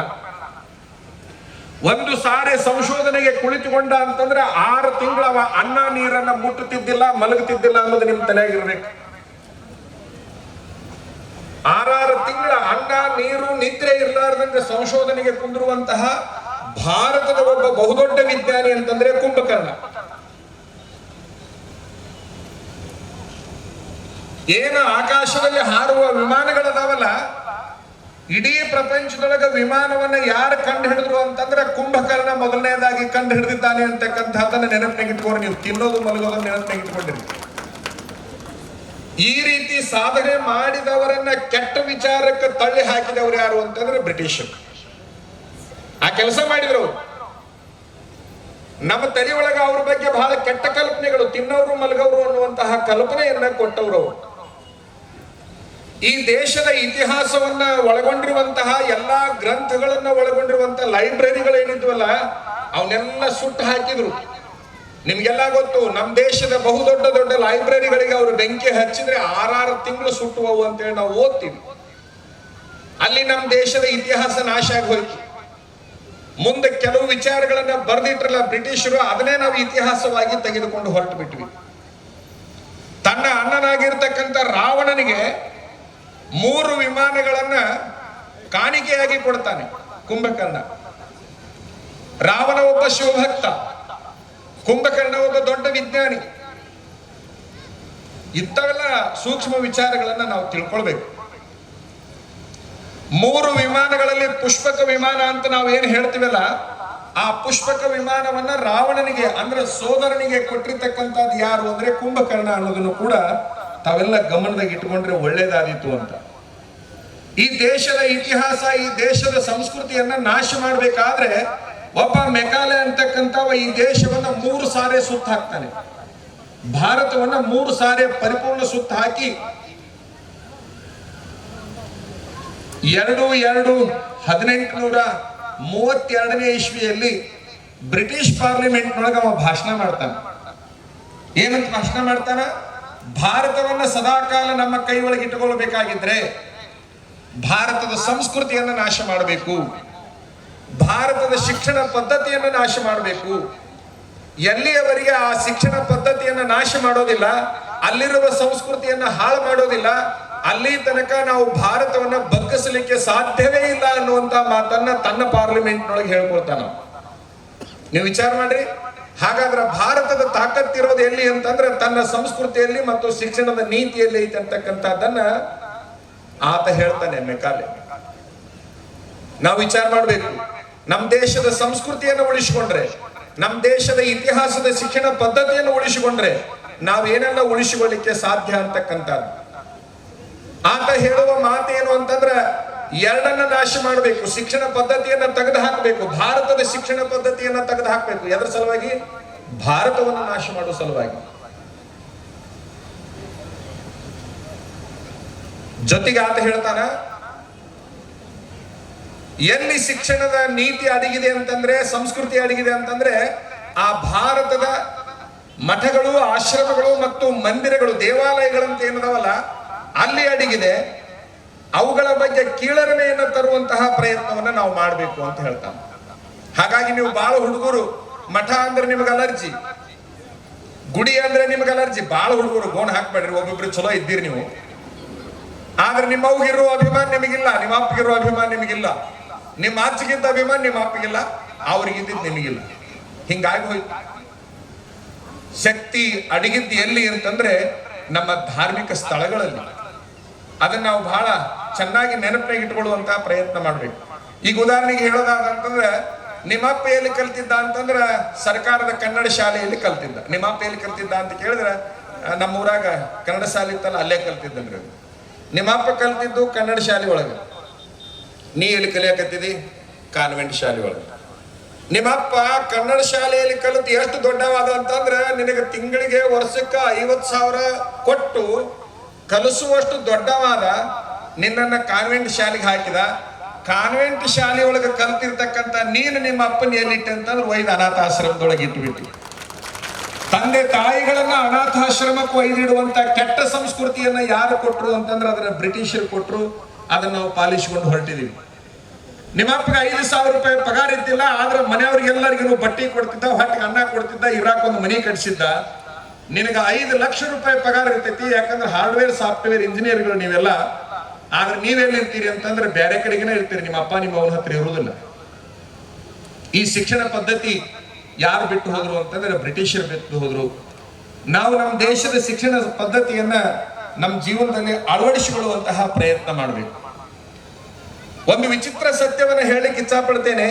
ಒಂದು ಸಾರಿ ಸಂಶೋಧನೆಗೆ ಕುಳಿತುಕೊಂಡ ಅಂತಂದ್ರೆ 6 ತಿಂಗಳ ಅವ ಅನ್ನ ನೀರನ್ನ ಮುಟ್ಟುತ್ತಿದ್ದಿಲ್ಲ, ಮಲಗುತ್ತಿದ್ದಿಲ್ಲ ಅನ್ನೋದು ನಿಮ್ ತಲೆಯಾಗಿರ್ಬೇಕು. 6 ತಿಂಗಳ ಅನ್ನ ನೀರು ನಿದ್ರೆ ಇರಲಾರ್ದಂಗೆ ಸಂಶೋಧನೆಗೆ ಕುಂದಿರುವಂತಹ ಭಾರತದ ಒಬ್ಬ ಬಹುದೊಡ್ಡ ವಿಜ್ಞಾನಿ ಅಂತಂದ್ರೆ ಕುಂಭಕರ್ಣ. ಏನು ಆಕಾಶದಲ್ಲಿ ಹಾರುವ ವಿಮಾನಗಳದಾವಲ್ಲ, ಇಡೀ ಪ್ರಪಂಚದೊಳಗೆ ವಿಮಾನವನ್ನ ಯಾರು ಕಂಡು ಹಿಡಿದ್ರು ಅಂತಂದ್ರೆ ಕುಂಭಕರ್ಣ ಮೊದಲನೇದಾಗಿ ಕಂಡು ಹಿಡಿದಿದ್ದಾನೆ ಅಂತಕ್ಕಂಥದ್ದನ್ನ ನೆನಪಿನಾಗಿಟ್ಕೊಂಡು ನೀವು ತಿನ್ನೋದು ಮಲಗೋದನ್ನ ನೆನಪಿನಾಗಿಟ್ಕೊಂಡಿರಿ. ಈ ರೀತಿ ಸಾಧನೆ ಮಾಡಿದವರನ್ನ ಕೆಟ್ಟ ವಿಚಾರಕ್ಕೆ ತಳ್ಳಿ ಹಾಕಿದವರು ಯಾರು ಅಂತಂದ್ರೆ ಬ್ರಿಟಿಷರು. ಆ ಕೆಲಸ ಮಾಡಿದ್ರು. ನಮ್ಮ ತಲೆ ಒಳಗ ಅವ್ರ ಬಗ್ಗೆ ಬಹಳ ಕೆಟ್ಟ ಕಲ್ಪನೆಗಳು, ತಿನ್ನೋರು ಮಲಗವರು ಅನ್ನುವಂತಹ ಕಲ್ಪನೆಯನ್ನ ಕೊಟ್ಟವರು ಅವರು. ಈ ದೇಶದ ಇತಿಹಾಸವನ್ನ ಒಳಗೊಂಡಿರುವಂತಹ ಎಲ್ಲಾ ಗ್ರಂಥಗಳನ್ನ ಒಳಗೊಂಡಿರುವಂತಹ ಲೈಬ್ರರಿಗಳೇನಿದ್ವಲ್ಲ ಅವನ್ನೆಲ್ಲ ಸುಟ್ಟು ಹಾಕಿದ್ರು. ನಿಮ್ಗೆಲ್ಲ ಗೊತ್ತು, ನಮ್ಮ ದೇಶದ ಬಹುದೊಡ್ಡ ದೊಡ್ಡ ಲೈಬ್ರರಿಗಳಿಗೆ ಅವರು ಬೆಂಕಿ ಹಚ್ಚಿದ್ರೆ 6 ತಿಂಗಳು ಸುಟ್ಟುವವು ಅಂತೇಳಿ ನಾವು ಓದ್ತೀವಿ. ಅಲ್ಲಿ ನಮ್ಮ ದೇಶದ ಇತಿಹಾಸ ನಾಶ ಆಗಿ ಹೋಯ್ತು. ಮುಂದೆ ಕೆಲವು ವಿಚಾರಗಳನ್ನ ಬರೆದಿಟ್ರಲ್ಲ ಬ್ರಿಟಿಷರು, ಅದನ್ನೇ ನಾವು ಇತಿಹಾಸವಾಗಿ ತೆಗೆದುಕೊಂಡು ಹೊರಟು ಬಿಟ್ವಿ. ತನ್ನ ಅಣ್ಣನಾಗಿರ್ತಕ್ಕಂಥ ರಾವಣನಿಗೆ 3 ವಿಮಾನಗಳನ್ನ ಕಾಣಿಕೆಯಾಗಿ ಕೊಡ್ತಾನೆ ಕುಂಭಕರ್ಣ. ರಾವಣ ಒಬ್ಬ ಶಿವಭಕ್ತ, ಕುಂಭಕರ್ಣ ಒಬ್ಬ ದೊಡ್ಡ ವಿಜ್ಞಾನಿ. ಇಂಥವೆಲ್ಲ ಸೂಕ್ಷ್ಮ ವಿಚಾರಗಳನ್ನ ನಾವು ತಿಳ್ಕೊಳ್ಬೇಕು. 3 ವಿಮಾನಗಳಲ್ಲಿ ಪುಷ್ಪಕ ವಿಮಾನ ಅಂತ ನಾವು ಏನ್ ಹೇಳ್ತೀವಲ್ಲ, ಆ ಪುಷ್ಪಕ ವಿಮಾನವನ್ನ ರಾವಣನಿಗೆ ಅಂದ್ರೆ ಸೋದರನಿಗೆ ಕೊಟ್ಟಿರ್ತಕ್ಕಂಥದ್ದು ಯಾರು ಅಂದ್ರೆ ಕುಂಭಕರ್ಣ ಅನ್ನೋದನ್ನು ಕೂಡ ತಾವೆಲ್ಲ ಗಮನದಾಗ ಇಟ್ಕೊಂಡ್ರೆ ಒಳ್ಳೇದಾದೀತು ಅಂತ. ಈ ದೇಶದ ಇತಿಹಾಸ, ಈ ದೇಶದ ಸಂಸ್ಕೃತಿಯನ್ನ ನಾಶ ಮಾಡಬೇಕಾದ್ರೆ ಒಬ್ಬ ಮೆಕಾಲೆ ಅಂತಕ್ಕಂಥವ ಈ ದೇಶವನ್ನ 3 ಸಾರಿ ಸುತ್ತ ಹಾಕ್ತಾನೆ. ಭಾರತವನ್ನ 3 ಸಾರಿ ಪರಿಪೂರ್ಣ ಸುತ್ತ ಹಾಕಿ 1832ನೇ ಇಸ್ವಿಯಲ್ಲಿ ಬ್ರಿಟಿಷ್ ಪಾರ್ಲಿಮೆಂಟ್ ನೊಳಗೆ ಅವ ಭಾಷಣ ಮಾಡ್ತಾನೆ. ಏನಂತ ಭಾಷಣ ಮಾಡ್ತಾನ? ಭಾರತವನ್ನ ಸದಾಕಾಲ ನಮ್ಮ ಕೈ ಒಳಗೆ ಇಟ್ಟುಕೊಳ್ಳಬೇಕಾಗಿದ್ರೆ ಭಾರತದ ಸಂಸ್ಕೃತಿಯನ್ನು ನಾಶ ಮಾಡಬೇಕು, ಭಾರತದ ಶಿಕ್ಷಣ ಪದ್ಧತಿಯನ್ನು ನಾಶ ಮಾಡಬೇಕು. ಎಲ್ಲಿಯವರೆಗೆ ಆ ಶಿಕ್ಷಣ ಪದ್ಧತಿಯನ್ನು ನಾಶ ಮಾಡೋದಿಲ್ಲ, ಅಲ್ಲಿರುವ ಸಂಸ್ಕೃತಿಯನ್ನು ಹಾಳು ಮಾಡೋದಿಲ್ಲ, ಅಲ್ಲಿ ತನಕ ನಾವು ಭಾರತವನ್ನ ಬಗ್ಗಿಸಲಿಕ್ಕೆ ಸಾಧ್ಯವೇ ಇಲ್ಲ ಅನ್ನುವಂತ ಮಾತನ್ನ ತನ್ನ ಪಾರ್ಲಿಮೆಂಟ್ ನೊಳಗೆ ಹೇಳ್ಕೊಳ್ತಾನ. ನೀವು ವಿಚಾರ ಮಾಡ್ರಿ. ಹಾಗಾದ್ರೆ ಭಾರತದ ತಾಕತ್ತಿರೋದು ಎಲ್ಲಿ ಅಂತಂದ್ರೆ ತನ್ನ ಸಂಸ್ಕೃತಿಯಲ್ಲಿ ಮತ್ತು ಶಿಕ್ಷಣದ ನೀತಿಯಲ್ಲಿ ಐತೆ ಅಂತಕ್ಕಂಥದ್ದನ್ನ ಆತ ಹೇಳ್ತಾನೆ ಮೆಕಾಲೆ. ನಾವು ವಿಚಾರ ಮಾಡ್ಬೇಕು. ನಮ್ಮ ದೇಶದ ಸಂಸ್ಕೃತಿಯನ್ನು ಉಳಿಸಿಕೊಂಡ್ರೆ, ನಮ್ಮ ದೇಶದ ಇತಿಹಾಸದ ಶಿಕ್ಷಣ ಪದ್ಧತಿಯನ್ನು ಉಳಿಸಿಕೊಂಡ್ರೆ ನಾವೇನೆಲ್ಲ ಉಳಿಸಿಕೊಳ್ಳಿಕ್ಕೆ ಸಾಧ್ಯ ಅಂತಕ್ಕಂಥದ್ದು. ಆತ ಹೇಳುವ ಮಾತೇನು ಅಂತಂದ್ರೆ ಎರಡನ್ನ ನಾಶ ಮಾಡಬೇಕು. ಶಿಕ್ಷಣ ಪದ್ಧತಿಯನ್ನ ತೆಗೆದು ಹಾಕಬೇಕು, ಭಾರತದ ಶಿಕ್ಷಣ ಪದ್ಧತಿಯನ್ನ ತೆಗೆದು ಹಾಕಬೇಕು. ಎದರ ಸಲುವಾಗಿ? ಭಾರತವನ್ನು ನಾಶ ಮಾಡುವ ಸಲುವಾಗಿ. ಜೊತೆಗೆ ಆತ ಹೇಳ್ತಾನ, ಎಲ್ಲಿ ಶಿಕ್ಷಣದ ನೀತಿ ಅಡಗಿದೆ ಅಂತಂದ್ರೆ, ಸಂಸ್ಕೃತಿ ಅಡಗಿದೆ ಅಂತಂದ್ರೆ ಆ ಭಾರತದ ಮಠಗಳು, ಆಶ್ರಮಗಳು ಮತ್ತು ಮಂದಿರಗಳು, ದೇವಾಲಯಗಳಂತ ಏನದವಲ್ಲ ಅಲ್ಲಿ ಅಡಗಿದೆ. ಅವುಗಳ ಬಗ್ಗೆ ಕೀಳರಿಮೆಯನ್ನು ತರುವಂತಹ ಪ್ರಯತ್ನವನ್ನ ನಾವು ಮಾಡಬೇಕು ಅಂತ ಹೇಳ್ತಾನೆ. ಹಾಗಾಗಿ ನೀವು ಬಹಳ ಹುಡುಗರು ಮಠ ಅಂದ್ರೆ ನಿಮ್ಗೆ ಅಲರ್ಜಿ, ಗುಡಿ ಅಂದ್ರೆ ನಿಮ್ಗೆ ಅಲರ್ಜಿ. ಬಹಳ ಹುಡುಗರು ಗೋಣ ಹಾಕ್ಬೇಡ್ರಿ, ಒಬ್ಬೊಬ್ರು ಚಲೋ ಇದ್ದೀರಿ ನೀವು. ಆದ್ರೆ ನಿಮ್ಮ ಅವ್ಗಿರೋ ಅಭಿಮಾನ ನಿಮಗಿಲ್ಲ, ನಿಮ್ಮ ಅಪ್ಪಗಿರೋ ಅಭಿಮಾನ ನಿಮಗಿಲ್ಲ, ನಿಮ್ಮ ಅಜ್ಜಿಗಿದ್ದ ಅಭಿಮಾನ ನಿಮ್ಮ ಅಪ್ಪಗಿಲ್ಲ, ಅವ್ರಿಗಿದ್ದಿದ್ದು ನಿಮಗಿಲ್ಲ. ಹಿಂಗಾಗಿ ಹೋಯ್ತು. ಶಕ್ತಿ ಅಡಗಿದ್ದು ಎಲ್ಲಿ ಅಂತಂದ್ರೆ ನಮ್ಮ ಧಾರ್ಮಿಕ ಸ್ಥಳಗಳಲ್ಲಿ. ಅದನ್ನ ನಾವು ಬಹಳ ಚೆನ್ನಾಗಿ ನೆನಪಿನಾಗ ಇಟ್ಕೊಳ್ಳುವಂತಹ ಪ್ರಯತ್ನ ಮಾಡ್ಬೇಕು. ಈಗ ಉದಾಹರಣೆಗೆ ಹೇಳೋದಾದಂತಂದ್ರೆ, ನಿಮ್ಮಪ್ಪ ಎಲ್ಲಿ ಕಲ್ತಿದ್ದ ಅಂತಂದ್ರೆ ಸರ್ಕಾರದ ಕನ್ನಡ ಶಾಲೆಯಲ್ಲಿ ಕಲ್ತಿದ್ದ. ನಿಮ್ಮಪ್ಪ ಎಲ್ಲಿ ಕಲ್ತಿದ್ದ ಅಂತ ಕೇಳಿದ್ರೆ ನಮ್ಮೂರಾಗ ಕನ್ನಡ ಶಾಲೆ ಇತ್ತಲ್ಲ, ಅಲ್ಲೇ ಕಲ್ತಿದ್ದಂದ್ರೆ. ನಿಮ್ಮಪ್ಪ ಕಲ್ತಿದ್ದು ಕನ್ನಡ ಶಾಲೆ ಒಳಗೆ, ನೀ ಎಲ್ಲಿ ಕಲಿಯಕತ್ತಿದಿ? ಕಾನ್ವೆಂಟ್ ಶಾಲೆ ಒಳಗೆ. ನಿಮ್ಮಪ್ಪ ಕನ್ನಡ ಶಾಲೆಯಲ್ಲಿ ಕಲಿತು ಎಷ್ಟು ದೊಡ್ಡವಾದ ಅಂತಂದ್ರೆ ನಿನಗೆ ತಿಂಗಳಿಗೆ ವರ್ಷಕ್ಕೆ 50,000 ಕೊಟ್ಟು ಕಲಿಸುವಷ್ಟು ದೊಡ್ಡವಾದ. ನಿನ್ನನ್ನು ಕಾನ್ವೆಂಟ್ ಶಾಲೆಗೆ ಹಾಕಿದ. ಕಾನ್ವೆಂಟ್ ಶಾಲೆ ಒಳಗೆ ಕಲ್ತಿರ್ತಕ್ಕಂಥ ನೀನು ನಿಮ್ಮ ಅಪ್ಪನ ಎಲ್ಲಿಟ್ಟೆ ಅಂತಂದ್ರೆ ಒಯ್ದು ಅನಾಥಾಶ್ರಮದೊಳಗೆ ಇಟ್ಟುಬಿಟ್ಟು. ತಂದೆ ತಾಯಿಗಳನ್ನ ಅನಾಥಾಶ್ರಮಕ್ಕೆ ಒಯ್ದಿಡುವಂತ ಕೆಟ್ಟ ಸಂಸ್ಕೃತಿಯನ್ನ ಯಾರು ಕೊಟ್ರು ಅಂತಂದ್ರೆ ಅದನ್ನ ಬ್ರಿಟಿಷರು ಕೊಟ್ರು. ಅದನ್ನ ನಾವು ಪಾಲಿಸಿಕೊಂಡು ಹೊರಟಿದೀವಿ. ನಿಮ್ಮ ಅಪ್ಪಗೆ 5,000 ರೂಪಾಯಿ ಪಗಾರ ಇದ್ದಿಲ್ಲ, ಆದ್ರೆ ಮನೆಯವ್ರಿಗೆಲ್ಲರಿಗೂ ಬಟ್ಟೆ ಕೊಡ್ತಿದ್ದ, ಹೊಟ್ಟಿಗೆ ಅನ್ನ ಕೊಡ್ತಿದ್ದ, ಇರಾಕೊಂದು ಮನೆ ಕಟ್ಸಿದ್ದ. ನಿನಗೆ 5 ಲಕ್ಷ ರೂಪಾಯಿ ಪಗಾರ ಇರ್ತೈತಿ, ಯಾಕಂದ್ರೆ ಹಾರ್ಡ್ವೇರ್ ಸಾಫ್ಟ್ವೇರ್ ಇಂಜಿನಿಯರ್ಗಳು ನೀವೆಲ್ಲ. ಆದ್ರೆ ನೀವೆಲ್ಲಿ ಇರ್ತೀರಿ ಅಂತಂದ್ರೆ ಬೇರೆ ಕಡೆಗೇನೆ ಇರ್ತೀರಿ, ನಿಮ್ಮ ಅಪ್ಪ ನಿಮ್ಮ ಅವನ ಹತ್ರ ಇರುವುದಿಲ್ಲ. ಈ ಶಿಕ್ಷಣ ಪದ್ಧತಿ ಯಾರು ಬಿಟ್ಟು ಹೋದ್ರು ಅಂತಂದ್ರೆ ಬ್ರಿಟಿಷರು ಬಿಟ್ಟು ಹೋದ್ರು. ನಾವು ನಮ್ಮ ದೇಶದ ಶಿಕ್ಷಣ ಪದ್ಧತಿಯನ್ನ ನಮ್ಮ ಜೀವನದಲ್ಲಿ ಅಳವಡಿಸಿಕೊಳ್ಳುವಂತಹ ಪ್ರಯತ್ನ ಮಾಡಬೇಕು. ಒಂದು ವಿಚಿತ್ರ ಸತ್ಯವನ್ನ ಹೇಳಲಿಕ್ಕೆ ಇಚ್ಛಪಡ್ತೇನೆ.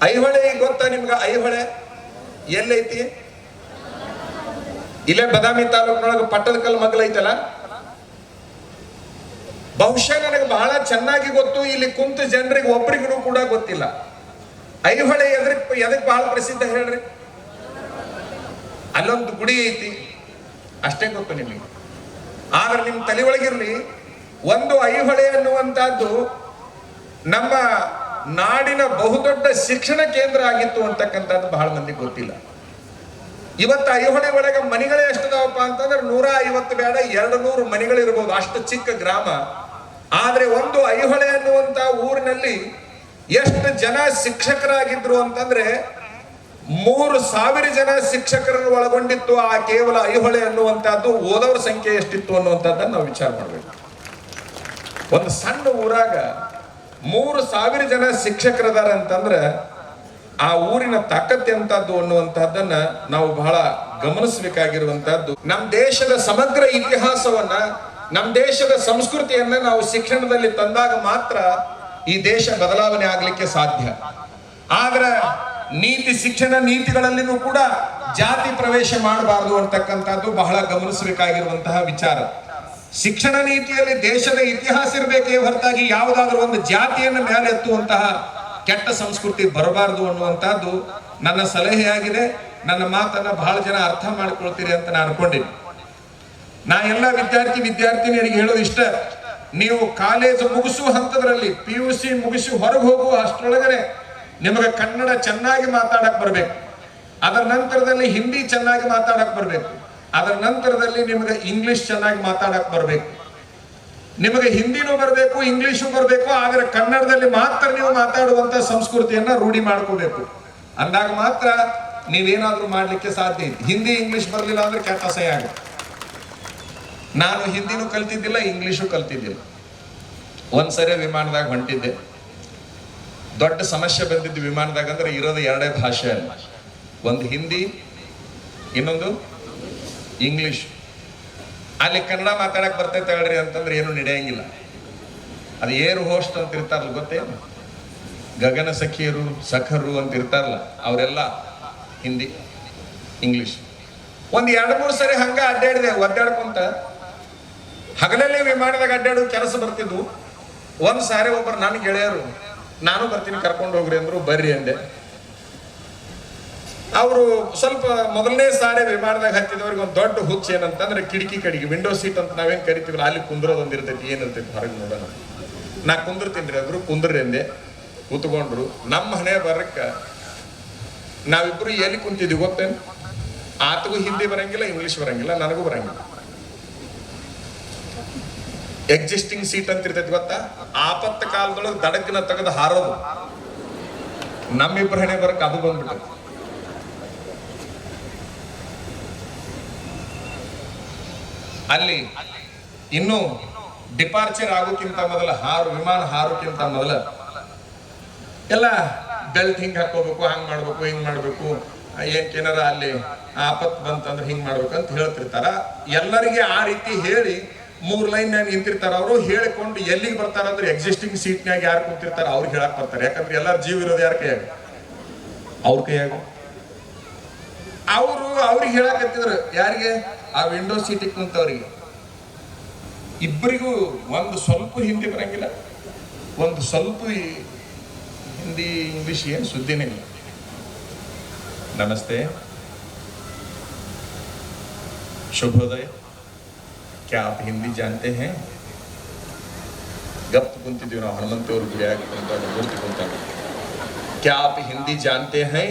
ಐಹೊಳೆ ಗೊತ್ತಾ ನಿಮ್ಗೆ? ಐಹೊಳೆ ಎಲ್ಲೈತಿ? ಇಲ್ಲೇ ಬದಾಮಿ ತಾಲೂಕಿನೊಳಗೆ ಪಟ್ಟದಕಲ್ಲು ಮಗ್ಲ ಐತಲ್ಲ. ಬಹುಶಃ ನನಗೆ ಬಹಳ ಚೆನ್ನಾಗಿ ಗೊತ್ತು, ಇಲ್ಲಿ ಕುಂತ ಜನರಿಗೆ ಒಬ್ಬರಿಗೂ ಕೂಡ ಗೊತ್ತಿಲ್ಲ. ಐಹೊಳೆ ಎದಕ್ ಬಹಳ ಪ್ರಸಿದ್ಧ ಹೇಳ್ರಿ? ಅಲ್ಲೊಂದು ಗುಡಿ ಐತಿ, ಅಷ್ಟೇ ಗೊತ್ತು ನಿಮಗೆ. ಆದ್ರೆ ನಿಮ್ ತಲೆ ಒಳಗಿರ್ಲಿ, ಒಂದು ಐಹೊಳೆ ಅನ್ನುವಂತಹದ್ದು ನಮ್ಮ ನಾಡಿನ ಬಹುದೊಡ್ಡ ಶಿಕ್ಷಣ ಕೇಂದ್ರ ಆಗಿತ್ತು ಅಂತಕ್ಕಂಥದ್ದು ಬಹಳ ಮಂದಿಗೆ ಗೊತ್ತಿಲ್ಲ. ಇವತ್ತು ಐಹೊಳೆ ಒಳಗೆ ಮನೆಗಳೇ ಎಷ್ಟದಾವಪ್ಪ ಅಂತಂದ್ರೆ 150 ಬೇಡ 200 ಮನೆಗಳಿರ್ಬೋದು, ಅಷ್ಟು ಚಿಕ್ಕ ಗ್ರಾಮ. ಆದ್ರೆ ಒಂದು ಐಹೊಳೆ ಅನ್ನುವಂತ ಊರಿನಲ್ಲಿ ಎಷ್ಟು ಜನ ಶಿಕ್ಷಕರಾಗಿದ್ರು ಅಂತಂದ್ರೆ 3,000 ಜನ ಶಿಕ್ಷಕರನ್ನು ಒಳಗೊಂಡಿತ್ತು ಆ ಕೇವಲ ಐಹೊಳೆ ಅನ್ನುವಂತಹದ್ದು. ಓದೋರ ಸಂಖ್ಯೆ ಎಷ್ಟಿತ್ತು ಅನ್ನುವಂಥದ್ದನ್ನು ನಾವು ವಿಚಾರ ಮಾಡಬೇಕು. ಒಂದು ಸಣ್ಣ ಊರಾಗ 3,000 ಜನ ಶಿಕ್ಷಕರದಾರ ಅಂತಂದ್ರೆ ಆ ಊರಿನ ತಾಕತ್ತೆ ಅಂತದ್ದು ಅನ್ನುವಂತಹದ್ದನ್ನ ನಾವು ಬಹಳ ಗಮನಿಸಬೇಕಾಗಿರುವಂತಹದ್ದು. ನಮ್ಮ ದೇಶದ ಸಮಗ್ರ ಇತಿಹಾಸವನ್ನ, ನಮ್ಮ ದೇಶದ ಸಂಸ್ಕೃತಿಯನ್ನ ನಾವು ಶಿಕ್ಷಣದಲ್ಲಿ ತಂದಾಗ ಮಾತ್ರ ಈ ದೇಶ ಬದಲಾವಣೆ ಆಗ್ಲಿಕ್ಕೆ ಸಾಧ್ಯ. ಆದ್ರೆ ನೀತಿ ಶಿಕ್ಷಣ ನೀತಿಗಳಲ್ಲಿನೂ ಕೂಡ ಜಾತಿ ಪ್ರವೇಶ ಮಾಡಬಾರದು ಅಂತಕ್ಕಂಥದ್ದು ಬಹಳ ಗಮನಿಸಬೇಕಾಗಿರುವಂತಹ ವಿಚಾರ. ಶಿಕ್ಷಣ ನೀತಿಯಲ್ಲಿ ದೇಶದ ಇತಿಹಾಸ ಇರಬೇಕೇ ಹೊರತಾಗಿ ಯಾವುದಾದ್ರೂ ಒಂದು ಜಾತಿಯನ್ನು ಮೇಲೆ ಎತ್ತುವಂತಹ ಕೆಟ್ಟ ಸಂಸ್ಕೃತಿ ಬರಬಾರದು ಅನ್ನುವಂಥದ್ದು ನನ್ನ ಸಲಹೆಯಾಗಿದೆ. ನನ್ನ ಮಾತನ್ನ ಬಹಳ ಜನ ಅರ್ಥ ಮಾಡ್ಕೊಳ್ತೀರಿ ಅಂತ ನಾನು ಅನ್ಕೊಂಡಿನಿ. ನಾ ಎಲ್ಲ ವಿದ್ಯಾರ್ಥಿನಿಯರಿಗೆ ಹೇಳೋದು ಇಷ್ಟ, ನೀವು ಕಾಲೇಜು ಮುಗಿಸುವ ಹಂತದಲ್ಲಿ PUC ಮುಗಿಸಿ ಹೊರಗೆ ಹೋಗುವ ಅಷ್ಟರೊಳಗನೆ ನಿಮಗೆ ಕನ್ನಡ ಚೆನ್ನಾಗಿ ಮಾತಾಡಕ್ ಬರ್ಬೇಕು. ಅದರ ನಂತರದಲ್ಲಿ ಹಿಂದಿ ಚೆನ್ನಾಗಿ ಮಾತಾಡಕ್ ಬರ್ಬೇಕು. ಅದರ ನಂತರದಲ್ಲಿ ನಿಮಗೆ ಇಂಗ್ಲಿಷ್ ಚೆನ್ನಾಗಿ ಮಾತಾಡಕ್ ಬರ್ಬೇಕು. ನಿಮಗೆ ಹಿಂದಿನೂ ಬರಬೇಕು, ಇಂಗ್ಲಿಷು ಬರಬೇಕು. ಆದರೆ ಕನ್ನಡದಲ್ಲಿ ಮಾತ್ರ ನೀವು ಮಾತಾಡುವಂತ ಸಂಸ್ಕೃತಿಯನ್ನ ರೂಢಿ ಮಾಡ್ಕೋಬೇಕು. ಅಂದಾಗ ಮಾತ್ರ ನೀವೇನಾದ್ರೂ ಮಾಡ್ಲಿಕ್ಕೆ ಸಾಧ್ಯ ಇದೆ. ಹಿಂದಿ ಇಂಗ್ಲಿಷ್ ಬರಲಿಲ್ಲ ಅಂದ್ರೆ ಕೆಟ್ಟ ಅಸಹ್ಯ ಆಗುತ್ತೆ. ನಾನು ಹಿಂದಿನೂ ಕಲ್ತಿದ್ದಿಲ್ಲ, ಇಂಗ್ಲಿಷು ಕಲ್ತಿದ್ದಿಲ್ಲ. ಒಂದ್ಸರಿ ವಿಮಾನದಾಗ ಹೊಂಟಿದ್ದೆ. ದೊಡ್ಡ ಸಮಸ್ಯೆ ಬಂದಿದ್ದು ವಿಮಾನದಾಗ ಅಂದ್ರೆ ಇರೋದು 2 ಭಾಷೆ ಅಲ್ಲ, ಒಂದು ಹಿಂದಿ, ಇನ್ನೊಂದು ಇಂಗ್ಲಿಷ್. ಅಲ್ಲಿ ಕನ್ನಡ ಮಾತಾಡಕ್ ಬರ್ತೈತೆ ಹೇಳ್ರಿ ಅಂತಂದ್ರೆ ಏನು ನಡೆಯಂಗಿಲ್ಲ. ಅದು ಏರ್ ಹೋಸ್ಟ್ ಅಂತ ಇರ್ತಾರಲ್ಲ, ಗೊತ್ತೇನು? ಗಗನ ಸಖಿಯರು, ಸಖರು ಅಂತ ಇರ್ತಾರಲ್ಲ, ಅವರೆಲ್ಲ ಹಿಂದಿ ಇಂಗ್ಲಿಷ್. ಒಂದು 2-3 ಸರಿ ಹಂಗ ಅಡ್ಡಾಡಿದೆ. ಒದ್ದಾಡ್ಕೊಂತ ಹಗಲಲ್ಲಿ ವಿಮಾನದಾಗ ಅಡ್ಡಾಡೋ ಕೆಲಸ ಬರ್ತಿದ್ವು. ಒಂದ್ ಸಾರಿ ಒಬ್ಬರು ನನ್ನ ಗೆಳೆಯರು, ನಾನು ಬರ್ತೀನಿ ಕರ್ಕೊಂಡು ಹೋಗ್ರಿ ಅಂದ್ರು. ಬರ್ರಿ ಅಂದೆ. ಅವರು ಸ್ವಲ್ಪ ಮೊದಲನೇ ಸಾರಿ ವಿಮಾನದಾಗ ಹತ್ತಿದವ್ರಿಗೆ ಒಂದು ದೊಡ್ಡ ಹುಚ್ಚ ಏನಂತಂದ್ರೆ ಕಿಟಕಿ ಕಡೆಗೆ ವಿಂಡೋ ಸೀಟ್ ಅಂತ ನಾವೇನ್ ಕರಿತೀವಲ್ಲ, ಅಲ್ಲಿ ಕುಂದ್ರೋದೊಂದು ಇರ್ತೈತಿ. ಏನಿರ್ತೈತಿ ಹೊರಗೆ ನೋಡೋಣ. ನಾ ಕುಂದಿರ್ತೀನಿ ರೀ ಅಂದ್ರು. ಕುಂದ್ರಿ ಅಂದೆ. ಕೂತ್ಕೊಂಡ್ರು. ನಮ್ಮ ಹಣೆ ಬರಕ್ಕ ನಾವಿಬ್ರು ಎಲ್ಲಿ ಕುಂತಿದ್ವಿ ಗೊತ್ತೇನು? ಆತಗೂ ಹಿಂದಿ ಬರಂಗಿಲ್ಲ, ಇಂಗ್ಲಿಷ್ ಬರಂಗಿಲ್ಲ, ನನಗೂ ಬರಂಗಿಲ್ಲ. ಎಕ್ಸಿಸ್ಟಿಂಗ್ ಸೀಟ್ ಅಂತ ಇರ್ತೈತಿ ಗೊತ್ತಾ? ಆಪತ್ತ ಕಾಲದೊಳಗೆ ದಡಕ್ಕಿನ ತೆಗೆದು ಹಾರೋದು. ನಮ್ಮಿಬ್ಬರ ಹಣೆ ಬರಕ್ಕೆ ಅದು ಬಂದ್ಬಿಟ್ಟು. ಅಲ್ಲಿ ಇನ್ನು ಡಿಪಾರ್ಚರ್ ಆಗೋಕ್ಕಿಂತ ಮೊದಲ, ವಿಮಾನ ಹಾರೋಕ್ಕಿಂತ ಮೊದಲ ಎಲ್ಲ ಬೆಲ್ಟ್ ಹಿಂಗ್ ಹಾಕೋಬೇಕು, ಹಂಗ್ ಮಾಡ್ಬೇಕು, ಹಿಂಗ್ ಮಾಡ್ಬೇಕು, ಏನಾರ ಅಲ್ಲಿ ಆಪತ್ ಬಂತಂದ್ರೆ ಹಿಂಗ್ ಮಾಡ್ಬೇಕು ಅಂತ ಹೇಳ್ತಿರ್ತಾರ. ಎಲ್ಲರಿಗೆ ಆ ರೀತಿ ಹೇಳಿ 3 ಲೈನ್ ನಿಂತಿರ್ತಾರ. ಅವರು ಹೇಳಿಕೊಂಡು ಎಲ್ಲಿಗೆ ಬರ್ತಾರಂದ್ರೆ ಎಕ್ಸಿಸ್ಟಿಂಗ್ ಸೀಟ್ನಾಗ ಯಾರು ಕುಂತಿರ್ತಾರ ಅವ್ರಿಗೆ ಹೇಳಕ್ ಬರ್ತಾರೆ. ಯಾಕಂದ್ರೆ ಎಲ್ಲಾರು ಜೀವ ಇರೋದು ಯಾರ ಕೈಯಾಗ? ಅವ್ರ ಕೈಯಾಗ. ಅವ್ರಿಗೆ ಹೇಳಕತ್ತಿದ್ರು. ಯಾರಿಗೆ? ಆ ವಿಂಡೋ ಸೀಟಿಗೆ ಕುಂತವ್ರಿಗೆ. ಇಬ್ಬರಿಗೂ ಒಂದು ಸ್ವಲ್ಪ ಹಿಂದಿ ಬರಂಗಿಲ್ಲ, ಒಂದು ಸ್ವಲ್ಪ ಹಿಂದಿ ಇಂಗ್ಲಿಷ್ ಏನು ಸುದ್ದಿನೇ ಇಲ್ಲ. ನಮಸ್ತೆ, ಶುಭೋದಯ, क्या आप हिंदी जानते हैं? गप ಕುಂತಿದ್ದೀವಿ ನಾವು ಹನುಮಂತೇವ್ರ ಗುಡಿಯಾಗಿ ಕುಂತಾಗ, ಮೂರ್ತಿ ಕುಂತಾಗ. क्या आप हिंदी जानते हैं?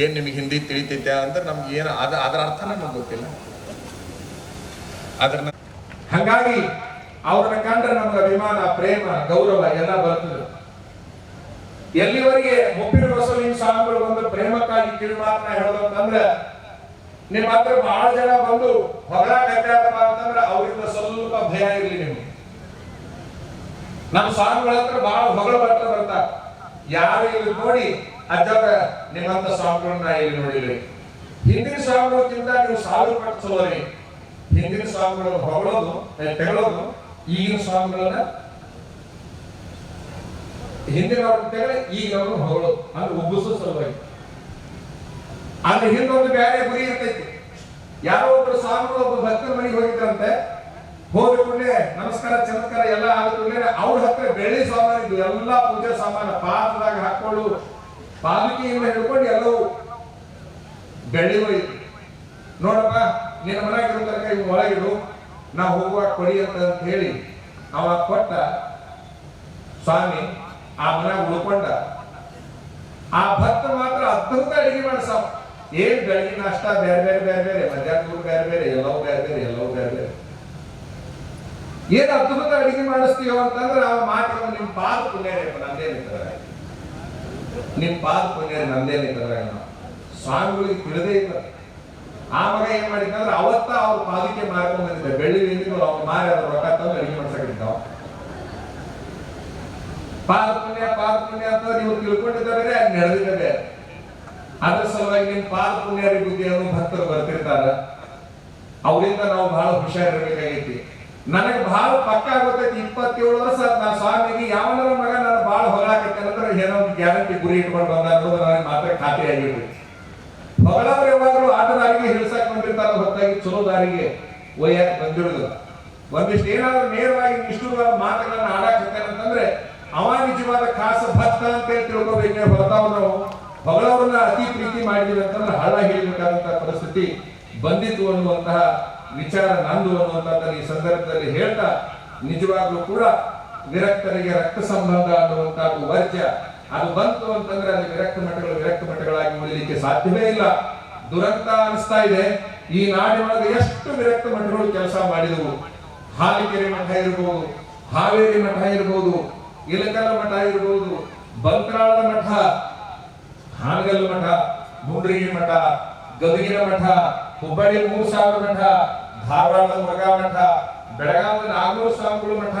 ಏನ್ ನಿಮಗೆ ಹಿಂದಿ ತಿಳಿತೈತೆ ಅಂದ್ರೆ ನಮ್ಗೆ ಏನು ಅದರ ಅರ್ಥ ನಮಗೆ ಗೊತ್ತಿಲ್ಲ. ಅದನ್ನ ಹಾಗಾಗಿ ಅವ್ರನ್ನ ಕಂಡ್ರೆ ನಮ್ಗೆ ಅಭಿಮಾನ, ಪ್ರೇಮ, ಗೌರವ ಎಲ್ಲ ಬರ್ತದೆ. ಎಲ್ಲಿವರೆಗೆ ಮುಪ್ಪಿನ ಬಸವಲಿಂಗ ಸ್ವಾಮಿಗಳು ಬಂದು ಪ್ರೇಮಕ್ಕಾಗಿ ಕಿವಿಮಾತನ್ನ ಹೇಳೋದಂತಂದ್ರೆ ನಿಮ್ಮ ಹತ್ರ ಬಹಳ ಜನ ಬಂದು ಹೊಗಳಾಕತ್ತಾರಪ್ಪ ಅಂತಂದ್ರೆ ಅವರಿಂದ ಸ್ವಲ್ಪ ಭಯ ಇರಲಿ ನಿಮ್ಗೆ. ನಮ್ಮ ಸ್ವಾಮಿಗಳ ಹತ್ರ ಬಹಳ ಹೊಗಳ ಬರ್ತಾರೆ. ಯಾರು ಇಲ್ಲಿ ನೋಡಿ ಅಜ್ಜಾಗ ನಿಮ್ಮಂತ ಸ್ವಾಮಿಗಳನ್ನ ಇಲ್ಲಿ ನೋಡಿರಿ. ಹಿಂದಿನ ಸ್ವಾಮಿಗಳಕ್ಕಿಂತ ನೀವು 1000 ಪಟ್ಟು ಚಲೋರಿ. ಹಿಂದಿನ ಸ್ವಾಮಿಗಳು ಹೊಗಳೋದು, ತೆಗಳೋದು, ಈಗಿನ ಸ್ವಾಮಿಗಳನ್ನ ಹಿಂದಿನವ್ರನ್ನ ತೆಗಳಿ ಈಗಿನವ್ರನ್ನ ಹೊಗಳೋದು, ಅಂದ್ರೆ ಉಬ್ಬಿಸೋ ಸಲುವಾಗಿ. ಆದ್ರೆ ಹಿಂದೊಂದು ಬೇರೆ ಗುರಿ ಇರ್ತೈತಿ. ಯಾರೋ ಒಬ್ರು ಸ್ವಾಮಿಗಳು ಒಬ್ಬ ಭಕ್ತರ ಮನೆಗೆ ಹೋಗಿದ್ರಂತೆ. ಹೋಗಿ ಕೂಡಲೇ ನಮಸ್ಕಾರ ಚಮತ್ಕಾರ ಎಲ್ಲ ಆದ್ಮೇಲೆ ಅವ್ರ ಹತ್ರ ಬೆಳ್ಳಿ ಸಾಮಾನು ಇದ್ದು, ಎಲ್ಲಾ ಪೂಜೆ ಸಾಮಾನು ಪಾತ್ರದಾಗ ಹಾಕೊಂಡು ಪಾಲಕಿಯಿಂದ ಹಿಡ್ಕೊಂಡು ಎಲ್ಲವೂ ಬೆಳ್ಳಿ ಹೋಯ್ತು. ನೋಡಪ್ಪ, ನಿನ್ನ ಮನೆಯಾಗಿರೋ ತನಕ ಇವ್ ಒಳಗಿಡು, ನಾ ಹೋಗುವಾಗ ಕೊಡಿ ಅಂತ ಹೇಳಿ ಅವ ಕೊಟ್ಟ. ಸ್ವಾಮಿ ಆ ಮನೆಯಾಗ ಉಳ್ಕೊಂಡ. ಆ ಭಕ್ತ ಮಾತ್ರ ಅದ್ಭುತ ಅಡಿಗೆ ಮಾಡಿಸ. ಏನ್ ಬೆಳಗಿನ ನಾಷ್ಟ ಬೇರೆ ಬೇರೆ ಬೇರೆ ಬೇರೆ, ಮಧ್ಯಾಹ್ನ ಊಟ ಬೇರೆ ಬೇರೆ, ಎಲ್ಲವೂ ಬೇರೆ ಬೇರೆ, ಎಲ್ಲವೂ ಬೇರೆ ಬೇರೆ. ಏನ್ ಅದ್ಭುತ ಅಡಿಗೆ ಮಾಡಿಸ್ತೀವೋ ಅಂತಂದ್ರೆ ಅವ ಮಾತ್ರ ನಿಮ್ ಪಾದ ಪುಣ್ಯ ನಂದೇನಿದ್ದಾರೆ, ನಿಮ್ ಪಾದ ಪುಣ್ಯ ನಂದೇನಿದ್ದಾರೆ. ಸ್ವಾಮಿಗಳಿಗೆ ತಿಳಿದೇ ಇಲ್ಲ. ಆ ಮಗ ಏನ್ ಮಾಡಿದ್ರೆ ಅವತ್ತ ಅವ್ರ ಪಾದಕ್ಕೆ ಮಾರ್ಕೊಂಡ್ ಬಂದಿದ್ದೆ. ಬೆಳ್ಳಿ ನಿಂತು ಅವ್ರ ಮಾರಿ ಅದ್ರ ರೊಕ್ಕ ತಂದು ಅಡಿಗೆ ಮಾಡ್ಸಕ್ಕಿದ್ದಾವ. ಪಾದ ಪುಣ್ಯ ಅಂತ ನೀವು ತಿಳ್ಕೊಂಡಿದ್ದಾರೆ, ಅದು ನಡೆದಿದೆ. ಅದ್ರ ಸಲುವಾಗಿ ನಿಮ್ ಪಾದ ಪುಣ್ಯರಿ ಬುದ್ಧಿಯನ್ನು ಭಕ್ತರು ಬರ್ತಿರ್ತಾರ. ಅವರಿಂದ ನಾವು ಬಹಳ ಹುಷಾರಿರ್ಬೇಕಾಗೈತಿ. ನನಗೆ ಬಹಳ ಪಕ್ಕ ಗೊತ್ತೈತಿ. 27 ವರ್ಷ ನಾ ಸ್ವಾಮಿಗೆ ಯಾವನಾರ ಮಗ ನಾನು ಬಹಳ ಹೊಗಳಾಕತ್ತೇನೆ ಅಂದ್ರೆ ಏನೋ ಒಂದು ಗ್ಯಾರಂಟಿ ಗುರಿ ಇಟ್ಕೊಂಡು ಬಂದ ಅನ್ನೋದು ನನಗೆ ಮಾತ್ರ ಖಾತೆ ಆಗಿರ್ಬೇಕು. ಹೊಗಳವ್ರು ಯಾವಾಗಲೂ ಆಟದಾರಿಗೆ ಹಿಡಿಸಕ್ ಬಂದಿರ್ತಾರ, ಹೊತ್ತಾಗಿ ಚಲೋ ದಾರಿಗೆ ಒಯ್ಯಾಕ ಬಂದಿರುದಿಲ್ಲ. ಒಂದಿಷ್ಟು ಏನಾದ್ರು ನೇರವಾಗಿ ನಿಷ್ಠುರವಾದ ಮಾತುಗಳನ್ನ ಆಡಾಕತ್ತೇನೆ ಅಂತಂದ್ರೆ ಅವ ನಿಜವಾದ ಖಾಸ ಭಕ್ತ ಅಂತ ಹೇಳಿ ತಿಳ್ಕೊಬೇಕೆ ಹೊರತಾವ್ ನಾವು ಹೊಗಳವ್ರನ್ನ ಅತಿ ಪ್ರೀತಿ ಮಾಡಿದ್ವಿ ಅಂತಂದ್ರೆ ಹಳ್ಳ ಹೇಳಿಬೇಕಾದಂತಹ ಪರಿಸ್ಥಿತಿ ಬಂದಿತ್ತು ಅನ್ನುವಂತಹ ವಿಚಾರ ನಂದು ಅನ್ನುವಂಥದ್ದನ್ನು ಈ ಸಂದರ್ಭದಲ್ಲಿ ಹೇಳ್ತಾ, ನಿಜವಾಗ್ಲೂ ಕೂಡ ವಿರಕ್ತರಿಗೆ ರಕ್ತ ಸಂಬಂಧ ಅನ್ನುವಂಥದ್ದು ವರ್ಜ್ಯ. ಅದು ಬಂತು ಅಂತಂದ್ರೆ ಅದು ವಿರಕ್ತ ಮಠಗಳಾಗಿ ಉಳಿಲಿಕ್ಕೆ ಸಾಧ್ಯವೇ ಇಲ್ಲ. ದುರಂತ ಅನಿಸ್ತಾ ಇದೆ. ಈ ನಾಡಿನೊಳಗೆ ಎಷ್ಟು ವಿರಕ್ತ ಮಠಗಳು ಕೆಲಸ ಮಾಡಿದವು. ಹಾಲಿಕೆರೆ ಮಠ ಇರ್ಬೋದು, ಹಾವೇರಿ ಮಠ ಇರ್ಬೋದು, ಇಲಕಲ್ಲ ಮಠ ಇರ್ಬೋದು, ಬಂತ್ರಾಳದ ಮಠ, ಹಾನಗಲ್ ಮಠ, ಮುಂಡ್ರಿಗಿ ಮಠ, ಗದಗಿನ ಮಠ, ಹುಬ್ಬಳ್ಳಿ 3000 ಮಠ, ಧಾರವಾಡದ ಮುರುಘಾ ಮಠ, ಬೆಳಗಾವಿ ನಾಗೂರು ಸ್ವಾಮಿಗಳ ಮಠ,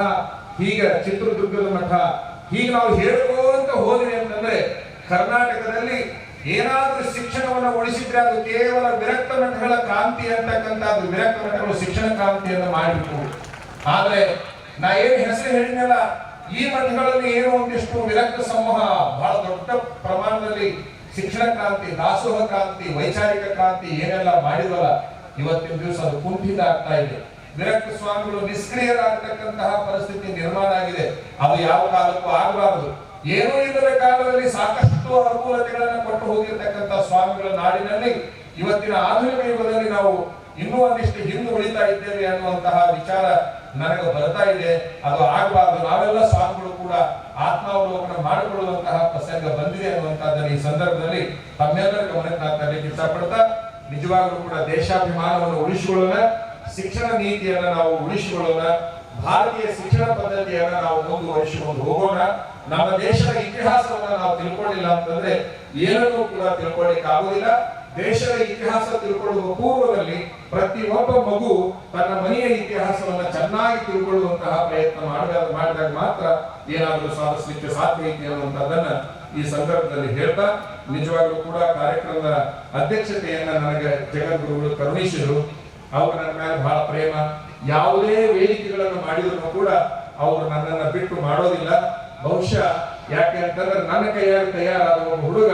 ಹೀಗೆ ಚಿತ್ರದುರ್ಗದ ಮಠ, ಹೀಗೆ ನಾವು ಹೇಳ್ಕೊಂತ ಹೋದ್ವಿ ಅಂತಂದ್ರೆ ಕರ್ನಾಟಕದಲ್ಲಿ ಏನಾದ್ರೂ ಶಿಕ್ಷಣವನ್ನು ಉಳಿಸಿದ್ರೆ ಅದು ಕೇವಲ ವಿರಕ್ತ ಮಠಗಳ ಕ್ರಾಂತಿ ಅಂತಕ್ಕಂಥದ್ದು. ವಿರಕ್ತ ಮಠಗಳು ಶಿಕ್ಷಣ ಕ್ರಾಂತಿಯನ್ನು ಮಾಡಿಬಿಟ್ಟು, ಆದ್ರೆ ನಾ ಏನ್ ಹೆಸರು ಹೇಳಿದ್ನಲ್ಲ, ಈ ಮಠಗಳಲ್ಲಿ ಏನೋ ಒಂದಿಷ್ಟು ವಿರಕ್ತ ಸಮೂಹ ಬಹಳ ದೊಡ್ಡ ಪ್ರಮಾಣದಲ್ಲಿ ಶಿಕ್ಷಣ ಕ್ರಾಂತಿ, ದಾಸೋಹ ಕ್ರಾಂತಿ, ವೈಚಾರಿಕ ಕ್ರಾಂತಿ ಏನೆಲ್ಲ ಮಾಡಿದವಲ್ಲ, ಇವತ್ತಿನ ದಿವಸ ಅದು ಕುಂಠಿತ ಆಗ್ತಾ ಇದೆ. ವಿರಕ್ತ ಸ್ವಾಮಿಗಳು ನಿಷ್ಕ್ರಿಯರಾಗತಕ್ಕಂತಹ ಪರಿಸ್ಥಿತಿ ನಿರ್ಮಾಣ ಆಗಿದೆ. ಅದು ಯಾವ ಕಾಲಕ್ಕೂ ಆಗಬಾರದು. ಏನೂ ಇಲ್ಲದ ಕಾಲದಲ್ಲಿ ಸಾಕಷ್ಟು ಅನುಕೂಲತೆಗಳನ್ನು ಕೊಟ್ಟು ಹೋಗಿರ್ತಕ್ಕಂಥ ಸ್ವಾಮಿಗಳ ನಾಡಿನಲ್ಲಿ ಇವತ್ತಿನ ಆಧುನಿಕ ಯುಗದಲ್ಲಿ ನಾವು ಇನ್ನೂ ಒಂದಿಷ್ಟು ಹಿಂದೆ ಉಳಿತಾ ಇದ್ದೇವೆ ಅನ್ನುವಂತಹ ವಿಚಾರ ನನಗೆ ಬರ್ತಾ ಇದೆ. ಅದು ಆಗಬಾರದು. ನಾವೆಲ್ಲ ಸ್ವಾಮಿಗಳು ಕೂಡ ಆತ್ಮಾವಲೋಕನ ಮಾಡಿಕೊಳ್ಳುವಂತಹ ಪ್ರಸಂಗ ಬಂದಿದೆ ಅನ್ನುವಂಥದ್ದನ್ನು ಈ ಸಂದರ್ಭದಲ್ಲಿ ತಮ್ಮೆಲ್ಲರ ಗಮನಕ್ಕೆ ನಾನು ತರಲಿಕ್ಕೆ ಇಷ್ಟಪಡ್ತಾ, ನಿಜವಾಗ್ಲೂ ಕೂಡ ದೇಶಾಭಿಮಾನವನ್ನು ಉಳಿಸಿಕೊಳ್ಳೋಣ, ಶಿಕ್ಷಣ ನೀತಿಯನ್ನ ನಾವು ಉಳಿಸಿಕೊಳ್ಳೋಣ, ಭಾರತೀಯ ಶಿಕ್ಷಣ ಪದ್ಧತಿಯನ್ನ ನಾವು ಮುಂದುವರಿಸಿಕೊಂಡು ಹೋಗೋಣ. ನಮ್ಮ ದೇಶದ ಇತಿಹಾಸವನ್ನ ನಾವು ತಿಳ್ಕೊಳ್ಳಿಲ್ಲ ಅಂತಂದ್ರೆ ಏನನ್ನೂ ಕೂಡ ತಿಳ್ಕೊಳ್ಳಿಕ್ಕೆ ಆಗುವುದಿಲ್ಲ. ದೇಶದ ಇತಿಹಾಸ ತಿಳ್ಕೊಳ್ಳುವ ಪೂರ್ವದಲ್ಲಿ ಪ್ರತಿಯೊಬ್ಬ ಮಗು ತನ್ನ ಮನೆಯ ಇತಿಹಾಸವನ್ನ ಚೆನ್ನಾಗಿ ತಿಳ್ಕೊಳ್ಳುವಂತಹ ಪ್ರಯತ್ನ ಮಾಡಿದಾಗ ಮಾತ್ರ ಏನಾದರೂ ಸಾಧಿಸಲಿಕ್ಕೆ ಸಾಧ್ಯ ಐತಿ ಅನ್ನುವಂಥದ್ದನ್ನ ಈ ಸಂದರ್ಭದಲ್ಲಿ ಹೇಳ್ತಾ, ನಿಜವಾಗ್ಲೂ ಕೂಡ ಕಾರ್ಯಕ್ರಮದ ಅಧ್ಯಕ್ಷತೆಯನ್ನ ನನಗೆ ಜಗದ್ಗುರುಗಳು ಕರುಣಿಸಿದರು. ಅವರು ನನ್ನ ಮೇಲೆ ಬಹಳ ಪ್ರೇಮ. ಯಾವುದೇ ವೇದಿಕೆಗಳನ್ನು ಮಾಡಿದ್ರು ಕೂಡ ಅವರು ನನ್ನನ್ನ ಬಿಟ್ಟು ಮಾಡೋದಿಲ್ಲ. ಬಹುಶಃ ಯಾಕೆ ಅಂತಂದ್ರೆ ನನ್ನ ಕೈಯಾಗಿ ತಯಾರಾದ ಒಂದು ಹುಡುಗ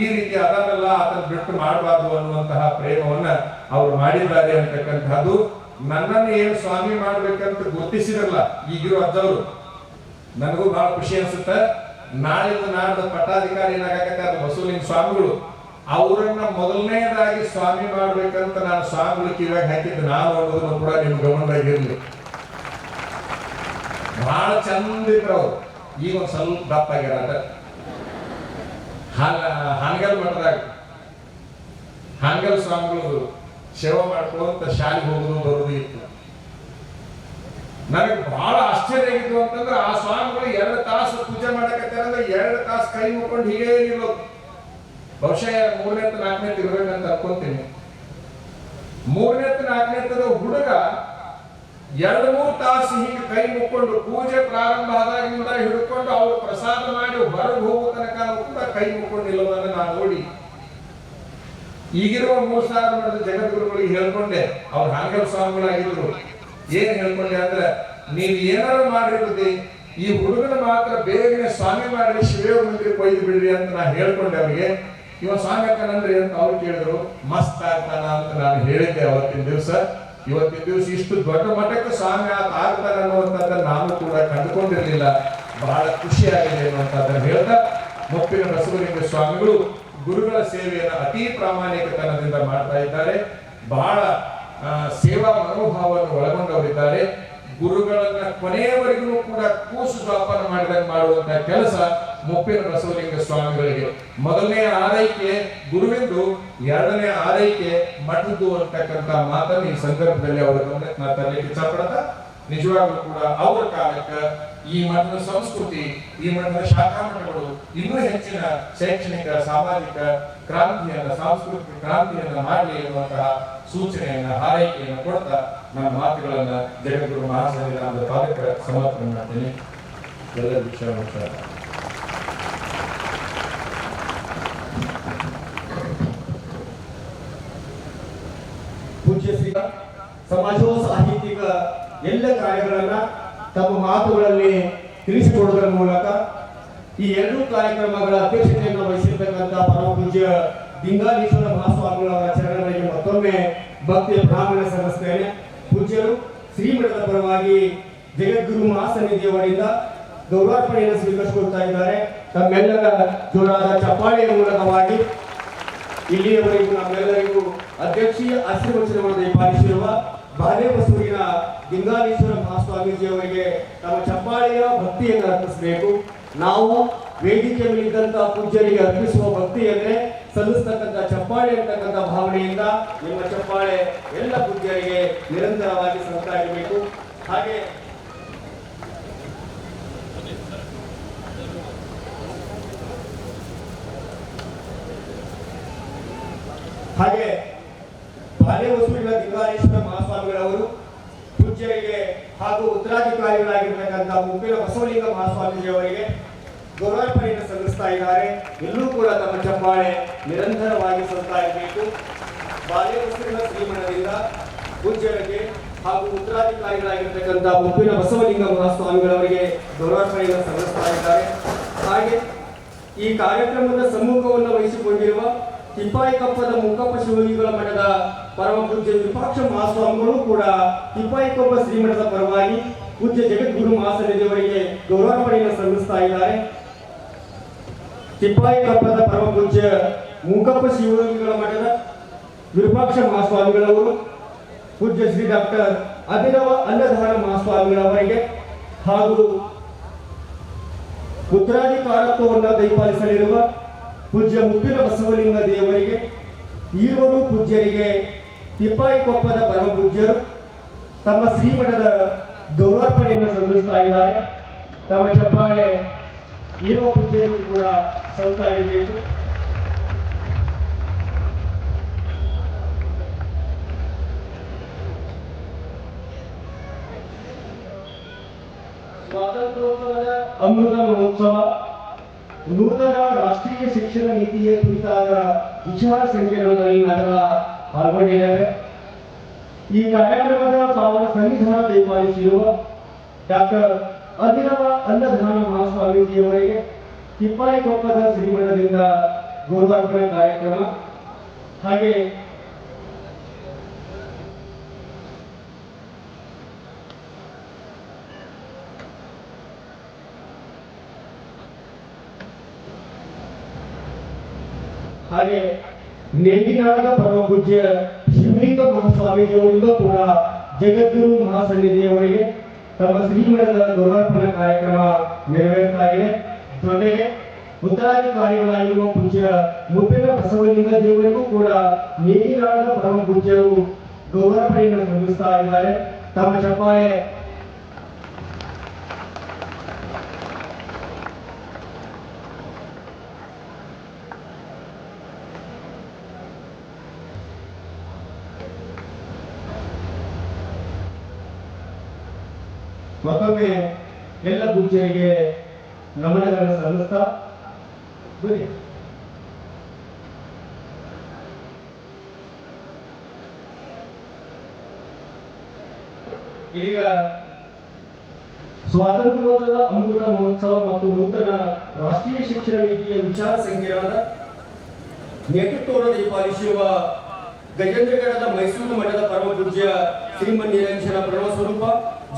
ಈ ರೀತಿ ಅದನ್ನೆಲ್ಲ ಆತನ ಬಿಟ್ಟು ಮಾಡಬಾರ್ದು ಅನ್ನುವಂತಹ ಪ್ರೇಮವನ್ನ ಅವರು ಮಾಡಿದ್ದಾರೆ ಅಂತಕ್ಕಂಥದ್ದು. ನನ್ನನ್ನು ಏನು ಸ್ವಾಮಿ ಮಾಡ್ಬೇಕಂತ ಗುರುತಿಸಿರಲ್ಲ ಈಗಿರೋ ಅಜ್ಜವರು. ನನಗೂ ಬಹಳ ಖುಷಿ ಅನ್ಸುತ್ತೆ. ನಾಡಿದ ಪಟ್ಟಾಧಿಕಾರಿ ಏನಾಗತ್ತೆ ಬಸವಲಿಂಗ ಸ್ವಾಮಿಗಳು, ಅವರನ್ನ ಮೊದಲನೇದಾಗಿ ಸ್ವಾಮಿ ಮಾಡ್ಬೇಕಂತ ನಾನು ಸ್ವಾಮಿಗಳು ಕಿವಿಯಾಗಿ ಹಾಕಿದ್ದು ನಾನು ಅನ್ನೋದನ್ನು ಕೂಡ ನಿಮ್ ಗಮನದಾಗಿರ್ಲಿ. ಬಹಳ ಚಂದ ಇದ್ರು ಅವರು. ಈಗ ಒಂದ್ ಸ್ವಲ್ಪ ದಪ್ಪ ಆಗ್ಯಾರ. ಹಾನಗಲ್ ಮಠದಾಗ ಹಾನಗಲ್ ಸ್ವಾಮಿಗಳು ಸೇವೆ ಮಾಡ್ಕೊಳ್ಳುವಂತ ಶಾಲೆಗೆ ಹೋಗುದು ಬರುವುದು ಇತ್ತು. ನನಗೆ ಬಹಳ ಆಶ್ಚರ್ಯ ಆಗಿತ್ತು ಅಂತಂದ್ರೆ ಆ ಸ್ವಾಮಿಗಳು 2 ತಾಸು ಪೂಜೆ ಮಾಡಕತ್ತಾರಂದ್ರೆ 2 ತಾಸು ಕೈ ಮುಕ್ಕೊಂಡು ಹೀಗೆ ನಿಲ್ಲೋದು. ಬಹುಶಃ 3ನೇ 4ನೇ ಇರ್ಬೇಕಂತ ಅನ್ಕೊಂತೀನಿ. 3ನೇ 4ನೇ ಹುಡುಗ 2-3 ತಾಸು ಹೀಗೆ ಕೈ ಮುಕ್ಕೊಂಡು ಪೂಜೆ ಪ್ರಾರಂಭ ಆದಾಗಿಂದ ಹಿಡ್ಕೊಂಡು ಅವ್ರು ಪ್ರಸಾದ ಮಾಡಿ ಹೊರಗೆ ಹೋಗೋ ತನಕ ಕೂಡ ಕೈ ಮುಕ್ಕೊಂಡು ನಿಲ್ಲೋದನ್ನ ನಾನು ನೋಡಿ ಈಗಿರುವ 3000 ಮಠದ ಜಗದ್ಗುರುಗಳಿಗೆ ಹೇಳ್ಕೊಂಡೆ. ಅವ್ರು ಹಾನಗಲ್ ಸ್ವಾಮಿಗಳಾಗಿದ್ರು. ಏನ್ ಹೇಳ್ಕೊಂಡೆ ಅಂದ್ರೆ, ನೀವ್ ಏನಾರು ಮಾಡಿರ್ತೀವಿ, ಈ ಹುಡುಗನ ಮಾತ್ರ ಬೇಗನೆ ಸ್ವಾಮಿ ಮಾಡಿ ಶಿವ ಮಂದಿರ ಕೊಯ್ದು ಬಿಡ್ರಿ ಅಂತ ನಾನು ಹೇಳ್ಕೊಂಡೆ ಅವ್ರಿಗೆ. ಇವ ಸ್ವಾಮಿ ಅಕ್ಕನಂದ್ರಿ ಅಂತ ಅವ್ರು ಕೇಳಿದ್ರು. ಮಸ್ತ್ ಆಗ್ತಾನ ಅಂತ ನಾನು ಹೇಳಿದ್ದೆ ಅವತ್ತಿನ ದಿವಸ. ಇವತ್ತಿನ ದಿವಸ ಇಷ್ಟು ದೊಡ್ಡ ಮಟ್ಟಕ್ಕೆ ಸ್ವಾಮಿ ಆಗ್ತಾನೆ ಅನ್ನುವಂಥದ್ದನ್ನು ನಾನು ಕೂಡ ಕಂಡುಕೊಂಡಿರ್ಲಿಲ್ಲ. ಬಹಳ ಖುಷಿಯಾಗಿದೆ ಅನ್ನುವಂಥದ್ದನ್ನು ಹೇಳ್ತಾ, ಮುಪ್ಪಿನ ಬಸವಲಿಂಗ ಸ್ವಾಮಿಗಳು ಗುರುಗಳ ಸೇವೆಯನ್ನು ಅತಿ ಪ್ರಾಮಾಣಿಕತನದಿಂದ ಮಾಡ್ತಾ ಇದ್ದಾರೆ. ಬಹಳ ಸೇವಾ ಮನೋಭಾವವನ್ನು ಒಳಗೊಂಡವರಿದ್ದಾರೆ. ಗುರುಗಳನ್ನ ಕೊನೆಯವರೆಗೂ ಕೂಡ ಕೂಸು ಜೋಪಾನ ಮಾಡಿದಂಗೆ ಮಾಡುವಂತಹ ಕೆಲಸ ಮುಪ್ಪಿನ ಬಸವಲಿಂಗ ಸ್ವಾಮಿಗಳಿಗೆ. ಮೊದಲನೇ ಆರೈಕೆ ಗುರುವಿಂದು, 2ನೇ ಆರೈಕೆ ಮಠದ್ದು ಅಂತಕ್ಕಂಥ ಮಾತನ್ನು ಈ ಸಂದರ್ಭದಲ್ಲಿ ಅವರ ಗಮನಕ್ಕೆ ನಾನು ತರಲಿಕ್ಕೆ ಇಷ್ಟಪಡ್ತಾ, ನಿಜವಾಗ್ಲೂ ಕೂಡ ಅವರ ಕಾಲಕ್ಕೆ ಈ ಮಠದ ಸಂಸ್ಕೃತಿ, ಈ ಮಠದ ಶಾಖಾ ಮಠಗಳು ಇನ್ನೂ ಹೆಚ್ಚಿನ ಶೈಕ್ಷಣಿಕ ಸಾಮಾಜಿಕ ಕ್ರಾಂತಿಯನ್ನ, ಸಾಂಸ್ಕೃತಿಕ ಕ್ರಾಂತಿಯನ್ನ ಮಾಡಲಿ ಎನ್ನುವಂತಹ ಸೂಚನೆಯನ್ನ, ಹಾರೈಕೆಯನ್ನು ಕೊಡ್ತಾ ನನ್ನ ಮಾತುಗಳನ್ನ ಜಗದ್ಗುರು ಮಹಾಸನ್ನಿಧಾನದ ಪಾದಕ್ಕೆ ಸಮರ್ಪಣೆ ಮಾಡ್ತೀನಿ. ಎಲ್ಲರಿಗೂ ನಮಸ್ಕಾರ. ಪೂಜ್ಯ ಶ್ರೀ ಸಮಾಜೋ ಸಾಹಿತ್ಯಿಕ ಎಲ್ಲ ಕಾರ್ಯಗಳನ್ನ ತಮ್ಮ ಮಾತುಗಳಲ್ಲಿ ತಿಳಿಸಿಕೊಡುವುದರ ಮೂಲಕ ಈ 2 ಕಾರ್ಯಕ್ರಮಗಳ ಅಧ್ಯಕ್ಷತೆಯನ್ನು ವಹಿಸಿರ್ತಕ್ಕಂಥ ಪರಮ ಪೂಜ್ಯ ದಿಂಗಾಲೇಶ್ವರ ಮಹಾಸ್ವಾಮಿಗಳವರ ಚರಣಗಳಿಗೆ ಮತ್ತೊಮ್ಮೆ ಭಕ್ತಿಯ ಬ್ರಾಹ್ಮಣ ಸಲ್ಲಿಸುತ್ತೇನೆ. ಪೂಜ್ಯರು ಶ್ರೀಮಠದ ಪರವಾಗಿ ಜಗದ್ಗುರು ಮಹಾಸನ್ನಿಧಿಯವರಿಂದ ಗೌರವಾರ್ಪಣೆಯನ್ನು ಸ್ವೀಕರಿಸಿಕೊಳ್ತಾ ಇದ್ದಾರೆ. ತಮ್ಮೆಲ್ಲರ ಜೋರಾದ ಚಪ್ಪಾಳೆಯ ಮೂಲಕವಾಗಿ ಇಲ್ಲಿಯವರೆಗೂ ನಮ್ಮೆಲ್ಲರಿಗೂ ಅಧ್ಯಕ್ಷೀಯ ಆಶೀರ್ವಚನವನ್ನು ದಯಪಾಲಿಸಿರುವ ಬಾಲೇಬಸೂರಿನ ಲಿಂಗಾಲೇಶ್ವರ ಮಹಾಸ್ವಾಮೀಜಿಯವರಿಗೆ ತಮ್ಮ ಚಪ್ಪಾಳೆಯ ಭಕ್ತಿಯನ್ನು ಅರ್ಪಿಸಬೇಕು. ನಾವು ವೇದಿಕೆ ಮೇಲಿದ್ದಂತಹ ಪೂಜ್ಯರಿಗೆ ಅರ್ಪಿಸುವ ಭಕ್ತಿಯನ್ನೇ ಸಲ್ಲಿಸ್ತಕ್ಕಂಥ ಚಪ್ಪಾಳೆ ಅಂತಕ್ಕಂಥ ಭಾವನೆಯಿಂದ ನಿಮ್ಮ ಚಪ್ಪಾಳೆ ಎಲ್ಲ ಪೂಜ್ಯರಿಗೆ ನಿರಂತರವಾಗಿ ಸಲ್ತಾ ಇರಬೇಕು. ಹಾಗೆ ಬಾಲೇಬಸೂರಿನ ಲಿಂಗಾಲೇಶ್ವರ ಮಹಾಸ್ವಾಮಿಗಳವರು ಪೂಜ್ಯರಿಗೆ ಹಾಗೂ ಉತ್ತರಾಧಿಕಾರಿಗಳಾಗಿರ್ತಕ್ಕಂಥ ಮುಪ್ಪಿನ ಬಸವಲಿಂಗ ಮಹಾಸ್ವಾಮೀಜಿಯವರಿಗೆ ಗೌರವಾರ್ಪಣೆಯನ್ನು ಸಲ್ಲಿಸ್ತಾ ಇದ್ದಾರೆ. ಎಲ್ಲೂ ಕೂಡ ತಮ್ಮ ಚಪ್ಪಾಳೆ ನಿರಂತರವಾಗಿ ಸಲ್ತಾ ಇರಬೇಕು. ಬಾಲೇಬಸೂರಿನ ಶ್ರೀಮಠದಿಂದ ಪೂಜ್ಯರಿಗೆ ಹಾಗೂ ಉತ್ತರಾಧಿಕಾರಿಗಳಾಗಿರ್ತಕ್ಕಂಥ ಮುಪ್ಪಿನ ಬಸವಲಿಂಗ ಮಹಾಸ್ವಾಮಿಗಳವರಿಗೆ ಗೌರವಾರ್ಪಣೆಯನ್ನು ಸಲ್ಲಿಸ್ತಾ ಇದ್ದಾರೆ. ಹಾಗೆ ಈ ಕಾರ್ಯಕ್ರಮದ ಸಮ್ಮುಖವನ್ನು ವಹಿಸಿಕೊಂಡಿರುವ ತಿಪ್ಪಾಯಿಕೊಪ್ಪದ ಮುಕ್ಕಪ್ಪ ಶಿವಲಿಂಗಗಳ ಮಠದ ಪರಮ ಪೂಜ್ಯ ವಿರೂಪಾಕ್ಷ ಮಹಾಸ್ವಾಮಿಗಳು ಕೂಡ ತಿಪ್ಪಾಯಿಕೊಪ್ಪ ಶ್ರೀಮಠದ ಪರವಾಗಿ ಪೂಜ್ಯ ಜಗದ್ಗುರು ಮಹಾಸನ್ನಿಧಿಯವರಿಗೆ ಗೌರವಾರ್ಪಣೆಯನ್ನು ಸಲ್ಲಿಸ್ತಾ ಇದ್ದಾರೆ. ತಿಪ್ಪಾಯಿಕೊಪ್ಪದ ಪರಮ ಪೂಜ್ಯ ಮುಕ್ಕಪ್ಪ ಶಿವಲಿಂಗಗಳ ಮಠದ ವಿರೂಪಾಕ್ಷ ಮಹಾಸ್ವಾಮಿಗಳವರು ಪೂಜ್ಯ ಶ್ರೀ ಡಾಕ್ಟರ್ ಅಭಿನವ ಅನ್ನದಾನ ಮಹಾಸ್ವಾಮಿಗಳವರಿಗೆ ಹಾಗೂ ಉತ್ತರಾಧಿಕಾರತ್ವವನ್ನು ದಯಪಾಲಿಸಲಿರುವ ಪೂಜ್ಯ ಮುಪ್ಪಿನ ಬಸವಲಿಂಗ ದೇವರಿಗೆ ಈರುವರು ಪೂಜ್ಯರಿಗೆ ತಿಪ್ಪಾಯಿಕೊಪ್ಪದ ಪರಮ ಪೂಜ್ಯರು ತಮ್ಮ ಶ್ರೀಮಠದ ಗೌರವಾರ್ಪಣೆಯನ್ನು ಸಲ್ಲಿಸ್ತಾ ಇದ್ದಾರೆ. ತಮ್ಮ ಚಪ್ಪಾಳೆ ಈರುವ ಪೂಜ್ಯರು ಕೂಡ ಸಲ್ತಾ ಇರಬೇಕು. ಸ್ವಾತಂತ್ರ್ಯೋತ್ಸವದ ಅಮೃತ ಮಹೋತ್ಸವ ನೂತನ ರಾಷ್ಟ್ರೀಯ ಶಿಕ್ಷಣ ನೀತಿಯ ಕುರಿತಾದ ವಿಚಾರ ಸಂಕಿರಣದಲ್ಲಿ ನಗರ ಪಾಲ್ಗೊಂಡಿದ್ದಾರೆ. ಈ ಕಾರ್ಯಕ್ರಮದ ಪಾವನ ಸಂವಿಧಾನ ದಯಪಾಲಿಸಿರುವ ಡಾಕ್ಟರ್ ಅಭಿನವ ಅನ್ನದಾನ ಮಹಾಸ್ವಾಮೀಜಿಯವರಿಗೆ ತಿಪ್ಪಾಯಿಕೊಪ್ಪದ ಶ್ರೀಮಠದಿಂದ ಗೌರವಾರ್ಪಣೆ ಕಾರ್ಯಕ್ರಮ. ಹಾಗೆ ನೇಗಿನಾಳದ ಪರಮ ಪೂಜ್ಯ ಶಿವಲಿಂಗ ಮಹಾಸ್ವಾಮೀಜಿಯವರಿಂದ ಕೂಡ ಜಗದ್ಗುರು ಮಹಾಸನ್ನಿಧಿಯವರಿಗೆ ತಮ್ಮ ಶ್ರೀಮಠದ ಗೌರವಾರ್ಪಣಾ ಕಾರ್ಯಕ್ರಮ ನೆರವೇರ್ತಾ ಇದೆ. ಜೊತೆಗೆ ಉತ್ತರಾಧಿಕಾರಿಗಳಾಗಿರುವ ಪೂಜ್ಯ ಮುಪ್ಪಿನ ಬಸವಲಿಂಗ ದೇವರಿಗೂ ಕೂಡ ನೇಗಿನಾಳದ ಪರಮ ಪೂಜ್ಯರು ಗೌರವಾರ್ಪಣೆಯನ್ನು ಸಲ್ಲಿಸ್ತಾ ಇದ್ದಾರೆ. ತಮ್ಮ ಚಪ್ಪಾಳೆ ಮತ್ತೊಮ್ಮೆ ಎಲ್ಲ ಪೂಜ್ಯರಿಗೆ ನಮನಗಳನ್ನು ಸಲ್ಲಿಸ್ತಾ ಬನ್ನಿ. ಈಗ ಸ್ವಾತಂತ್ರ್ಯೋತ್ಸವದ ಅಮೃತ ಮಹೋತ್ಸವ ಮತ್ತು ನೂತನ ರಾಷ್ಟ್ರೀಯ ಶಿಕ್ಷಣ ನೀತಿಯ ವಿಚಾರ ಸಂಕಿರಣದ ನೇತೃತ್ವವನ್ನು ದಯಪಾಲಿಸಿರುವ ಗಜೇಂದ್ರಗಢದ ಮೈಸೂರು ಮಠದ ಪರಮ ಪೂಜ್ಯ ಶ್ರೀಮನ್ ನಿರಂಜನ ಪ್ರಣವ ಸ್ವರೂಪ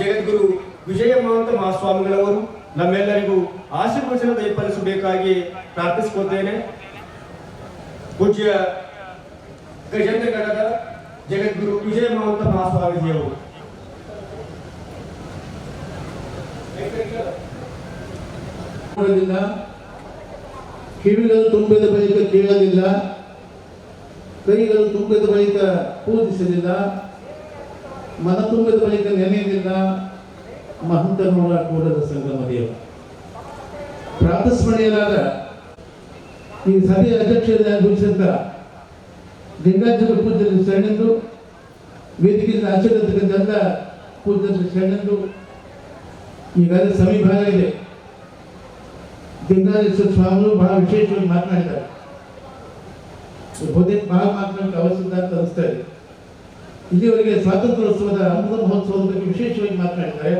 ಜಗದ್ಗುರು ವಿಜಯ ಮಹಾಂತ ಮಹಾಸ್ವಾಮಿಗಳವರು ನಮ್ಮೆಲ್ಲರಿಗೂ ಆಶೀರ್ವಚನ ದಯಪಾಲಿಸಬೇಕಾಗಿ ಪ್ರಾರ್ಥಿಸಿಕೊಳ್ತೇನೆ. ಪೂಜ್ಯ ಗಜೇಂದ್ರಗಢದ ಜಗದ್ಗುರು ವಿಜಯ ಮಹಾಂತ ಮಹಾಸ್ವಾಮೀಜಿಯವರು ಕಿವಿಗಳು ತುಂಬಿದ ಬಳಿಕ ಕೇಳಲಿಲ್ಲ, ಕೈಗಳು ತುಂಬಿದ ಬಳಿಕ ಪೂಜಿಸಲಿಲ್ಲ, ಮನ ತುಂಬಿದ ಬಳಿಕ ನೆನೆಯಲಿಲ್ಲ. ಮಹಂತನೂರ ಕೂಡದ ಸಂಗಮ ದೇವ ಪ್ರಾತಸ್ಮರಣೀಯರಾದ ಈ ಸಭೆಯ ಅಧ್ಯಕ್ಷರಾಗಿ ಗುರುಸಿದ್ದ ಲಿಂಗಾಜಲ ಪೂಜ್ಯರು ಶರಣೆಂದು, ವೇದಿಕೆಯಿಂದ ಆಚರಿಸತಕ್ಕಂಥ ಪೂಜ್ಯರು ಶರಣೆಂದು ಈಗಾಗಲೇ ಸಮೀಪ ಇದೆ. ಲಿಂಗಾಲೇಶ್ವರ ಸ್ವಾಮಿಗಳು ಬಹಳ ವಿಶೇಷವಾಗಿ ಮಾತನಾಡಿದ್ದಾರೆ. ಬಹುತೇಕ ಬಹಳ ಮಾತನಾಡಕ್ಕೆ ಅವಶ್ಯಕ ಅಂತ ಅನಿಸ್ತಾ ಇದೆ. ಇಲ್ಲಿವರೆಗೆ ಸ್ವಾತಂತ್ರ್ಯೋತ್ಸವದ ಅಮೃತ ಮಹೋತ್ಸವದ ಬಗ್ಗೆ ವಿಶೇಷವಾಗಿ ಮಾತನಾಡಿದ್ದಾರೆ.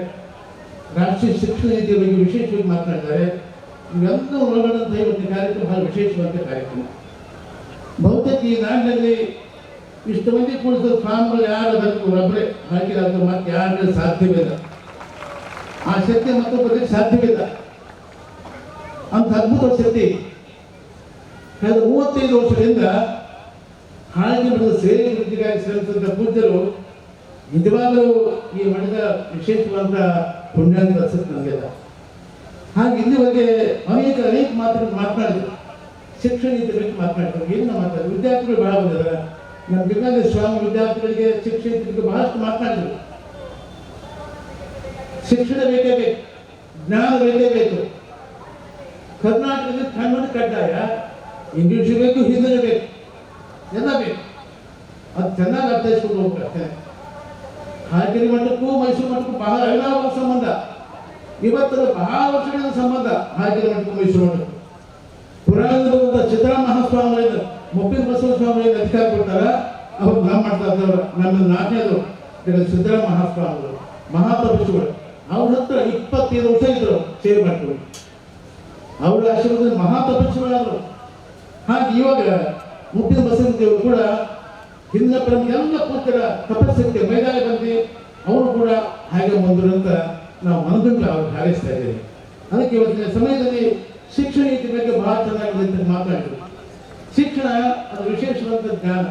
ರಾಷ್ಟ್ರೀಯ ಶಿಕ್ಷಣ ನೀತಿಯ ಬಗ್ಗೆ ವಿಶೇಷವಾಗಿ ಮಾತನಾಡಿದ್ದಾರೆ. ಇವೆಲ್ಲವೂ ಒಳಗೊಂಡಂಥ ಇವತ್ತು ಕಾರ್ಯಕ್ರಮ ಬಹಳ ವಿಶೇಷವಾದ ಕಾರ್ಯಕ್ರಮ. ಬಹುತೇಕ ಈ ನಾಡಿನಲ್ಲಿ ಇಷ್ಟು ಮಂದಿ ಕೂಡಿಸಿದ ಸ್ವಾಮಿಗಳು ಯಾರು ಅದಕ್ಕೆ ಒಬ್ಬರೇ ಹಾಕಿಲ್ಲ, ಮತ್ತೆ ಯಾರು ಸಾಧ್ಯವಿಲ್ಲ. ಆ ಶಕ್ತಿ ಮತ್ತೊಬ್ಬರಿಗೆ ಸಾಧ್ಯವಿಲ್ಲ. ಅಂತ ಅದ್ಭುತ ಶಕ್ತಿ ಕಳೆದ 35 ವರ್ಷದಿಂದ ಹಾಗೆ ಮಠದ ಸೇವೆ ವೃತ್ತಿಗಾಗಿ ಶ್ರಮಿಸಿದ ಪೂಜ್ಯರು ನಿಜವಾಗಲೂ ಈ ಮಠದ ವಿಶೇಷವಾದ ಪುಣ್ಯ ಅನ್ಸುತ್ತೆ ನನಗೆಲ್ಲ. ಹಾಗೆ ಇಲ್ಲಿವರೆಗೆ ಅನೇಕ ಮಾತನಾಡಿದ್ರು. ಶಿಕ್ಷಣ ನೀತಿ ಬಗ್ಗೆ ಮಾತನಾಡಿದ್ರು. ಏನು ಮಾತಾಡಿದ್ರು? ವಿದ್ಯಾರ್ಥಿಗಳು ಬಹಳ ಬಂದಿದ್ದಾರೆ. ನಮ್ಮ ಜಿಲ್ಲೆಯಲ್ಲಿ ಸ್ವಾಮಿ ವಿದ್ಯಾರ್ಥಿಗಳಿಗೆ ಶಿಕ್ಷಣ ನೀತಿ ಬಗ್ಗೆ ಬಹಳಷ್ಟು ಮಾತನಾಡಿದ್ರು. ಶಿಕ್ಷಣ ಬೇಕೇ ಬೇಕು, ಜ್ಞಾನ ಬೇಕೇ ಬೇಕು. ಕರ್ನಾಟಕದಲ್ಲಿ ಕನ್ನಡ ಕಡ್ಡಾಯ, ಇಂಗ್ಲಿಷ್ ಬೇಕು, ಹಿಂದಿ ಬೇಕು, ಎಲ್ಲ ಬೇಕು. ಅದು ಚೆನ್ನಾಗಿ ಅರ್ಥೈಸ್ಕೊಂಡು ಹೋಗ್ತಾರೆ. ಹಾಗೆರಿ ಮಠಕ್ಕೂ ಮೈಸೂರು ಮಠಕ್ಕೂ ಬಹಳ ಅವಿನಾಭಾವ ಸಂಬಂಧ. ಇವತ್ತರ ಬಹಳ ವರ್ಷಗಳ ಸಂಬಂಧ ಹಾಗೆರಿ ಮಠಕ್ಕೂ ಮೈಸೂರು ಮಠಕ್ಕೂ. ಪುರಾಣದ ಸಿದ್ದರಾಮ ಮಹಾಸ್ವಾಮಿಗಳಿಂದ ಮುಪ್ಪಿನ ಬಸವ ಸ್ವಾಮಿಗಳಿಂದ ಅಧಿಕಾರ ಕೊಡ್ತಾರ. ಅವ್ರು ನಮ್ಮ ಮಾಡ್ತಾ ಇದ್ದವರು ನಮ್ಮ ನಾಟ್ಯರು ಸಿದ್ದರಾಮ ಮಹಾಸ್ವಾಮಿಗಳು ಮಹಾತಪಸ್ಸುಗಳು. ಅವ್ರ ಹತ್ರ 25 ವರ್ಷ ಇದ್ರು ಸೇವೆ ಮಾಡ್ತಾರೆ. ಅವರ ಆಶೀರ್ವಾದ ಮಹಾತಪಸ್ಸುಗಳಾದರು. ಹಾಗೆ ಇವಾಗ ಮುಪ್ಪಿನ ಬಸವ ದೇವರು ಕೂಡ ಹಿಂದಿನ ಎಲ್ಲ ಪೂಜ್ಯರ ತಪಸ್ಸಕ್ಕೆ ಮೈದಾನ ಬಂದು ಅವರು ಕೂಡ ಹಾಗೆ ಬಂದರು ಅಂತ ನಾವು ಮನದಿಂದ ಅವ್ರು ಹಾರೈಸ್ತಾ ಇದ್ದೇವೆ. ಅದಕ್ಕೆ ಇವತ್ತಿನ ಸಮಯದಲ್ಲಿ ಶಿಕ್ಷಣ ನೀತಿ ಬಗ್ಗೆ ಬಹಳ ಚೆನ್ನಾಗಿ ಮಾತಾಡಿದ್ರು. ಶಿಕ್ಷಣ ಅದು ವಿಶೇಷವಾದ ಜ್ಞಾನ.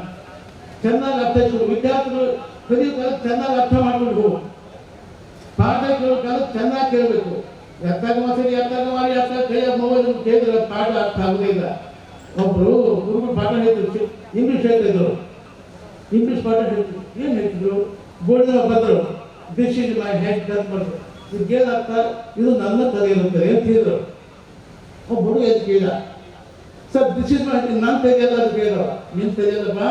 ಚೆನ್ನಾಗಿ ಅರ್ಥೈಸ್ಕೊಂಡು ವಿದ್ಯಾರ್ಥಿಗಳು ಕಲಿಯೋ ಕಾಲ ಚೆನ್ನಾಗಿ ಅರ್ಥ ಮಾಡ್ಕೊಂಡು ಪಾಠ ಕೇಳೋ ಕಾಲ ಚೆನ್ನಾಗಿ ಕೇಳಬೇಕು. ಎತ್ತಾಗ ಮಸಡಿ ಎತ್ತಾಗ ಮಾಡಿ ಎತ್ತಾಗ ಕೈಯ ಮೊಬೈಲ್ ಕೇಳಿದ್ರೆ ಪಾಠ ಅರ್ಥ ಆಗೋದೇ ಇಲ್ಲ. ಒಬ್ಬರು ಗುರುಗಳು ಪಾಠ ಹೇಳ್ತಿದ್ರು, ಇಂಗ್ಲೀಷ್ ಹೇಳ್ತಿದ್ರು. ಇಂಗ್ಲೀಷ್ ಪಾಠ ಹೇಳ್ತಿದ್ರು. ಏನು ಹೇಳ್ತಿದ್ರು? ಬೋರ್ಡಿನ ಬಂದರು, ದಿಸ್ ಇಸ್ ಮೈ ಹೆಡ್ ಅಂತ ಬಂದರು. ಇದಕ್ಕೇನು ಅರ್ಥ? ಇದು ನನ್ನ ತಲೆ ಇರುತ್ತದೆ ಅಂತ ಹೇಳಿದ್ರು. ಒಬ್ಬ ಹುಡುಗ ಎದ್ದು ಕೇಳ, sir this is my head, ನನ್ನ ತಲೆಯಲ್ಲ ಅದು ಕೇಳೋ. ನಿನ್ನ ತಲೆಯಲ್ಲಪ್ಪ,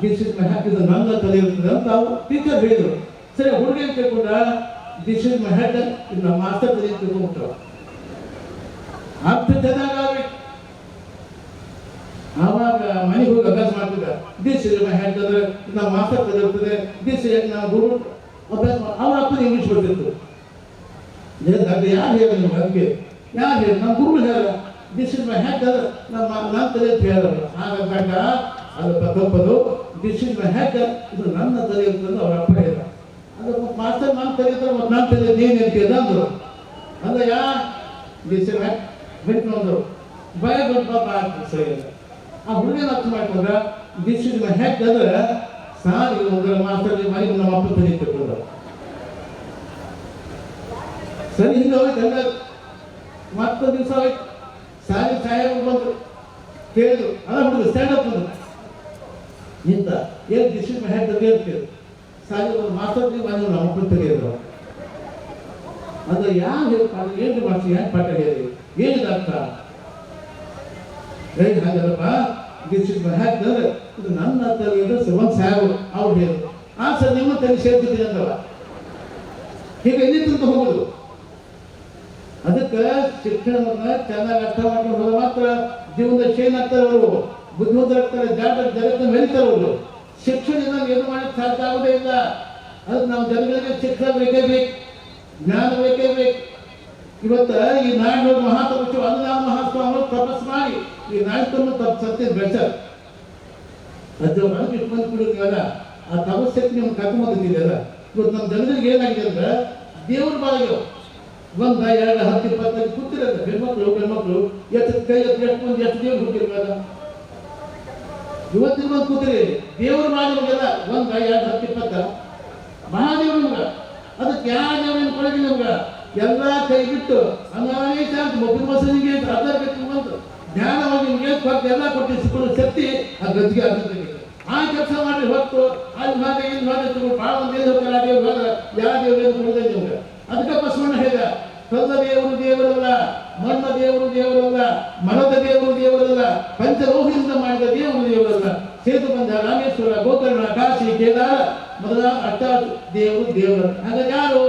ದಿಸ್ ಇಸ್ ಮೈ ಹೆಡ್, ಇದು ನನ್ನ ತಲೆ ಇರ್ತದೆ ಅಂತ ಅವ್ರು ಟೀಚರ್ ಹೇಳಿದ್ರು. ಸರಿ, ಹುಡುಗ ಏನು ಕೇಳ್ಕೊಂಡ, ದಿಸ್ ಇಸ್ ಮೈ ಹೆಡ್, ಇದು ನಮ್ಮ ಮಾಸ್ತರ್ ತಲೆ ತಿಳ್ಕೊಂಡ್ಬಿಟ್ಟು ಅರ್ಥ ಚೆನ್ನಾಗಾಗಬೇಕು. ಆವಾಗ ಮನೆಗೆ ಹೋಗಿ ಅಭ್ಯಾಸ ಮಾಡ್ತಿದ್ದ. ದಿಸ್ ಇಸ್ ಮೈ ಹೆಡ್ ಅಂದ್ರೆ ನಮ್ಮ ಮಾಸ್ತರ್ ತಲೆ ಇರ್ತದೆ, ದಿಸ್ ನಾವು ಗುರು ಅಭ್ಯಾಸ ಅವ್ರ ಅಪ್ಪನ ಇಂಗ್ಲೀಷ್ ಬರ್ತಿತ್ತು. ಅದು ಯಾರು ಹೇಳ ನಿಮ್ಗೆ? ಅದಕ್ಕೆ ಯಾರು ಹೇಳಿ? ನಮ್ಮ ಗುರುಗಳು ಹೇಳ ದಿಸ್ ಇಸ್ ಮೈ ಹೆಡ್ ಅಂದ್ರೆ ನನ್ನ ತಲೆ ಅಂತ ಹೇಳೋರು. ಹಾಗಾಗ ಅದು ತಪ್ಪದು. ದಿಸ್ ಇಸ್ ಮೈ ಹೆಡ್, ಇದು ನನ್ನ ತಲೆ ಇರ್ತದೆ ಅವ್ರ ಅಪ್ಪ ಹೇಳ. ಅದು ಮಾಸ್ತರ್ ನನ್ನ ತಲೆ ಇರ್ತಾರೆ, ಮತ್ತು ನನ್ನ ತಲೆ ನೀನು ಹೇಳ್ತೀಯದ ಅಂದರು. ಅಂದ್ರೆ ಯಾ ದಿಸ್ ಇಸ್ ಮೈ ಬಿಟ್ಟು ಅಂದರು. ಭಯ ಬಂದು ಪಾಪ ಆಗ್ತದೆ ಸರಿ. ಆ ಹುಡುಗನ ಅರ್ಥ ಮಾಡ್ಕೊಂಡ್ರೆ ದಿಸ್ ಇಸ್ ಮೈ ಹೆಡ್ ಅಂದ್ರೆ ಸಾರಿ ಹೋದ್ರೆ ಮಾಸ್ತರ್ ಮನೆಗೆ ನಮ್ಮ ಅಪ್ಪ ತಲೆ ತಿಳ್ಕೊಂಡ್ರು. ಸರಿ, ಹಿಂಗೆ ಹೋಯ್ತು. ಹಂಗ ಮತ್ತೊಂದು ದಿವಸ ಹೋಯ್ತು. ಸಾರಿ ಸಾಹೇಬ್ ಬಂದರು, ಕೇಳಿದ್ರು. ಅಲ್ಲ ಹುಡುಗ ಸ್ಟ್ಯಾಂಡ್ ಅಪ್ ಬಂದರು, ನಿಂತ ಏನು ದಿಸ್ ಇಸ್ ಮೈ ಹೆಡ್ ಅಂತ ಹೇಳ್ತೀವಿ. ಸಾರಿ ಒಂದು ಮಾಸ್ತರ್ ಮನೆ ನಮ್ಮ ಅಪ್ಪ ತೆಗೆದ್ರು. ಅದು ಯಾರು ಹೇಳ್ತಾರೆ? ಏನು ಮಾಡ್ತೀವಿ? ಯಾಕೆ ಪಾಠ ಹೇಳಿ? ಏನಿದೆ ಅರ್ಥ? ಹೇಗೆ ಹಾಗಲ್ಲಪ್ಪ, ದಿಸ್ ಇಸ್ ಮೈ ಹೆಡ್ ಅಂದ್ರೆ ಇದು ನನ್ನ ತಲೆ ಒಂದು ಸಾಹೇಬ್ ಅವ್ರು ಹೇಳಿದ್ರು. ಆ ಸರ್ ನಿಮ್ಮ ತಲೆ ಸೇರ್ತಿದ್ದೀನಿ ಅಂದವ. ಹೀಗೆ ಎಲ್ಲಿ ತಂದು ಹೋಗೋದು. ಅದಕ್ಕೆ ಶಿಕ್ಷಣವನ್ನು ಚೆನ್ನಾಗಿ ಅರ್ಥ ಮಾಡ್ಕೊಂಡು ಹೋದ ಮಾತ್ರ ಜೀವನದ ಶೇನ್ ಆಗ್ತಾರೆ ಅವರು, ಬುದ್ಧಿವಂತರಾಗ್ತಾರೆ, ಜಗತ್ತನ್ನು ಮೆರಿತಾರೆ ಅವರು. ಶಿಕ್ಷಣದಿಂದ ಏನು ಮಾಡಕ್ಕೆ ಸಾಧ್ಯ ಆಗೋದೇ ಇಲ್ಲ. ಅದಕ್ಕೆ ನಾವು ಜನಗಳಿಗೆ ಶಿಕ್ಷಣ ಬೇಕೇ ಬೇಕು, ಜ್ಞಾನ ಬೇಕೇ ಬೇಕು. ಇವತ್ತು ಈ ನಾಡಿನವರು ಮಹಾತಪಸ್ಸು ಅನ್ನದಾನ ಮಹಾಸ್ವಾಮಿಗಳು ತಪಸ್ಸು ಮಾಡಿ ಈ ನಾಡಿನ ಸತ್ಯ ಬೆಳೆಸರ್ ಅದು ನನಗೆ ಇಷ್ಟು ಮಂದಿ ಕುಡಿಯೋದಿಲ್ಲ. ಆ ತಪಸ್ಸಕ್ಕೆ ನೀವು ಕರ್ಕೊಂಬಂದಿದ್ದೀರಲ್ಲ. ಇವತ್ತು ನಮ್ಮ ಜನರಿಗೆ ಏನಾಗಿದೆ ಅಂದ್ರೆ ದೇವ್ರ ಬಾಳಿಗೆ 1, 2, 10, 20 ಕೂತಿರೋದು. ಹೆಣ್ಮಕ್ಳು ಎಷ್ಟು ಕೈ ಎಷ್ಟು ಮಂದಿ ಎಷ್ಟು ದೇವ್ರು ಹುಟ್ಟಿರ್ಬೇಕ. ಇವತ್ತಿನ ಬಂದು ಕೂತಿರಿ ದೇವ್ರ ಮಾಡಿಗೆಲ್ಲ 1, 2, 10, 20 ಮಹಾದೇವ್ರ ನಮ್ಗ. ಅದಕ್ಕೆ ಯಾವ ದೇವ್ರೇನು ಕೊಡಗಿಲ್ಲ ನಮ್ಗ. ಎಲ್ಲ ಕೈ ಬಿಟ್ಟು ಹಂಗಾನೇ ಚಾನ್ಸ್ ಒಬ್ಬನ ಮಸನಿಗೆ ಅರ್ಧ ಬೇಕು ಬಂತು ಜ್ಞಾನವಾಗಿ ನಿಮ್ಗೆ ಕೊಟ್ಟು ಎಲ್ಲ ಕೊಟ್ಟಿಸಿಕೊಳ್ಳೋ ಶಕ್ತಿ ಆ ಗದ್ದಿಗೆ ಅರ್ಧಕ್ಕೆ. ಆ ಕೆಲಸ ಮಾಡಿ ಹೊತ್ತು ಅಲ್ಲಿ ಮಾಡಿ ಇಲ್ಲಿ ಮಾಡಿ ಭಾಳ ಒಂದು ಏನು ಹೋಗ್ತಾರೆ. ಆ ದೇವ್ರು ಯಾವ ದೇವ್ರು ಕೊಡೋದೇ ನಿಮ್ಗೆ. ಅದಕ್ಕೆ ಬಸವಣ್ಣ ಹೇಳಿದ, ಕಲ್ಲ ದೇವರು ದೇವರಲ್ಲ, ಮಣ್ಣ ದೇವರು ದೇವರಲ್ಲ, ಮರದ ದೇವರು ದೇವರಲ್ಲ, ಪಂಚಲೋಹದಿಂದ ಮಾಡಿದ ದೇವರು ದೇವರಲ್ಲ. ಸೇತು ಬಂದ ರಾಮೇಶ್ವರ, ಗೋಕರ್ಣ, ಕಾಶಿ, ಕೇದಾರ ಮೊದಲ ಅಟ್ಟ ದೇವರು ದೇವರು. ಹಾಗಾಗಿ ಯಾರು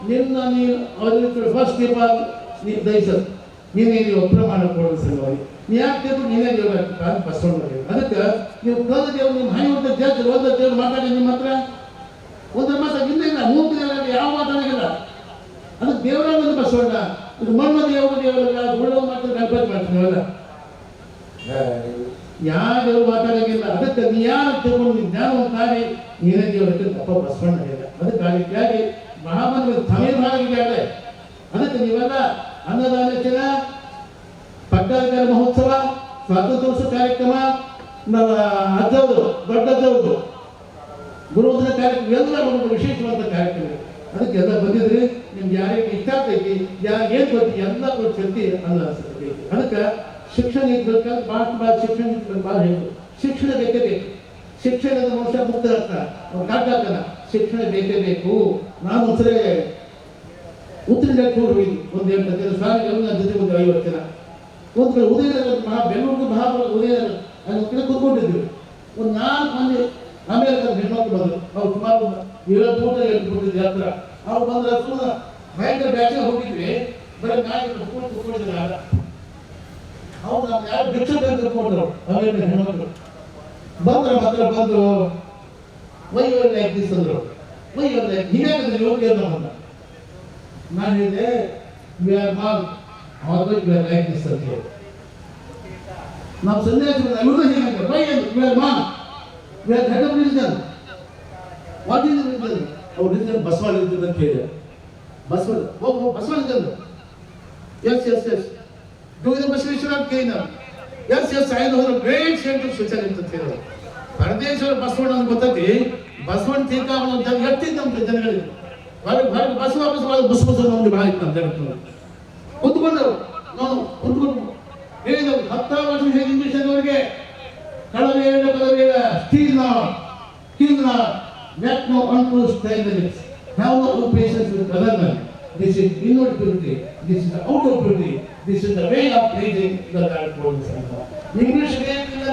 ನಿನ್ನ ನೀನು ಅವ್ರಿಗೆ ಫಸ್ಟ್ ದೀಪ ನೀವು ದಯಿಸೋದು, ನೀನೇ ನೀವು ಪ್ರಮಾಣ ಕೊಡೋದು ಸಲುವಾಗಿ ನೀ ಯಾಕೆ ನೀನೇ ದೇವ್ರ ಬಸವಣ್ಣ. ಅದಕ್ಕೆ ನೀವು ಕಲ್ಲ ದೇವರು ನಿಮ್ಮ ಹಾಯಿ ಹೊತ್ತ ಜಾಸ್ತಿ ಒಂದ ದೇವ್ರು ಮಾತಾಡಿ ನಿಮ್ಮ ಹತ್ರ ಒಂದ್ರ ಮಾತಾಡಿ ಇಲ್ಲ ಇಲ್ಲ ಮೂರ್ತಿ ಯಾವ ಮಾತಾಡಿಲ್ಲ. ಅದಕ್ಕೆ ದೇವರಾಗ ಬಸವಣ್ಣ. ಇದು ಮಣ್ಣ ದೇವರು ದೇವರಲ್ಲ, ಗುಳ್ಳ ಮಾತ್ರ ಗಣಪತಿ ಮಾಡ್ತೀವಲ್ಲ, ಯಾವ ದೇವರು ಮಾತಾಡೋಂಗಿಲ್ಲ. ಅದಕ್ಕೆ ನೀ ಯಾರು ತಿಳ್ಕೊಂಡು ಜ್ಞಾನವನ್ನು ತಾಳಿ ನೀನೇ ದೇವರಕ್ಕೆ ತಪ್ಪ ಬಸವಣ್ಣ ಹೇಳಿದ. ಅದಕ್ಕಾಗಿ ಮಹಾಮಂತ್ರಿ ತಮಿಳು ಭಾಗಕ್ಕೆ ನೀವೆಲ್ಲ ಅನ್ನದಾನ, ಪಟ್ಟಾಧಿಕಾರ ಮಹೋತ್ಸವ, ಸ್ವಾತಂತ್ರ್ಯೋತ್ಸವ ಕಾರ್ಯಕ್ರಮ, ಅಜ್ಜವರು ದೊಡ್ಡ ಅಜ್ಜವರು ಗುರುವಂತನ ಕಾರ್ಯಕ್ರಮ ಎಲ್ಲ ಒಂದು ವಿಶೇಷವಾದ ಕಾರ್ಯಕ್ರಮ. ಅದಕ್ಕೆಲ್ಲ ಬಂದಿದ್ರಿ. ನಿಮ್ಗೆ ಯಾರಿಗೆ ಇಷ್ಟ ಆಗ್ತೈತಿ, ಏನು ಗೊತ್ತಿ ಎಲ್ಲ ಶಕ್ತಿ ಅಲ್ಲ. ಅದಕ್ಕೆ ಶಿಕ್ಷಣ ಇರ್ಬೇಕಾದ್ರೆ ಭಾಳ ಶಿಕ್ಷಣ ಭಾಳ ಹೇಳು. ಶಿಕ್ಷಣ ಬೇಕೇ ಬೇಕು. ಶಿಕ್ಷಣದ ಮನುಷ್ಯ ಮುಕ್ತ ಆಗ್ತಾನೆ, ಕಾಟಾಗ್ತಾನೆ. ಶಿಕ್ಷಣ ಬೇಕೇ ಬೇಕು. ನಾನು ಒಂದ್ಸರಿ ಉತ್ತರ ಹೋಗಿ ಒಂದು 8 ಜನ ಸ್ವಾಮಿಗಳು ನನ್ನ ಜೊತೆ ಒಂದು 50 ಜನ ಒಂದು ಕಡೆ ಉದಯನಗರ ಬೆಂಗಳೂರು ಮಹಾಭಾರತ ಉದಯನಗರ ಅಲ್ಲಿ ಕಡೆ ಕೂತ್ಕೊಂಡಿದ್ವಿ. ಒಂದು 4 ಮಂದಿ ಅಮೇರಿಕದ ಹೆಣ್ಮಕ್ಳು ಬಂದರು. ಅವ್ರು ಸುಮಾರು 7 ಫೂಟ್ ಹತ್ರ ಅವ್ರು ಬಂದ್ರೆ ಸುಮ್ಮನೆ ಭಯಂಕರ ಬ್ಯಾಚ್ ಹೋಗಿದ್ವಿ. ಬರೀ ನಾಯಿ ಕೂತ್ಕೊಂಡಿದ್ದಾರೆ. ಅವ್ರು ನಮ್ಗೆ ಯಾರು ಭಿಕ್ಷೆ ಕರ್ಕೊಂಡ್ರು ಅಮೇರಿಕ ಹೆಣ್ಮಕ್ಳು ಬಂದ್ರು. ಬಂದು ವೈವರ್ ಲೈಕ್ ದಿಸ್ ಅಂದ್ರು. ವೈವರ್ ಲೈಕ್ ಹೀಗಾಗಿದ್ರೆ ಯೋಗ್ಯ ನಮ್ಮನ್ನ. ನಾನು ಹೇಳಿದೆ we are not always we are like this ಅಂತ ಹೇಳಿ. ನಾವು ಸನ್ಯಾಸಿ ಇವರು ಹೀಗೆ why we are not we are head of religion. What is religion? ಅವ್ರ ರಿಲಿಜನ್ ಬಸವ ರಿಲಿಜನ್ ಅಂತ ಹೇಳಿದೆ. ಬಸವ ರಿಲಿಜನ್. ಎಸ್ ಡೂಯಿದ ಬಸವೇಶ್ವರ ಅಂತ ಕೇಳಿದ. Yes I know great centre specialist ಅಂತ ಹೇಳಿದ್ರು. ಪರದೇಶ್ವರ ಬಸವಣ್ಣ ಅಂತ ಗೊತ್ತೈತಿ. ಬಸವಣ್ಣ ತೀರ್ಕಾವಣ ಅಂತ ಎಷ್ಟಿತ್ತು ನಮ್ಮ ಜನಗಳಿಗೆ. ಬಸವ ನಮ್ಗೆ ಭಾಳ ಇತ್ತು ಅಂತ ಹೇಳ್ತಾರೆ. ಕುತ್ಕೊಂಡರು ನಾವು ಕುತ್ಕೊಂಡು ಹೇಳಿದೆವು 10 ವರ್ಷ ಹೇಗೆ ಇಂಗ್ಲಿಷ್ ಅವರಿಗೆ ಕಳವೇಳ steel net no untrue standards, have no patience with other men. This is inward purity, this is the outward purity, this is the way of pleasing the Lord told us. English ಬೇಕಾದ್ರೆ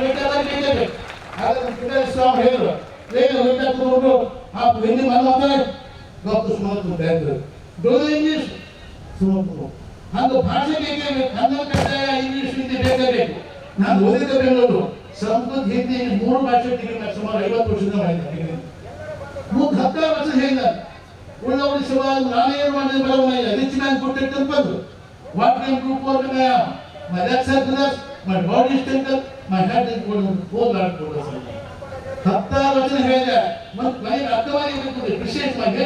ಬೇಕಾದ್ರೆ ಹಾಗಾದ್ರೆ ಪಿಟರ್ ಸ್ವಾಮಿ ಹೇಳಿದ್ರು, ಏನು ಬೇಕಾದ್ರು ಆ ಬೆನ್ನಿ ಮಾಡ್ತಾರೆ ಡಾಕ್ಟರ್ ಸುಮಾರು ಬ್ಯಾಂಕ್ ಡೋದು ಇಂಗ್ಲಿಷ್ ಸುಮಾರು ಹಂಗೆ ಭಾಷೆ ಬೇಕೇ ಬೇಕು. ಕನ್ನಡ ಕಡ್ಡಾಯ, ಇಂಗ್ಲಿಷ್ ಹಿಂದಿ ಬೇಕೇ ಬೇಕು. ನಾನು ಓದಿದ ಬೆಂಗಳೂರು ಸಂಸ್ಕೃತ ಹಿಂದಿ 3 ಭಾಷೆ ಡಿಗ್ರಿ ಸುಮಾರು 50 ವರ್ಷದಿಂದ ಮಾಡಿದ್ದೆ. 10 ವರ್ಷ ಹೇಳಿದ ಉಳ್ಳವಡಿ ಶಿವಾಜ್ ನಾನೇನು ಮಾಡಿದ ಬರವಣಿಗೆ ರಿಚ್ ಮ್ಯಾನ್ ಪುಟ್ ಇಟ್ ಅಂತ what can do for my my legs are blessed, my body is temple, my head is golden, oh Lord told us. 10 ವಚನ ಹೇಳಿದೆ. ಮತ್ತು ಮನೆಗೆ ಅರ್ಥವಾಗಿ ಬೇಕು ವಿಶೇಷವಾಗಿ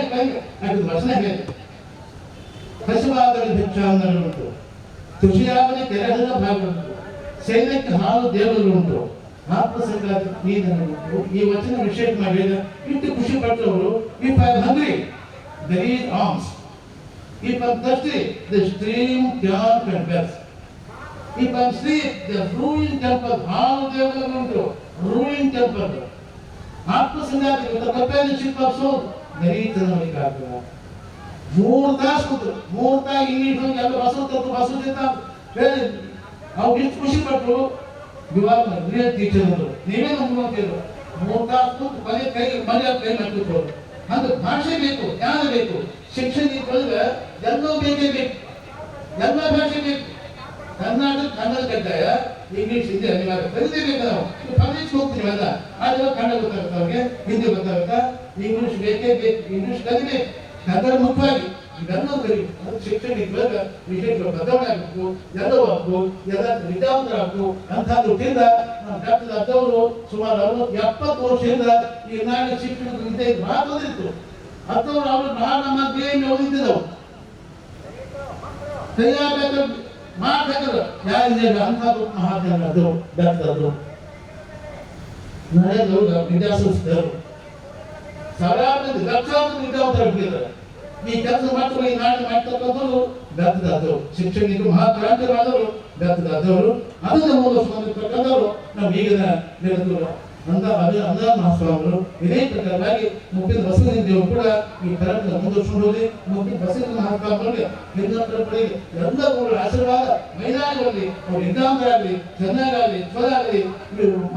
ಅದು ವಚನ ಹೇಳಿದೆ. ಹಸಿವಾಗಲಿ ಭಿಕ್ಷಾಂಗಗಳು ಉಂಟು, ತುಷಿಯಾಗಲಿ ತೆರೆದ ಭಾಗ ಉಂಟು, ಸೈನ್ಯಕ್ಕೆ ಹಾಲು ದೇವರು ಉಂಟು, ಆತ್ಮಸಂಗಾತಿ ನೀರನ್ನು ಉಂಟು. ಈ ವಚನ ವಿಶೇಷ ಮಾಡಿದ ಇಟ್ಟು ಖುಷಿ ಪಟ್ಟವರು. If I am hungry there is alms, if I am thirsty the stream can confess, if I am asleep the ruined temple, ಹಾಲು ದೇವರು ಉಂಟು, ruined temple. ಆತ್ಮಸಂಗಾತಿ with the companionship of soul there is ಜನವರಿಕಾಗ್ತದೆ. 3 ತಾಸು ಕೂತು 3 ತಾಸು ಇಂಗ್ಲಿಷ್ ಎಲ್ಲ ಬಸವತಿಂತ ಹೇಳಿ ಅವ್ರು ಎಷ್ಟು ಖುಷಿ ಪಟ್ಟರು. ಇವಾಗ ರಿಯಲ್ ಟೀಚರ್ ಅಂದರು, ನೀವೇ ನಂಬ್ಕೊಂತೀರು. 3 ತಾಸು ಕೂತು ಮನೆ ಕೈ ಹಾಕಿದ್ರು. ಹಂಗೆ ಭಾಷೆ ಬೇಕು, ಜ್ಞಾನ ಬೇಕು. ಶಿಕ್ಷಣ ಇಟ್ಕೊಂಡ್ರೆ ಎಲ್ಲವೂ ಬೇಕೇ ಬೇಕು, ಎಲ್ಲ ಭಾಷೆ ಬೇಕು. ಕರ್ನಾಟಕ ಕನ್ನಡ ಕಡ್ಡಾಯ, ಇಂಗ್ಲಿಷ್ ಹಿಂದಿ ಅನಿವಾರ್ಯ ಕಲಿತೇಬೇಕು. ನಾವು ಕಾಲೇಜ್ಗೆ ಹೋಗ್ತೀವಲ್ಲ, ಆದ್ರೆ ಕನ್ನಡ ಗೊತ್ತಾಗುತ್ತೆ ಅವ್ರಿಗೆ, ಹಿಂದಿ ಗೊತ್ತಾಗುತ್ತಾ, ಇಂಗ್ಲಿಷ್ ಬೇಕೇ ಬೇಕು. ಇಂಗ್ಲಿಷ್ ಕಲಿಬೇಕು, ಕನ್ನಡ ಮುಖ್ಯವಾಗಿ ಇವೆಲ್ಲವೂ ಕಲಿಬೇಕು. ಶಿಕ್ಷಣ ಇದ್ದಾಗ ವಿಶೇಷ ಬದಲಾವಣೆ ಆಗಬೇಕು, ಎಲ್ಲವೂ ಆಗಬೇಕು, ಎಲ್ಲ ವಿದ್ಯಾವಂತರಾಗಬೇಕು ಅಂತ ಹುಟ್ಟಿಂದ ನಮ್ಮ ಡಾಕ್ಟರ್ ಅದ್ದವರು ಸುಮಾರು 60-70 ವರ್ಷದಿಂದ ಈ ನಾಡಿನ ಶಿಕ್ಷಣದ ವಿದ್ಯೆ ಮಾತೋದಿತ್ತು. ಅದ್ದವರು ಅವರು ನಮ್ಮ ದೇಹ ಓದಿದ್ದವು ಕೈಯಾಗಬೇಕಾದ್ರೆ ಮಾಡಬೇಕಾದ್ರೆ ಯಾರಿದೆ ಅಂತ ಮಹಾತ್ಮ ಅದು ಡಾಕ್ಟರ್ ಅದು ನಡೆದವರು ವಿದ್ಯಾಸಂಸ್ಥೆಯವರು ಸಾವಿರಾರು ಲಕ್ಷಾಂತರ ವಿದ್ಯಾವಂತರಾಗಿದ್ದಾರೆ. ಈ ಕೆಲಸ ಮಾಡ್ತಾರೆ, ಈ ನಾಡು ಮಾಡ್ತಕ್ಕಂಥವ್ರು ವ್ಯರ್ಥದಾದವರು, ಶಿಕ್ಷಣಿಗೆ ಮಹಾಕ್ರಾಂತಿವಾದವರು ವ್ಯರ್ಥದಾದವರು, ಅದನ್ನು ಮೂಲಸ್ವಾಮಿರ್ತಕ್ಕಂಥವ್ರು ನಮ್ಮ ಈಗಿನ ನಿರಂತರ ಅಂದ ಮಹಾಸ್ವಾಮಿಗಳು. ಇದೇ ಪ್ರಕಾರವಾಗಿ ಮುಖ್ಯ ಬಸವಲಿಂಗ ದೇವರು ಕೂಡ ಈ ಪರಂಪರೆ ಮುಂದುವರ್ಸ್ಕೊಂಡು ಹೋಗಿ ಮುಖ್ಯ ಬಸವಲಿಂಗ ಮಹಾಸ್ವಾಮಿಗಳಿಗೆ ಹಿಂದಿನ ಪರಂಪರೆಗೆ ಎಲ್ಲರೂ ಆಶೀರ್ವಾದ ಮೈದಾನಗಳಲ್ಲಿ ಅವ್ರು ವಿದ್ಯಾವಂತರಾಗಲಿ, ಚೆನ್ನಾಗಾಗಲಿ, ಚೊಲಾಗಲಿ,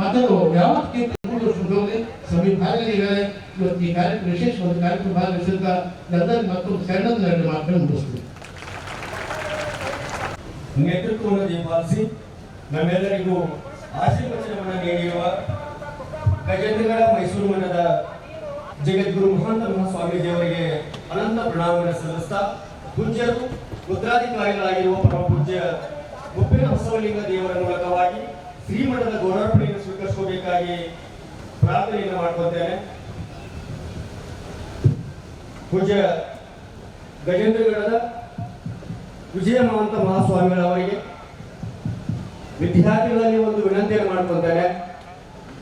ಮಾತನ್ನು ಯಾವತ್ತು ಮುಂದುವರ್ಸ್ಕೊಂಡು ಹೋಗಿ ಸಮೀಪ ಭಾಗವಹಿಸಿದ್ದಾರೆ. ಇವತ್ತು ಈ ಕಾರ್ಯಕ್ರಮ ವಿಶೇಷವಾದ ಕಾರ್ಯಕ್ರಮ ಭಾಗವಹಿಸಿದ ಎಲ್ಲರಿಗೂ ಮತ್ತೊಂದು ಸಣ್ಣದನ್ನು ಮಾತ್ರ ಮುಗಿಸ್ತೀವಿ. ನೇತೃತ್ವವನ್ನು ದೀಪಾಲಿಸಿ ನಮ್ಮೆಲ್ಲರಿಗೂ ಆಶೀರ್ವಚನವನ್ನು ನೀಡಿರುವ ಗಜೇಂದ್ರಗಡ ಮೈಸೂರು ಮಠದ ಜಗದ್ಗುರು ಮಹಾಂತ ಮಹಾಸ್ವಾಮೀಜಿಯವರಿಗೆ ಅನಂತ ಪ್ರಣಾಮವನ್ನು ಸಲ್ಲಿಸ್ತಾ, ಪೂಜ್ಯರು ಉತ್ತರಾಧಿಕಾರಿಗಳಾಗಿರುವ ಪರಮ ಪೂಜ್ಯ ಮುಪ್ಪಿನ ಬಸವಲಿಂಗ ದೇವರ ಮೂಲಕವಾಗಿ ಶ್ರೀಮಠದ ಗೌರವಾರ್ಪಣೆಯನ್ನು ಸ್ವೀಕರಿಸಬೇಕಾಗಿ ಪ್ರಾರ್ಥನೆಯನ್ನು ಮಾಡ್ಕೊಳ್ತೇನೆ. ಪೂಜ್ಯ ಗಜೇಂದ್ರಗಡದ ವಿಜಯಮಹಂತ ಮಹಾಸ್ವಾಮಿಗಳವರಿಗೆ ವಿದ್ಯಾರ್ಥಿಗಳಲ್ಲಿ ಒಂದು ವಿನಂತಿಯನ್ನು ಮಾಡ್ಕೊತಾರೆ.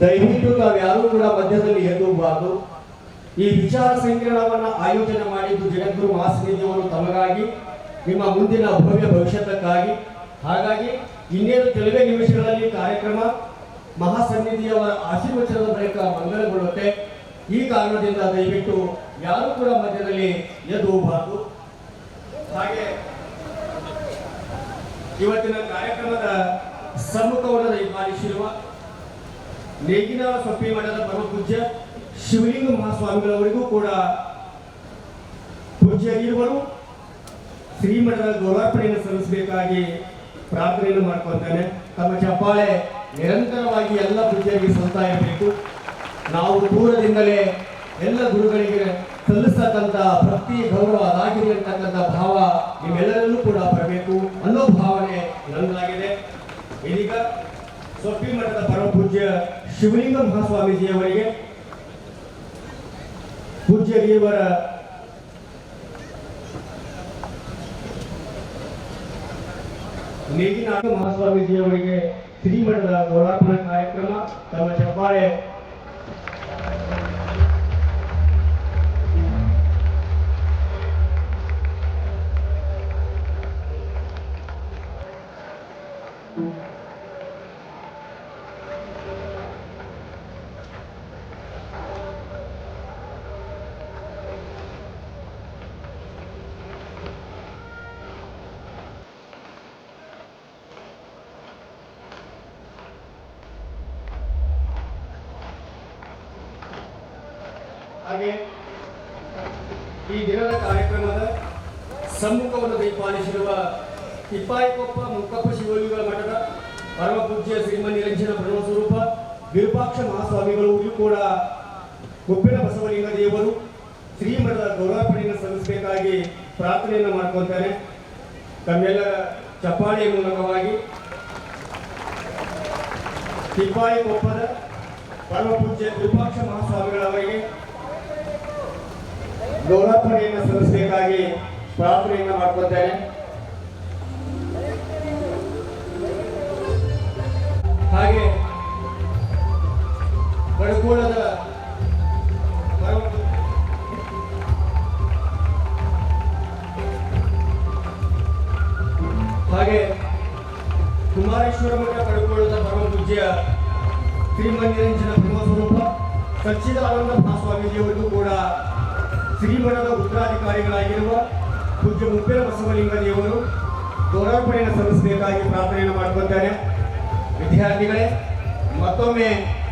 ದಯವಿಟ್ಟು ತಾವು ಯಾರೂ ಕೂಡ ಮಧ್ಯದಲ್ಲಿ ಎದ್ದುಬಾರದು. ಈ ವಿಚಾರ ಸಂಕಿರಣವನ್ನು ಆಯೋಜನೆ ಮಾಡಿದ್ದು ಜಗದ್ಗುರು ಮಹಾಸನ್ನಿಧಿಯವರು ತಮಗಾಗಿ, ನಿಮ್ಮ ಮುಂದಿನ ಭವ್ಯ ಭವಿಷ್ಯಕ್ಕಾಗಿ. ಹಾಗಾಗಿ ಇನ್ನೇನು ಕೆಲವೇ ನಿಮಿಷಗಳಲ್ಲಿ ಕಾರ್ಯಕ್ರಮ ಮಹಾಸನ್ನಿಧಿಯವರ ಆಶೀರ್ವಚನದ ಬಳಿಕ ಮಂಗಲಗೊಳ್ಳುತ್ತೆ. ಈ ಕಾರಣದಿಂದ ದಯವಿಟ್ಟು ಯಾರೂ ಕೂಡ ಮಧ್ಯದಲ್ಲಿ ಎದ್ದು ಹೋಗಬಾರದು. ಹಾಗೆ ಇವತ್ತಿನ ಕಾರ್ಯಕ್ರಮದ ಸಮ್ಮುಖವನ್ನು ದಯಪಾಲಿಸಿರುವ ನೇಗಿನ ಸೊಪ್ಪಿ ಮಠದ ಪರಮ ಪೂಜ್ಯ ಶಿವಲಿಂಗ ಮಹಾಸ್ವಾಮಿಗಳವರಿಗೂ ಕೂಡ ಪೂಜ್ಯ ಇರುವರು ಶ್ರೀಮಠದ ಗೌರವಾರ್ಪಣೆಯನ್ನು ಸಲ್ಲಿಸಬೇಕಾಗಿ ಪ್ರಾರ್ಥನೆಯನ್ನು ಮಾಡ್ಕೊಳ್ತೇನೆ. ತಮ್ಮ ಚಪ್ಪಾಳೆ ನಿರಂತರವಾಗಿ ಎಲ್ಲ ಪೂಜ್ಯರಿಗೆ ಸಲ್ತಾ ಇರಬೇಕು. ನಾವು ದೂರದಿಂದಲೇ ಎಲ್ಲ ಗುರುಗಳಿಗೆ ಸಲ್ಲಿಸ್ತಕ್ಕಂಥ ಭಕ್ತಿ ಗೌರವ ಅದಾಗಿದೆ ಅಂತಕ್ಕಂಥ ಭಾವ ನಿಮ್ಮೆಲ್ಲರಲ್ಲೂ ಕೂಡ ಬರಬೇಕು ಅನ್ನೋ ಭಾವನೆ ನನ್ನದಾಗಿದೆ. ಇದೀಗ ಸೊಪ್ಪಿ ಮಠದ ಪರಮ ಪೂಜ್ಯ ಶಿವಲಿಂಗ ಮಹಾಸ್ವಾಮೀಜಿಯವರಿಗೆ ಪೂಜ್ಯ ದೇವರ ನೇಗಿನ ಮಹಾಸ್ವಾಮೀಜಿಯವರಿಗೆ ಶ್ರೀಮಠದ ಗೌರವಾರ್ಪಣಾ ಕಾರ್ಯಕ್ರಮ. ತಮ್ಮ ಚಪ್ಪಾಳೆ ಹಾಗೆ ಈ ದಿನದ ಕಾರ್ಯಕ್ರಮದ ಸಮ್ಮುಖವನ್ನು ದಯಪಾಲಿಸಿರುವ ತಿಪ್ಪಾಯಿಕೊಪ್ಪ ಮುಕ್ಕಪ್ಪ ಶಿವಲಿಂಗ ಮಠದ ಪರಮ ಪೂಜ್ಯ ಶ್ರೀಮನ್ ನಿರಂಜನ ಬ್ರಹ್ಮಸ್ವರೂಪ ವಿರೂಪಾಕ್ಷ ಮಹಾಸ್ವಾಮಿಗಳು ಕೂಡ ಕೊಪ್ಪಿನ ಬಸವಲಿಂಗ ದೇವರು ಶ್ರೀಮಠದ ಗೌರವಾರ್ಪಣೆಯನ್ನು ಸಲ್ಲಿಸಬೇಕಾಗಿ ಪ್ರಾರ್ಥನೆಯನ್ನು ಮಾಡ್ಕೊಳ್ತಾರೆ. ತಮ್ಮೆಲ್ಲರ ಚಪ್ಪಾಳೆಯ ಮೂಲಕವಾಗಿ ತಿಪ್ಪಾಯಿಕೊಪ್ಪದ ಪರಮ ಪೂಜ್ಯ ವಿರೂಪಾಕ್ಷ ಮಹಾಸ್ವಾಮಿಗಳವರಿಗೆ ಗೌರವಾರ್ಪಣೆಯನ್ನು ಸಲ್ಲಿಸಬೇಕಾಗಿ ಪ್ರಾರ್ಥನೆಯನ್ನು ಮಾಡ್ಕೊಳ್ತೇನೆ. ಹಾಗೆ ಬಡಕೋಳದ ಹಾಗೆ ಕುಮಾರೇಶ್ವರ ಮಠ ಬಡಕೋಳದ ಪರಮ ಪೂಜ್ಯ ಶ್ರೀಮನ್ ನಿರಂಜನ ಬ್ರಹ್ಮಸ್ವರೂಪ ಸಚ್ಚಿದಾನಂದ ಮಹಾಸ್ವಾಮೀಜಿಯವರಿಗೂ ಕೂಡ ಶ್ರೀಮಠದ ಉತ್ತರಾಧಿಕಾರಿಗಳಾಗಿರುವ ಪೂಜ್ಯ ಮುಪ್ಪಿನ ಬಸವಲಿಂಗ ದೇವರು ಗೌರವಾರ್ಪಣೆಯನ್ನು ಸಲ್ಲಿಸಬೇಕಾಗಿ ಪ್ರಾರ್ಥನೆಯನ್ನು ಮಾಡ್ಕೊಳ್ತಾರೆ. ವಿದ್ಯಾರ್ಥಿಗಳೇ, ಮತ್ತೊಮ್ಮೆ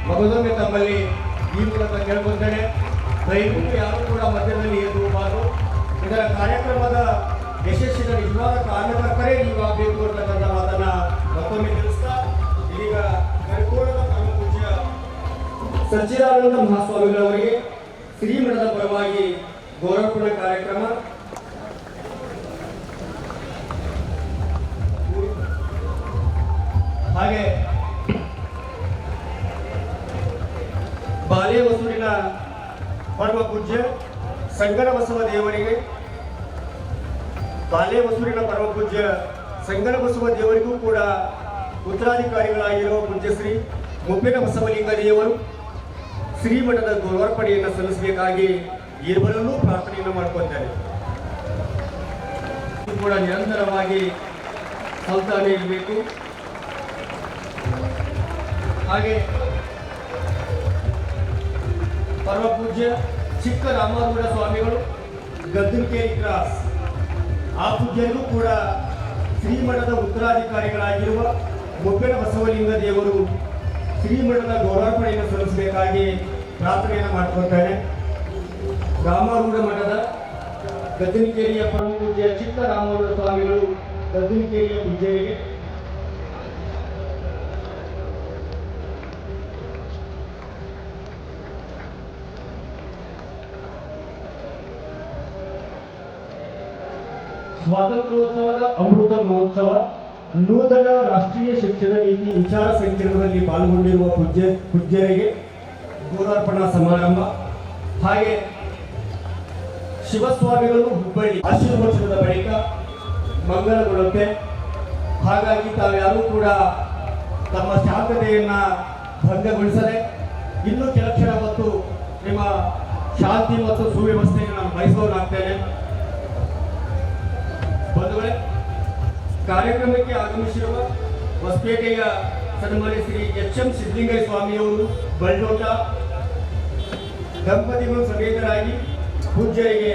ಮಗದೊಮ್ಮೆ ತಮ್ಮಲ್ಲಿ ಈ ಮೂಲಕ ಕೇಳ್ಕೊಳ್ತೇನೆ, ದಯವಿಟ್ಟು ಯಾರು ಕೂಡ ಮಧ್ಯದಲ್ಲಿ ಎದ್ದುಬಾರದು. ಇದರ ಕಾರ್ಯಕ್ರಮದ ಯಶಸ್ಸಿನ ನಿಜವಾದ ಕಾರಣಕರ್ತರೇ ನೀವಾಗಬೇಕು ಅಂತಕ್ಕಂಥ ಮಾತನ್ನ ಮತ್ತೊಮ್ಮೆ ತಿಳಿಸ್ತಾ, ಇದೀಗ ಕರ್ಕೋಳದ ಪರಮ ಪೂಜ್ಯ ಸಚ್ಚಿದಾನಂದ ಮಹಾಸ್ವಾಮಿಗಳವರಿಗೆ ಶ್ರೀಮಠದ ಪರವಾಗಿ ಗೌರವಾರ್ಪಣಾ ಕಾರ್ಯಕ್ರಮ. ಹಾಗೆ ಬಾಲೆಹೊಸೂರಿನ ಪರಮ ಪೂಜ್ಯ ಸಂಗನ ಬಸವ ದೇವರಿಗೆ ಬಾಲೆಹೊಸೂರಿನ ಪರಮ ಪೂಜ್ಯ ಸಂಗನ ಬಸವ ದೇವರಿಗೂ ಕೂಡ ಉತ್ತರಾಧಿಕಾರಿಗಳಾಗಿರುವ ಪೂಜ್ಯ ಶ್ರೀ ಮುಪ್ಪಿನ ಬಸವಲಿಂಗ ದೇವರು ಶ್ರೀಮಠದ ಗೌರವಾರ್ಪಣೆಯನ್ನು ಸಲ್ಲಿಸಬೇಕಾಗಿ ಇಬ್ಬರಲ್ಲೂ ಪ್ರಾರ್ಥನೆಯನ್ನು ಮಾಡ್ಕೊಳ್ತಾರೆ. ಕೂಡ ನಿರಂತರವಾಗಿ ಸಲ್ತಾನೆ ಇರಬೇಕು. ಹಾಗೆ ಪರಮ ಪೂಜ್ಯ ಚಿಕ್ಕ ರಾಮಾರೂಢ ಸ್ವಾಮಿಗಳು ಗದ್ದನಕೇರಿ ಕ್ರಾಸ್ ಆ ಪೂಜ್ಯರಿಗೂ ಕೂಡ ಶ್ರೀಮಠದ ಉತ್ತರಾಧಿಕಾರಿಗಳಾಗಿರುವ ಮುಪ್ಪಿನ ಬಸವಲಿಂಗ ದೇವರು ಶ್ರೀಮಠದ ಗೌರವಾರ್ಪಣೆಯನ್ನು ಸಲ್ಲಿಸಬೇಕಾಗಿ ಪ್ರಾರ್ಥನೆಯನ್ನು ಮಾಡ್ಕೊಳ್ತಾನೆ. ರಾಮಾರೂಢ ಮಠದ ಗದ್ದನಕೇರಿಯ ಪರಮ ಪೂಜ್ಯ ಚಿಕ್ಕ ರಾಮಾರೂಢ ಸ್ವಾಮಿಗಳು ಗದ್ದನಕೇರಿಯ ಪೂಜ್ಯರಿಗೆ ಸ್ವಾತಂತ್ರ್ಯೋತ್ಸವದ ಅಮೃತ ಮಹೋತ್ಸವ ನೂತನ ರಾಷ್ಟ್ರೀಯ ಶಿಕ್ಷಣ ನೀತಿ ವಿಚಾರ ಸಂಕಿರಣದಲ್ಲಿ ಪಾಲ್ಗೊಂಡಿರುವ ಪೂಜ್ಯರಿಗೆ ಗೌರವಾರ್ಪಣಾ ಸಮಾರಂಭ. ಹಾಗೆ ಶಿವಸ್ವಾಮಿಗಳು ಹುಬ್ಬಳ್ಳಿ ಆಶೀರ್ವಚನದ ಬಳಿಕ ಮಂಗಲಗೊಳ್ಳುತ್ತೆ. ಹಾಗಾಗಿ ತಾವ್ಯಾರೂ ಕೂಡ ತಮ್ಮ ಶಾಂತತೆಯನ್ನ ಭಂಗಗೊಳಿಸದೆ ಇನ್ನೂ ಕೆಲ ಕ್ಷಣ ಹೊತ್ತು ನಿಮ್ಮ ಶಾಂತಿ ಮತ್ತು ಸುವ್ಯವಸ್ಥೆಗೆ ನಾನು ಬಯಸೋನಾಗ್ತೇನೆ. ಬಂಧುಗಳೇ, ಕಾರ್ಯಕ್ರಮಕ್ಕೆ ಆಗಮಿಸಿರುವ ಹೊಸಪೇಟೆಯ ಸನ್ಮಾನ್ಯ ಶ್ರೀ ಎಚ್.ಎಂ. ಸಿದ್ಧಲಿಂಗಯ್ಯ ಸ್ವಾಮಿಯವರು ಬಲ್ಡೋಟ ದಂಪತಿಗಳು ಸಮೇತರಾಗಿ ಪೂಜ್ಯರಿಗೆ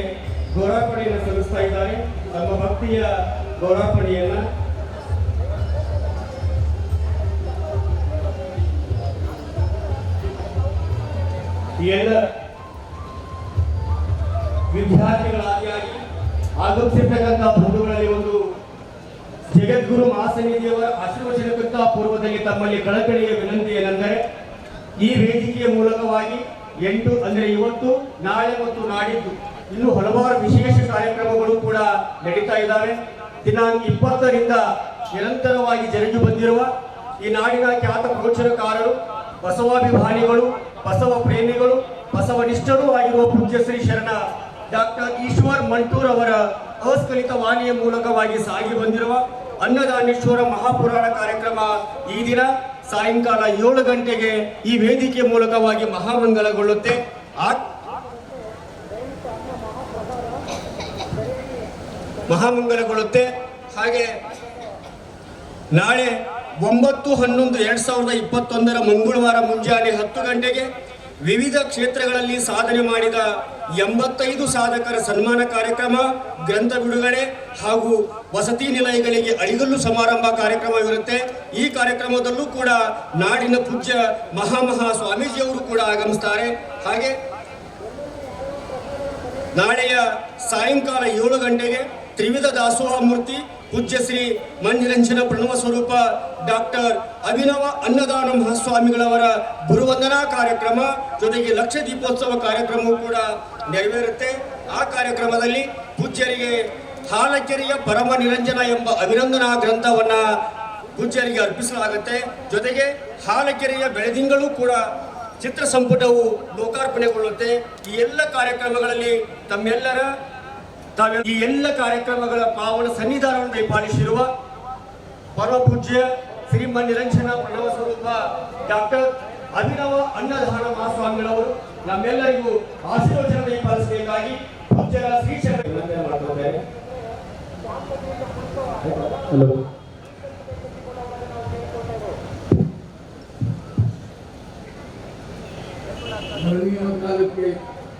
ಗೌರಾರ್ಪಣೆಯನ್ನು ಸಲ್ಲಿಸ್ತಾ ಇದ್ದಾರೆ. ತಮ್ಮ ಭಕ್ತಿಯ ಗೌರಾರ್ಪಣೆಯನ್ನ ಎಲ್ಲ ವಿದ್ಯಾರ್ಥಿಗಳಾದಿಯಾಗಿ ಆಗಮಿಸಿರ್ತಕ್ಕಂಥ ಬಂಧುಗಳಲ್ಲಿ ಒಂದು ಜಗದ್ಗುರು ಮಹಾಸನ್ನಿಧಿಯವರ ಆಶೀರ್ವಚನಕ್ಕಿಂತ ಪೂರ್ವದಲ್ಲಿ ತಮ್ಮಲ್ಲಿ ಕಳಕಳಿಯ ವಿನಂತಿ ಏನೆಂದರೆ, ಈ ವೇದಿಕೆಯ ಮೂಲಕವಾಗಿ 8 ಅಂದರೆ ಇವತ್ತು, ನಾಳೆ ಮತ್ತು ನಾಡಿದ್ದು ಇನ್ನೂ ಹಲವಾರು ವಿಶೇಷ ಕಾರ್ಯಕ್ರಮಗಳು ಕೂಡ ನಡೀತಾ ಇದ್ದಾವೆ. ದಿನಾಂಕ 20ರಿಂದ ನಿರಂತರವಾಗಿ ಜರುಗಿ ಬಂದಿರುವ ಈ ನಾಡಿನ ಖ್ಯಾತ ಪ್ರವಚನಕಾರರು, ಬಸವಾಭಿಮಾನಿಗಳು, ಬಸವ ಪ್ರೇಮಿಗಳು, ಬಸವನಿಷ್ಠರೂ ಆಗಿರುವ ಪೂಜ್ಯ ಶ್ರೀ ಶರಣ ಡಾಕ್ಟರ್ ಈಶ್ವರ್ ಮಂಟೂರ್ ಅವರ ಅಸ್ಖಲಿತ ವಾಣಿಯ ಮೂಲಕವಾಗಿ ಸಾಗಿ ಬಂದಿರುವ ಅನ್ನದಾನೇಶ್ವರ ಮಹಾಪುರಾಣ ಕಾರ್ಯಕ್ರಮ ಈ ದಿನ ಸಾಯಂಕಾಲ 7 ಗಂಟೆಗೆ ಈ ವೇದಿಕೆ ಮೂಲಕವಾಗಿ ಮಹಾಮಂಗಲಗೊಳ್ಳುತ್ತೆ. ಹಾಗೆ ನಾಳೆ 9/11/2021 ಮಂಗಳವಾರ ಮುಂಜಾನೆ 10 ಗಂಟೆಗೆ ವಿವಿಧ ಕ್ಷೇತ್ರಗಳಲ್ಲಿ ಸಾಧನೆ ಮಾಡಿದ 85 ಸಾಧಕರ ಸನ್ಮಾನ ಕಾರ್ಯಕ್ರಮ, ಗ್ರಂಥ ಬಿಡುಗಡೆ ಹಾಗೂ ವಸತಿ ನಿಲಯಗಳಿಗೆ ಅಡಿಗಲ್ಲು ಸಮಾರಂಭ ಕಾರ್ಯಕ್ರಮವಿರುತ್ತೆ. ಈ ಕಾರ್ಯಕ್ರಮದಲ್ಲೂ ಕೂಡ ನಾಡಿನ ಪೂಜ್ಯ ಮಹಾ ಸ್ವಾಮೀಜಿಯವರು ಕೂಡ ಆಗಮಿಸ್ತಾರೆ. ಹಾಗೆ ನಾಳೆಯ ಸಾಯಂಕಾಲ 7 ಗಂಟೆಗೆ ತ್ರಿವಿಧ ದಾಸೋಹ ಮೂರ್ತಿ ಪೂಜ್ಯ ಶ್ರೀ ಮಂಜುರಂಜನ ಪ್ರಣವ ಸ್ವರೂಪ ಡಾಕ್ಟರ್ ಅಭಿನವ ಅನ್ನದಾನ ಮಹಾಸ್ವಾಮಿಗಳವರ ಗುರುವಂದನಾ ಕಾರ್ಯಕ್ರಮ ಜೊತೆಗೆ ಲಕ್ಷ ದೀಪೋತ್ಸವ ಕಾರ್ಯಕ್ರಮವೂ ಕೂಡ ನೆರವೇರುತ್ತೆ. ಆ ಕಾರ್ಯಕ್ರಮದಲ್ಲಿ ಪೂಜ್ಯರಿಗೆ ಹಾಲಕೆರೆಯ ಪರಮ ನಿರಂಜನ ಎಂಬ ಅಭಿನಂದನಾ ಗ್ರಂಥವನ್ನ ಪೂಜ್ಯರಿಗೆ ಅರ್ಪಿಸಲಾಗುತ್ತೆ. ಜೊತೆಗೆ ಹಾಲಕೆರೆಯ ಬೆಳದಿಂಗಳು ಕೂಡ ಚಿತ್ರ ಸಂಪುಟವು ಲೋಕಾರ್ಪಣೆಗೊಳ್ಳುತ್ತೆ. ಈ ಎಲ್ಲ ಕಾರ್ಯಕ್ರಮಗಳಲ್ಲಿ ಈ ಎಲ್ಲ ಕಾರ್ಯಕ್ರಮಗಳ ಪಾವನ ಸನ್ನಿಧಾನವನ್ನು ದಯಪಾಲಿಸಿರುವ ಪರಮ ಪೂಜ್ಯ ಶ್ರೀಮನ್ ನಿರಂಜನ ಪ್ರಣವ ಸ್ವರೂಪ ಡಾಕ್ಟರ್ ಅಭಿನವ ಅನ್ನದಾನ ಮಹಾಸ್ವಾಮಿಗಳವರು ನಮ್ಮೆಲ್ಲರಿಗೂ ಆಶೀರ್ವಚನ ದಯಪಾಲಿಸಬೇಕಾಗಿ ಪೂಜ್ಯರ ಶ್ರೀಶರ ವಿನಂತಿ ಮಾಡುತ್ತಿದ್ದೇನೆ. ಕಾಲಕ್ಕೆ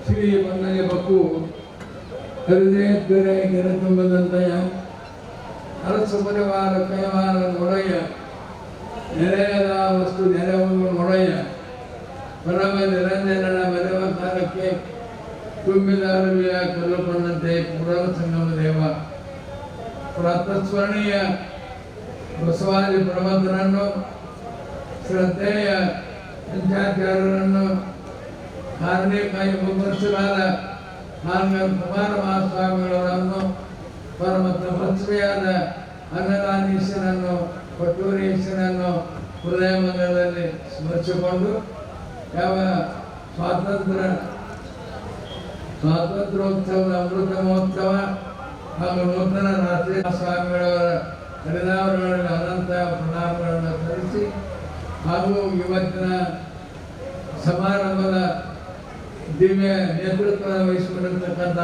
ಶ್ರೀ ಮನ್ನಯ ಬಕ್ಕು ಹೃದಯ ತುಂಬದಂತೆಯ ಅರಸು ಪರಿವಾರ ಕೈವಾರ ನೊಡೆಯ ನೆರೆಯದ ವಸ್ತು ನೆರವನ್ನು ನೊಡೆಯ ಪರಮ ನಿರಂಜನ ಮೆರವ ಕಾಲಕ್ಕೆ ತುಂಬಿದ ಅರವಿಯ ಕಲ್ಲುಕೊಂಡಂತೆ ಪುರವ ಸಂಗಮ ದೇವ ಪ್ರಾತಸ್ಮರಣೀಯ ಬಸವಾದಿ ಪ್ರಬಂಧರನ್ನು ಶ್ರದ್ಧೆಯ ಪಂಚಾಚಾರ್ಯರನ್ನು 6ನೇ ವರ್ಷಗಾಲ ಕುಮಾರ ಮಹಾಸ್ವಾಮಿಗಳವರನ್ನು ಪರಮ ತಪಸ್ವಿಯಾದ ಅನ್ನದಾನೀಶನನ್ನು ಕೊಟ್ಟೂರೀಶನನ್ನು ಹೃದಯ ಮಂದಿರದಲ್ಲಿ ಸ್ಮರಿಸಿಕೊಂಡು ಯಾವ ಸ್ವಾತಂತ್ರ್ಯೋತ್ಸವದ ಅಮೃತ ಮಹೋತ್ಸವ ಹಾಗೂ ನೂತನ ರಾಷ್ಟ್ರೀಯ ಸ್ವಾಮಿಗಳವರ ಹರಿದಾವರುಗಳಲ್ಲಿ ಅನಂತ ಪ್ರಣಾಮಗಳನ್ನು ಸಲ್ಲಿಸಿ ಹಾಗೂ ಇವತ್ತಿನ ಸಮಾರಂಭದ ದಿವ್ಯ ನೇತೃತ್ವ ವಹಿಸಿಕೊಂಡಿರ್ತಕ್ಕಂಥ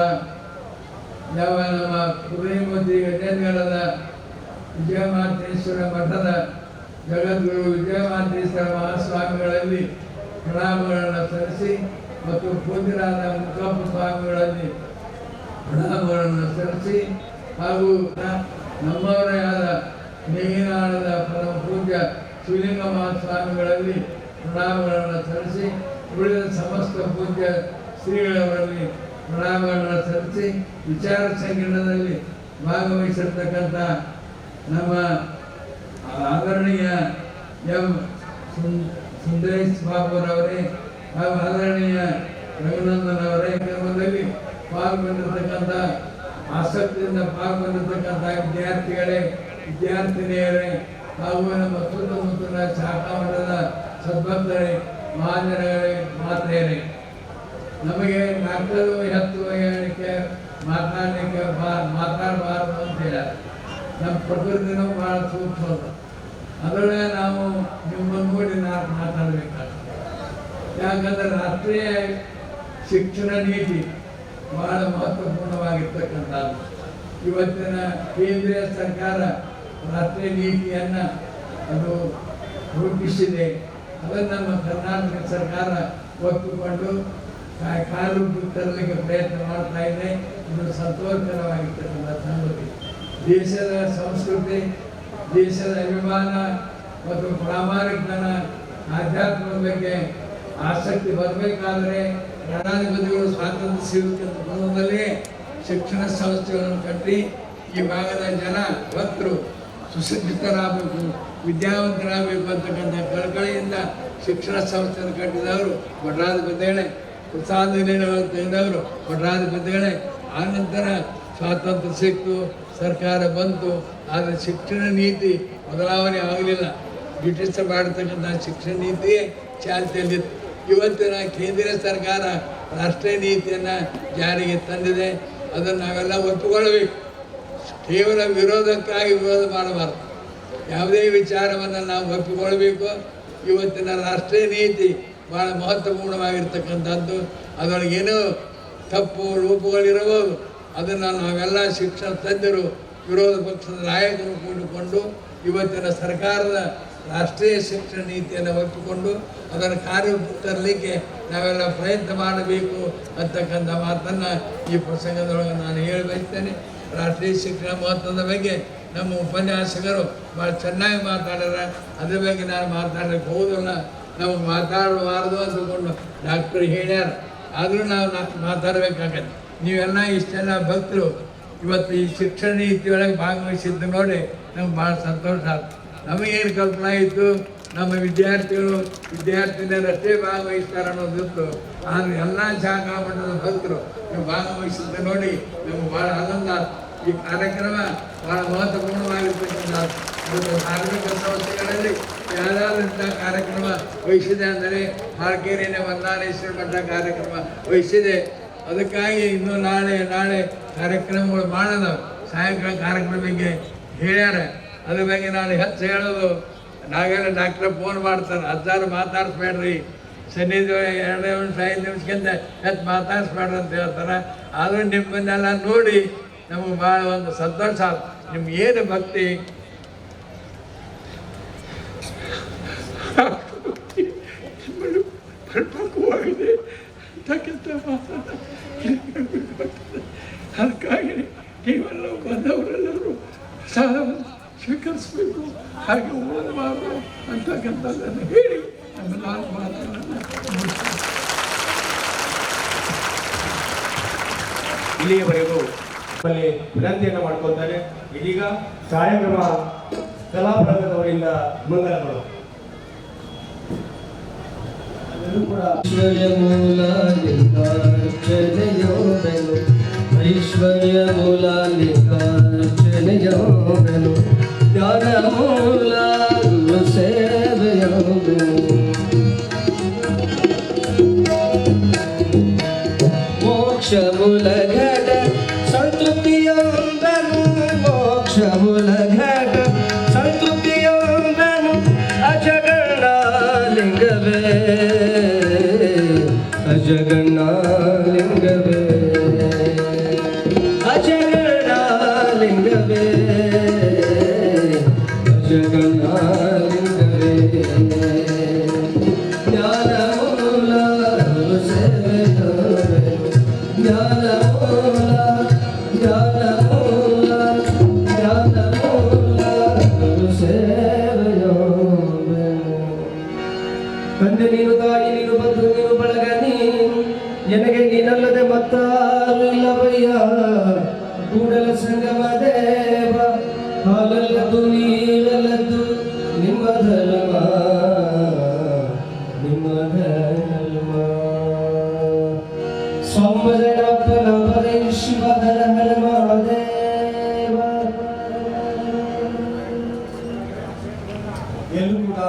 ಯಾವ ನಮ್ಮ ಕುದುರೆಮತಿ ಗಜೇಂದ್ರದ ವಿಜಯಮಾತೇಶ್ವರ ಮಠದ ಜಗದ್ಗುರು ವಿಜಯಮಾತೇಶ್ವರ ಮಹಾಸ್ವಾಮಿಗಳಲ್ಲಿ ಪ್ರಣಾಮಗಳನ್ನು ಸಲ್ಲಿಸಿ ಮತ್ತು ಪೂಜ್ಯರಾದ ಮುಖಪ್ಪ ಸ್ವಾಮಿಗಳಲ್ಲಿ ಪ್ರಣಾಮಗಳನ್ನು ಸಲ್ಲಿಸಿ ಹಾಗೂ ನಮ್ಮವರೇ ಆದ ಮೇಘನಾಳದ ಪರಮ ಪೂಜ್ಯ ಶಿವಲಿಂಗ ಮಹಾಸ್ವಾಮಿಗಳಲ್ಲಿ ಪ್ರಣಾಮಗಳನ್ನು ಸಲ್ಲಿಸಿ ಉಳಿದ ಸಮಸ್ತ ಪೂಜ್ಯ ಶ್ರೀಗಳವರಲ್ಲಿ ಪ್ರಣಾಮಗಳನ್ನು ಸಲ್ಲಿಸಿ ವಿಚಾರ ಸಂಕಿರಣದಲ್ಲಿ ಭಾಗವಹಿಸಿರ್ತಕ್ಕಂಥ ನಮ್ಮ ಆದರಣೀಯ ಎಂ ಸುಂದರೇಶ್ ಬಾಬುರವರೇ ಹಾಗೂ ಆದರಣೀಯ ರಘುನಂದನ್ ಅವರೇ ಕ್ರಮದಲ್ಲಿ ಪಾಲ್ಗೊಂಡಿರ್ತಕ್ಕಂಥ ಆಸಕ್ತಿಯಿಂದ ಪಾಲ್ಗೊಂಡಿರ್ತಕ್ಕಂಥ ವಿದ್ಯಾರ್ಥಿಗಳೇ ವಿದ್ಯಾರ್ಥಿನಿಯರೇ ಹಾಗೂ ನಮ್ಮ ಸುತ್ತಮುತ್ತಲ ಶಾಖಾ ಮಠದ ಸದ್ಭಕ್ತರೇ ಮಹಾಜನಗಳೇ ಮಾತೆಯರೇ ನಮಗೆ ಡಾಕ್ಟರು ಎತ್ತು ಹೇಳಲಿಕ್ಕೆ ಮಾತಾಡಬಾರ್ದು ಅಂತ ಹೇಳ್ಯಾರ. ನಮ್ಮ ಪ್ರಕೃತಿನೂ ಭಾಳ ಸೂಕ್ಷ್ಮ ಅದರೊಳಗೆ ನಾವು ನಿಮ್ಮನ್ನು ನೋಡಿ ಮಾತಾಡಬೇಕಾಗ್ತದೆ. ಯಾಕಂದರೆ ರಾಷ್ಟ್ರೀಯ ಶಿಕ್ಷಣ ನೀತಿ ಬಹಳ ಮಹತ್ವಪೂರ್ಣವಾಗಿರ್ತಕ್ಕಂಥದ್ದು. ಇವತ್ತಿನ ಕೇಂದ್ರೀಯ ಸರ್ಕಾರ ರಾಷ್ಟ್ರೀಯ ನೀತಿಯನ್ನು ಅದು ರೂಪಿಸಿದೆ. ಅದನ್ನು ನಮ್ಮ ಕರ್ನಾಟಕ ಸರ್ಕಾರ ಒಪ್ಪಿಕೊಂಡು ಕಾನೂನು ತರಲಿಕ್ಕೆ ಪ್ರಯತ್ನ ಮಾಡ್ತಾ ಇದೆ. ಇದು ಸಂತೋಷಕರವಾಗಿರ್ತಕ್ಕಂಥ ಸಂಗತಿ. ದೇಶದ ಸಂಸ್ಕೃತಿ, ದೇಶದ ಅಭಿಮಾನ ಮತ್ತು ಪ್ರಾಮಾಣಿಕತನ, ಆಧ್ಯಾತ್ಮದ ಬಗ್ಗೆ ಆಸಕ್ತಿ ಬರಬೇಕಾದ್ರೆ ಜನಾಧಿಪತಿಗಳು ಸ್ವಾತಂತ್ರ್ಯ ಸಿಗುತ್ತಿದ್ದ ಪೂರ್ವದಲ್ಲೇ ಶಿಕ್ಷಣ ಸಂಸ್ಥೆಗಳನ್ನು ಕಟ್ಟಿ ಈ ಭಾಗದ ಜನ ಭಕ್ತರು ಸುಸಜ್ಜಿತರಾಗಬೇಕು, ವಿದ್ಯಾವಂತರಾಗಬೇಕು ಅಂತಕ್ಕಂಥ ಕಳಕಳಿಯಿಂದ ಶಿಕ್ಷಣ ಸಂಸ್ಥೆಯನ್ನು ಕಟ್ಟಿದವರು ಮಠಾಧಿಪತಿಗಳೇ, ಪ್ರಸಾದಗಳು ತೆಗೆದವರು ಮಠಾಧಿಪತಿಗಳೇ. ಆನಂತರ ಸ್ವಾತಂತ್ರ್ಯ ಸಿಕ್ತು, ಸರ್ಕಾರ ಬಂತು, ಆದರೆ ಶಿಕ್ಷಣ ನೀತಿ ಬದಲಾವಣೆ ಆಗಲಿಲ್ಲ. ಬ್ರಿಟಿಷರು ಮಾಡತಕ್ಕಂಥ ಶಿಕ್ಷಣ ನೀತಿಯೇ ಚಾಲ್ತಿಯಲ್ಲಿತ್ತು. ಇವತ್ತಿನ ಕೇಂದ್ರೀಯ ಸರ್ಕಾರ ರಾಷ್ಟ್ರೀಯ ನೀತಿಯನ್ನು ಜಾರಿಗೆ ತಂದಿದೆ. ಅದನ್ನು ನಾವೆಲ್ಲ ಒಪ್ಪಿಕೊಳ್ಳಬೇಕು. ಕೇವಲ ವಿರೋಧಕ್ಕಾಗಿ ವಿರೋಧ ಮಾಡಬಾರ್ದು. ಯಾವುದೇ ವಿಚಾರವನ್ನು ನಾವು ಒಪ್ಪಿಕೊಳ್ಬೇಕು. ಇವತ್ತಿನ ರಾಷ್ಟ್ರೀಯ ನೀತಿ ಭಾಳ ಮಹತ್ವಪೂರ್ಣವಾಗಿರ್ತಕ್ಕಂಥದ್ದು. ಅದರೊಳಗೇನೋ ತಪ್ಪು ರೂಪಗಳಿರಬಹುದು. ಅದನ್ನು ನಾವೆಲ್ಲ ಶಿಕ್ಷಣ ತಜ್ಞರು, ವಿರೋಧ ಪಕ್ಷದ ನಾಯಕರು ಕೂಡಿಕೊಂಡು ಇವತ್ತಿನ ಸರ್ಕಾರದ ರಾಷ್ಟ್ರೀಯ ಶಿಕ್ಷಣ ನೀತಿಯನ್ನು ಒಪ್ಪಿಕೊಂಡು ಅದನ್ನು ಕಾರ್ಯರೂಪಕ್ಕೆ ತರಲಿಕ್ಕೆ ನಾವೆಲ್ಲ ಪ್ರಯತ್ನ ಮಾಡಬೇಕು ಅಂತಕ್ಕಂಥ ಮಾತನ್ನು ಈ ಪ್ರಸಂಗದೊಳಗೆ ನಾನು ಹೇಳಿ ಬಯಸ್ತೇನೆ. ರಾಷ್ಟ್ರೀಯ ಶಿಕ್ಷಣ ಮಹತ್ವದ ಬಗ್ಗೆ ನಮ್ಮ ಉಪನ್ಯಾಸಕರು ಭಾಳ ಚೆನ್ನಾಗಿ ಮಾತಾಡ್ಯಾರ. ಅದ್ರ ಬಗ್ಗೆ ನಾನು ಮಾತಾಡಲಿಕ್ಕೆ ಹೋಗೋದಿಲ್ಲ. ನಾವು ಮಾತಾಡಬಾರ್ದು ಅಂದುಕೊಂಡು ಡಾಕ್ಟರ್ ಹೇಳ್ಯಾರ. ಆದರೂ ನಾವು ಮಾತಾಡಬೇಕಾಗತ್ತೆ. ನೀವೆಲ್ಲ ಇಷ್ಟೆಲ್ಲ ಭಕ್ತರು ಇವತ್ತು ಈ ಶಿಕ್ಷಣ ನೀತಿಯೊಳಗೆ ಭಾಗವಹಿಸಿದ್ದು ನೋಡಿ ನಮ್ಗೆ ಭಾಳ ಸಂತೋಷ ಆಯ್ತು. ನಮಗೇನು ಕಲ್ಪನಾ ಇತ್ತು, ನಮ್ಮ ವಿದ್ಯಾರ್ಥಿನಿಯರಷ್ಟೇ ಭಾಗವಹಿಸ್ತಾರೆ ಅನ್ನೋದಿತ್ತು. ಆದರೆ ಎಲ್ಲ ಶಾಖಾ ಮಟ್ಟದ ಭಕ್ತರು ನೀವು ಭಾಗವಹಿಸಿದ್ದು ನೋಡಿ ನಮ್ಗೆ ಭಾಳ ಆನಂದ. ಈ ಕಾರ್ಯಕ್ರಮ ಭಾಳ ಮಹತ್ವಪೂರ್ಣವಾಗಿರ್ತಕ್ಕಂಥ ಧಾರ್ಮಿಕ ಸಂಸ್ಥೆಗಳಲ್ಲಿ ಯಾವ್ದಾದ್ರಿಂದ ಕಾರ್ಯಕ್ರಮ ವಹಿಸಿದೆ ಅಂದರೆ ಹಾರ್ಕೇರಿನ ವಂದಾನೇಶ್ವರ ಮಠ ಕಾರ್ಯಕ್ರಮ ವಹಿಸಿದೆ. ಅದಕ್ಕಾಗಿ ಇನ್ನೂ ನಾಳೆ ಕಾರ್ಯಕ್ರಮಗಳು ಮಾಡೋಣ. ಸಾಯಂಕಾಲ ಕಾರ್ಯಕ್ರಮ ಬಗ್ಗೆ ಹೇಳ್ಯಾರ. ಅದ್ರ ಬಗ್ಗೆ ನಾನು ಹೆಚ್ಚು ಹೇಳೋದು, ನಾವೆಲ್ಲ ಡಾಕ್ಟ್ರ್ ಫೋನ್ ಮಾಡ್ತಾರೆ, ಅಜ್ಜಾರು ಮಾತಾಡಿಸ್ಬೇಡ್ರಿ, ಸನ್ನಿಧಿ 2 ನಿಮಿಷ 5 ನಿಮಿಷಕ್ಕಿಂತ ಹೆಚ್ಚು ಮಾತಾಡಿಸ್ಬೇಡ್ರಿ ಅಂತ ಹೇಳ್ತಾರೆ. ಆದರೂ ನಿಮ್ಮನ್ನೆಲ್ಲ ನೋಡಿ ನಮಗೆ ಭಾಳ ಒಂದು ಸಂತೋಷ ಆಯ್ತು. ನಿಮ್ಗೆ ಏನು ಭಕ್ತಿ ಪರಿಪಕ್ವವಾಗಿದೆ ಅಂತಕ್ಕಿಂತ ಅದಕ್ಕಾಗಿ ನೀವೆಲ್ಲ ಬಂದವರೆಲ್ಲರೂ ಪ್ರಸಾದವನ್ನು ಸ್ವೀಕರಿಸಬೇಕು, ಹಾಗೆ ಓದಬಾರದು ಅಂತಕ್ಕಂಥದ್ದನ್ನು ಹೇಳಿ ನಮ್ಮ 4 ಮಾತುಗಳನ್ನು ಇಲ್ಲಿಯವರೆಗೂ ನಮ್ಮಲ್ಲಿ ವಿನಂತಿಯನ್ನು ಮಾಡ್ಕೊತಾರೆ. ಇದೀಗ ಕಾರ್ಯಕ್ರಮ ಕಲಾಪ್ರದವರಿಂದ ಮಂಗಲಗಳು. ಐಶ್ವರ್ಯ ಮೂಲಾಲಿಕಾರ್ಚನೆಯೋಗನು ಜ್ಞಾನ ಮೂಲ ಗುರು ಸೇವೆಯೋಗನು ಮೋಕ್ಷ ಮೂಲ ಘಟ ಸಂತೃಪ್ತಿಯೋಗನು ಮೋಕ್ಷ ಮೂಲ ಘಟ ಸಂತೃಪ್ತಿಯೋಗನು ಅಜಗಣಾಲಿಂಗವೇ ಅಜಗಣಾಲಿಂಗವೇ ಅಜಗಣಾಲಿಂಗವೇ ಅಜಗಣಾಲಿಂಗವೇ ಜ್ಞಾನ ಮೂಲ ಗುರು ಸೇವೆಯೋಗನು ಜ್ಞಾನ ಮೂಲ ಜ್ಞಾನ ಮೂಲ ಜ್ಞಾನ ಮೂಲ ಗುರು ಸೇವೆಯೋಗನು ತಂದೆ ನೀನು, ತಾಯಿ ನೀನು, ಬಂಧು ನೀನು, ಬಳಗ ನೀನು, ನನಗೆ ನೀನಲ್ಲದೆ ಮತ್ತಾರು ಇಲ್ಲವಯ್ಯ. ಕೂಡಲ ಸಂಗಮ ದೇವ ಹಾಲಲ್ಲದು ನೀರಲ್ಲದ್ದು ನಿಮ್ಮ ಧರ್ಮ ನಿಮ್ಮ ಧರ್ಮ. ಸೋಮಜನಪ್ಪನ ಪದೇ ಶಿವ ಹರ ಹರ ಮಹಾದೇವ. ಎಲ್ಲರೂ ಕೂಡ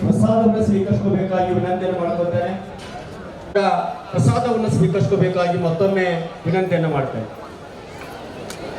ಪ್ರಸಾದವನ್ನು ಸ್ವೀಕರಿಸಬೇಕಾಗಿ ವಿನಂತಿಯನ್ನು ಮಾಡ್ಕೊತಾರೆ. ಪ್ರಸಾದವನ್ನು ಸ್ವೀಕರಿಸಬೇಕಾಗಿ ಮತ್ತೊಮ್ಮೆ ವಿನಂತಿಯನ್ನು ಮಾಡ್ತೇನೆ.